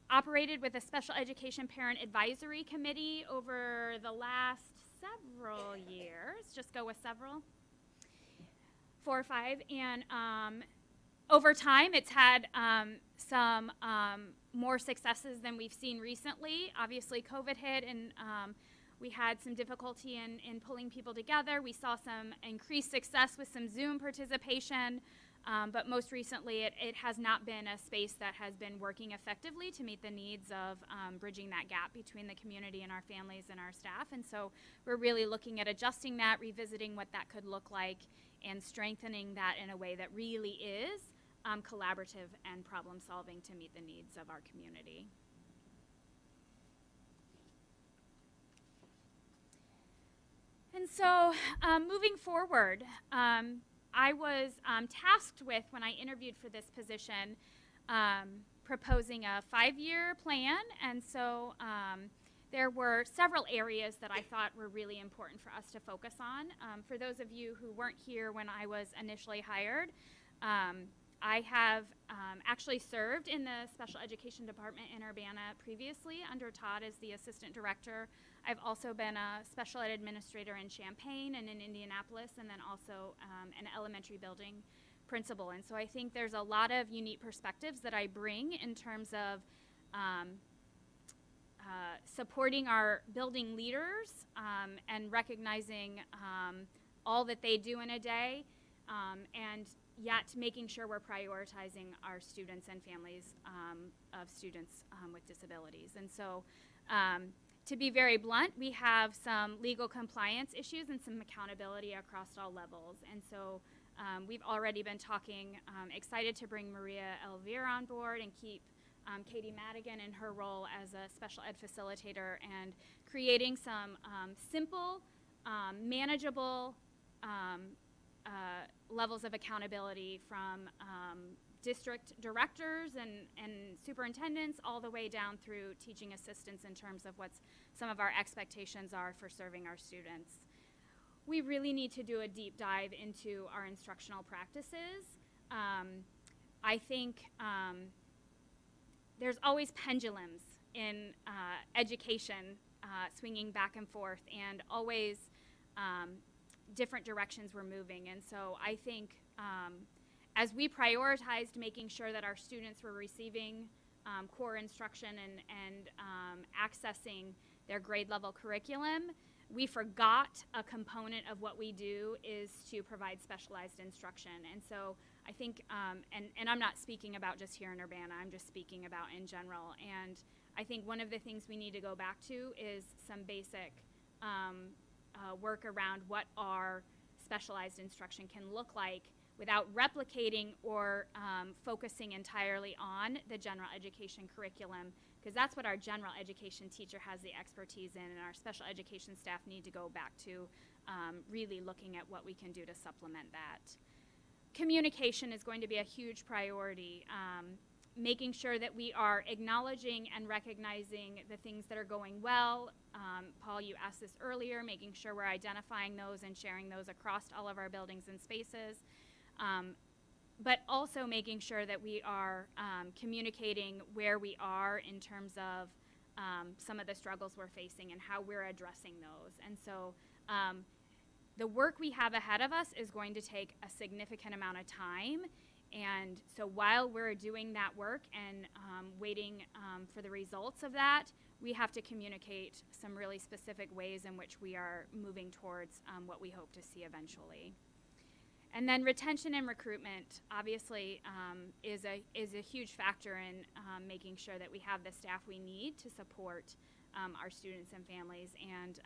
operated with a special education parent advisory committee over the last several years. Just go with several. 4 or 5. And over time, it's had some more successes than we've seen recently. Obviously, COVID hit, and we had some difficulty in pulling people together. We saw some increased success with some Zoom participation. But most recently, it has not been a space that has been working effectively to meet the needs of bridging that gap between the community and our families and our staff. And so we're really looking at adjusting that, revisiting what that could look like, and strengthening that in a way that really is collaborative and problem solving to meet the needs of our community. And so moving forward, I was tasked with, when I interviewed for this position, proposing a 5-year plan. And so there were several areas that I thought were really important for us to focus on. For those of you who weren't here when I was initially hired, I have actually served in the special education department in Urbana previously under Todd as the assistant director. I've also been a special ed administrator in Champaign and in Indianapolis, and then also an elementary building principal. And so I think there's a lot of unique perspectives that I bring in terms of supporting our building leaders and recognizing all that they do in a day, and yet making sure we're prioritizing our students and families of students with disabilities. And so to be very blunt, we have some legal compliance issues and some accountability across all levels. And so we've already been talking, excited to bring Maria Elvira on board and keep Katie Madigan in her role as a special ed facilitator, and creating some simple, manageable levels of accountability from district directors and superintendents all the way down through teaching assistants in terms of what some of our expectations are for serving our students. We really need to do a deep dive into our instructional practices. I think there's always pendulums in education swinging back and forth, and always different directions we're moving. And so I think as we prioritized making sure that our students were receiving core instruction and accessing their grade level curriculum, we forgot a component of what we do is to provide specialized instruction. And so I think, and I'm not speaking about just here in Urbana, I'm just speaking about in general. And I think one of the things we need to go back to is some basic work around what our specialized instruction can look like without replicating or focusing entirely on the general education curriculum, because that's what our general education teacher has the expertise in, and our special education staff need to go back to really looking at what we can do to supplement that. Communication is going to be a huge priority. Making sure that we are acknowledging and recognizing the things that are going well. Paul, you asked this earlier, making sure we're identifying those and sharing those across all of our buildings and spaces. But also making sure that we are communicating where we are in terms of some of the struggles we're facing and how we're addressing those. And so the work we have ahead of us is going to take a significant amount of time. And so while we're doing that work and waiting for the results of that, we have to communicate some really specific ways in which we are moving towards what we hope to see eventually. And then retention and recruitment obviously is a huge factor in making sure that we have the staff we need to support our students and families. And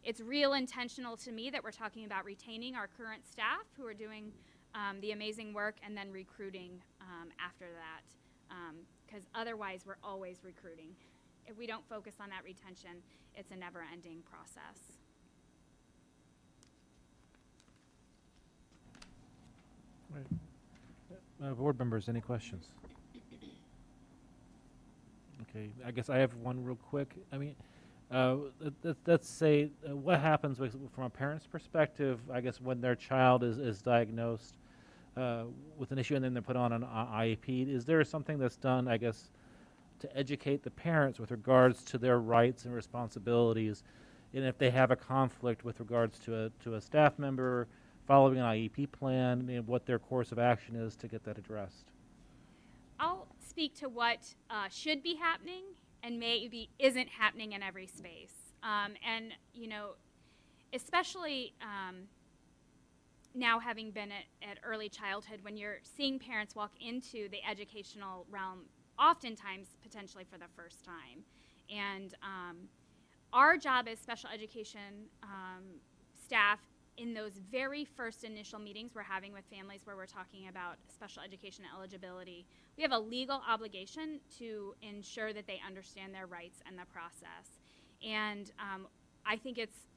it's real intentional to me that we're talking about retaining our current staff who are doing the amazing work, and then recruiting after that, because otherwise we're always recruiting. If we don't focus on that retention, it's a never-ending process. Right. Board members, any questions? Okay, I guess I have one real quick. I mean, Let's say, what happens from a parent's perspective, I guess, when their child is diagnosed with an issue and then they're put on an IEP? Is there something that's done, I guess, to educate the parents with regards to their rights and responsibilities, and if they have a conflict with regards to a staff member following an IEP plan, and what their course of action is to get that addressed? I'll speak to what should be happening and maybe isn't happening in every space. And, you know, especially now having been at early childhood, when you're seeing parents walk into the educational realm, oftentimes potentially for the first time. And our job as special education staff in those very first initial meetings we're having with families where we're talking about special education eligibility, we have a legal obligation to ensure that they understand their rights and the process. And I think it's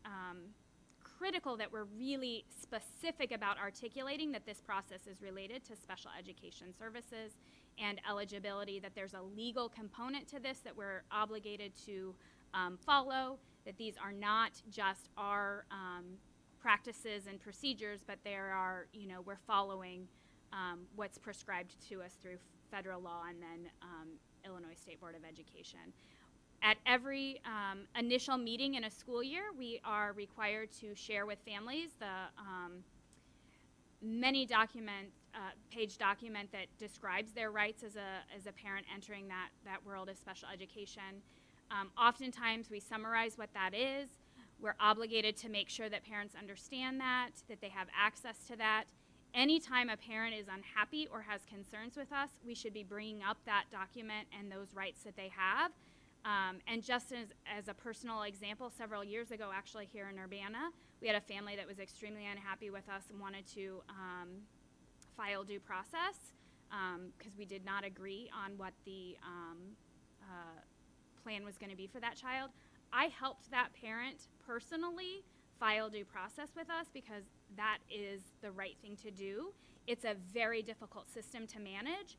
critical that we're really specific about articulating that this process is related to special education services and eligibility, that there's a legal component to this that we're obligated to follow, that these are not just our practices and procedures, but there are, you know, we're following what's prescribed to us through federal law and then Illinois State Board of Education. At every initial meeting in a school year, we are required to share with families the many page document that describes their rights as a parent entering that world of special education. Oftentimes we summarize what that is. We're obligated to make sure that parents understand that they have access to that. Anytime a parent is unhappy or has concerns with us, we should be bringing up that document and those rights that they have. And just as a personal example, several years ago, actually here in Urbana, we had a family that was extremely unhappy with us and wanted to file due process because we did not agree on what the plan was going to be for that child. I helped that parent personally file due process with us because that is the right thing to do. It's a very difficult system to manage,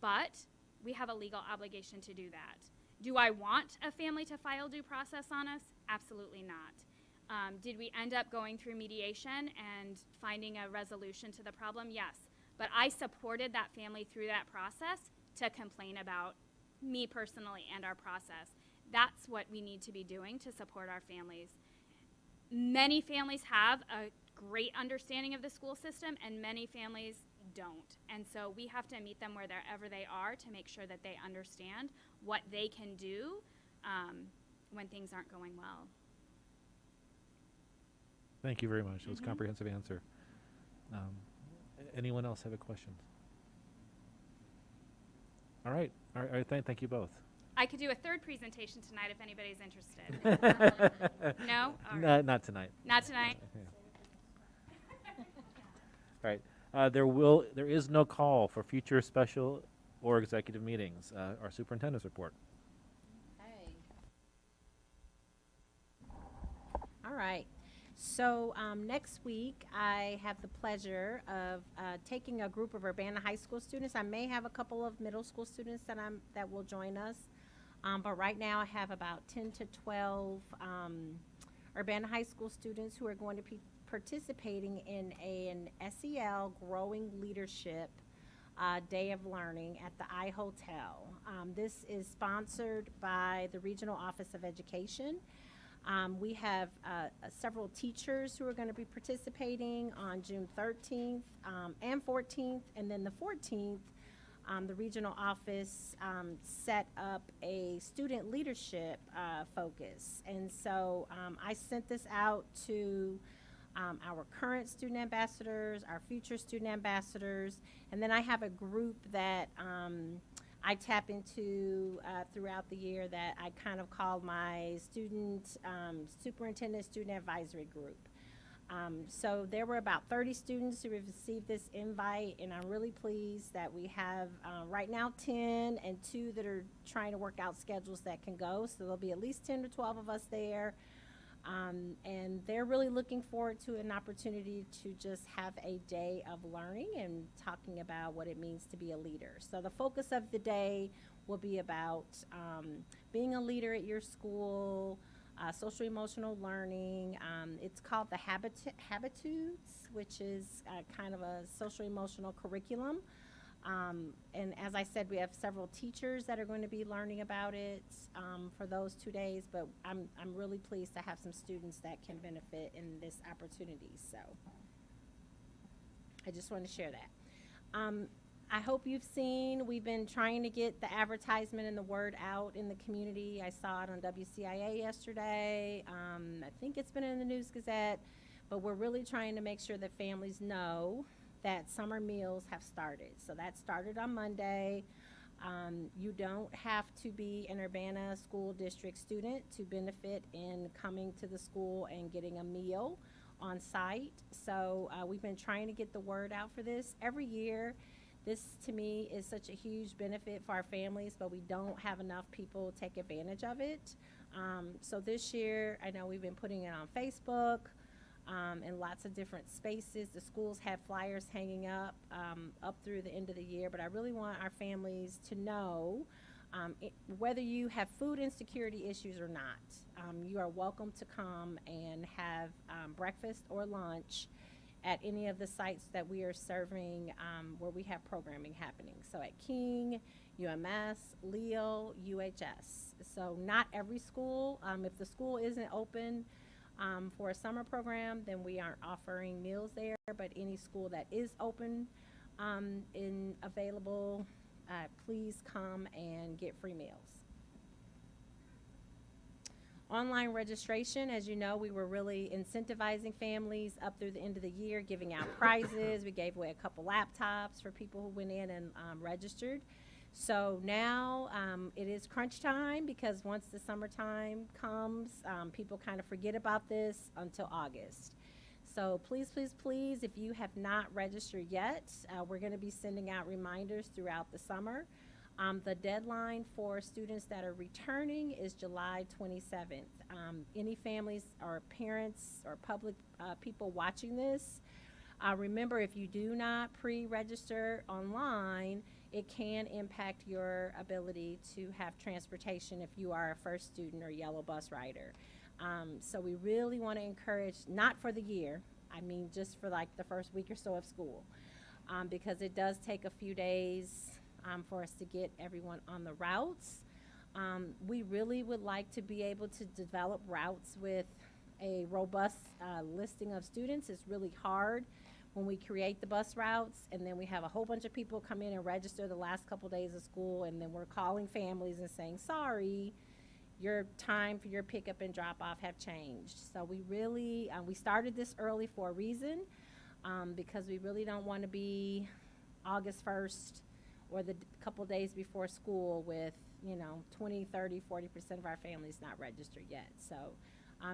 but we have a legal obligation to do that. Do I want a family to file due process on us? Absolutely not. Did we end up going through mediation and finding a resolution to the problem? Yes. But I supported that family through that process to complain about me personally and our process. That's what we need to be doing to support our families. Many families have a great understanding of the school system and many families don't. And so we have to meet them wherever they are to make sure that they understand what they can do when things aren't going well. Thank you very much. That was a comprehensive answer. Anyone else have a question? All right. Thank you both. I could do a third presentation tonight if anybody's interested. No? All right. Not tonight. Not tonight? All right. There is no call for future special or executive meetings. Our superintendent's report. All right. So next week, I have the pleasure of taking a group of Urbana High School students. I may have a couple of middle school students that will join us. But right now, I have about 10 to 12 Urbana High School students who are going to be participating in an SEL Growing Leadership Day of Learning at the iHotel. This is sponsored by the Regional Office of Education. We have several teachers who are going to be participating on June 13th and 14th, and then the 14th, the regional office set up a student leadership focus. And so I sent this out to our current student ambassadors, our future student ambassadors, and then I have a group that I tap into throughout the year that I kind of call my superintendent student advisory group. So there were about 30 students who have received this invite, and I'm really pleased that we have right now 10 and 2 that are trying to work out schedules that can go. So there'll be at least 10 to 12 of us there. And they're really looking forward to an opportunity to just have a day of learning and talking about what it means to be a leader. So the focus of the day will be about being a leader at your school, social emotional learning. It's called the Habitudes, which is kind of a social emotional curriculum. And as I said, we have several teachers that are going to be learning about it for those 2 days, but I'm really pleased to have some students that can benefit in this opportunity. So I just want to share that. I hope you've seen, we've been trying to get the advertisement and the word out in the community. I saw it on WCIA yesterday. I think it's been in the News Gazette, but we're really trying to make sure that families know that summer meals have started. So that started on Monday. You don't have to be an Urbana School District student to benefit in coming to the school and getting a meal on site. So we've been trying to get the word out for this every year. This, to me, is such a huge benefit for our families, but we don't have enough people take advantage of it. So this year, I know we've been putting it on Facebook in lots of different spaces. The schools have flyers hanging up through the end of the year, but I really want our families to know whether you have food insecurity issues or not, you are welcome to come and have breakfast or lunch at any of the sites that we are serving where we have programming happening. So at King, UMS, Leo, UHS. So not every school. If the school isn't open for a summer program, then we aren't offering meals there, but any school that is open and available, please come and get free meals. Online registration, as you know, we were really incentivizing families up through the end of the year, giving out prizes. We gave away a couple laptops for people who went in and registered. So now it is crunch time, because once the summertime comes, people kind of forget about this until August. So please, please, please, if you have not registered yet, we're going to be sending out reminders throughout the summer. The deadline for students that are returning is July 27th. Any families or parents or public people watching this, remember, if you do not pre-register online, it can impact your ability to have transportation if you are a first student or yellow bus rider. So we really want to encourage, not for the year, I mean just for like the first week or so of school, because it does take a few days for us to get everyone on the routes. We really would like to be able to develop routes with a robust listing of students. It's really hard when we create the bus routes and then we have a whole bunch of people come in and register the last couple days of school, and then we're calling families and saying, sorry, your time for your pickup and drop off have changed. So we really, we started this early for a reason, because we really don't want to be August 1st or the couple days before school with, 20, 30, 40% of our families not registered yet. So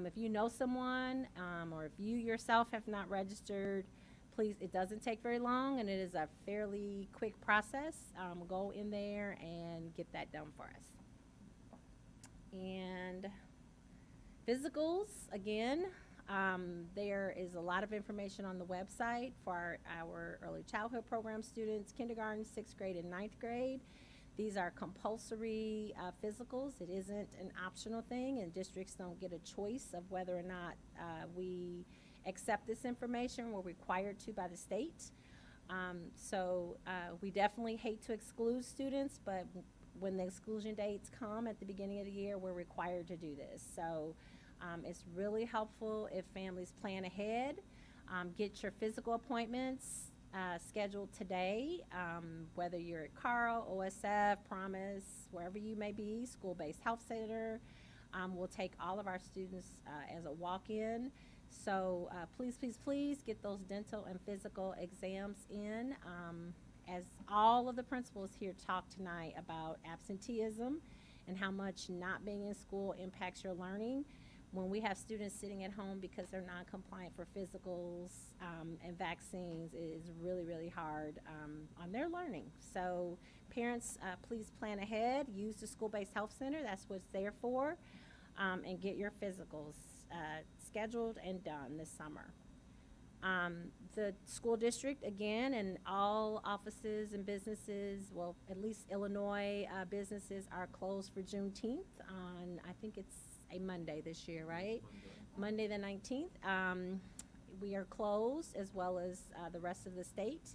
if you know someone or if you yourself have not registered, please, it doesn't take very long and it is a fairly quick process. Go in there and get that done for us. And physicals, again, there is a lot of information on the website for our early childhood program students, kindergarten, 6th grade, and 9th grade. These are compulsory physicals. It isn't an optional thing, and districts don't get a choice of whether or not we accept this information. We're required to by the state. So we definitely hate to exclude students, but when the exclusion dates come at the beginning of the year, we're required to do this. So it's really helpful if families plan ahead. Get your physical appointments scheduled today, whether you're at Carl, OSF, Promise, wherever you may be, school-based health center. We'll take all of our students as a walk-in. So please, please, please get those dental and physical exams in. As all of the principals here talk tonight about absenteeism and how much not being in school impacts your learning, when we have students sitting at home because they're non-compliant for physicals and vaccines, it is really, really hard on their learning. So parents, please plan ahead. Use the school-based health center. That's what it's there for. And get your physicals scheduled and done this summer. The school district, again, and all offices and businesses, well, at least Illinois businesses are closed for Juneteenth on, I think it's a Monday this year, right? Monday the 19th. We are closed as well as the rest of the state.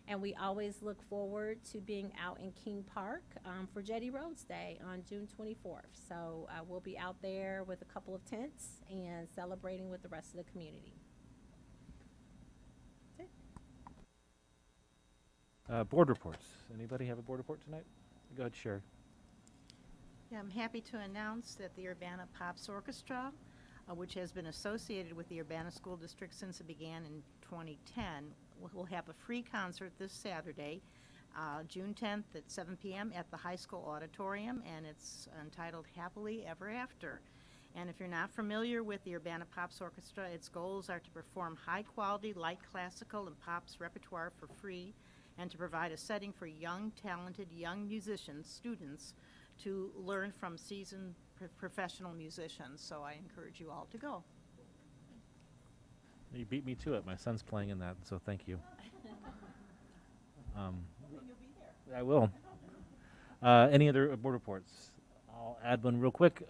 And we always look forward to being out in King Park for Jetty Roads Day on June 24th. So we'll be out there with a couple of tents and celebrating with the rest of the community. That's it. Board reports. Anybody have a board report tonight? Go ahead, Sherry. Yeah, I'm happy to announce that the Urbana Pops Orchestra, which has been associated with the Urbana School District since it began in 2010, will have a free concert this Saturday, June 10th at 7 p.m. at the high school auditorium, and it's entitled Happily Ever After. And if you're not familiar with the Urbana Pops Orchestra, its goals are to perform high-quality light classical and pops repertoire for free, and to provide a setting for young, talented young musicians, students, to learn from seasoned professional musicians. So I encourage you all to go. You beat me to it. My son's playing in that, so thank you. I will. Any other board reports? I'll add one real quick.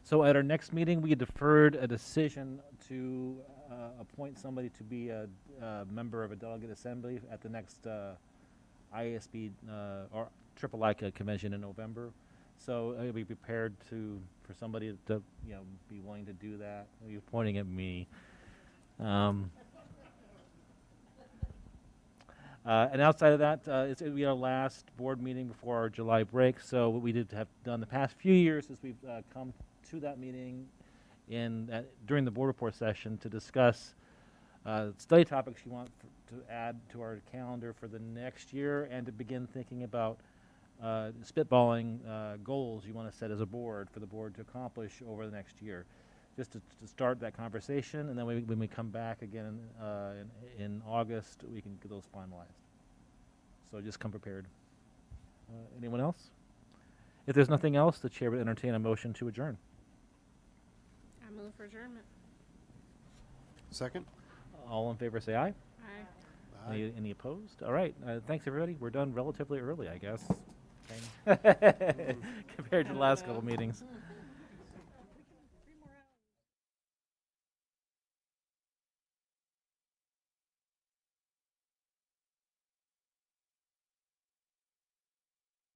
So at our next meeting, we deferred a decision to appoint somebody to be a member of a delegate assembly at the next ISB or III convention in November. So I'll be prepared for somebody to be willing to do that. You're pointing at me. And outside of that, it'll be our last board meeting before our July break. So what we did have done the past few years is we've come to that meeting during the board report session to discuss study topics you want to add to our calendar for the next year, and to begin thinking about spitballing goals you want to set as a board for the board to accomplish over the next year. Just to start that conversation, and then when we come back again in August, we can get those finalized. So just come prepared. Anyone else? If there's nothing else, the chair would entertain a motion to adjourn. I move for adjournment. Second? All in favor say aye. Aye. Any opposed? All right. Thanks, everybody. We're done relatively early, I guess. Compared to the last couple meetings.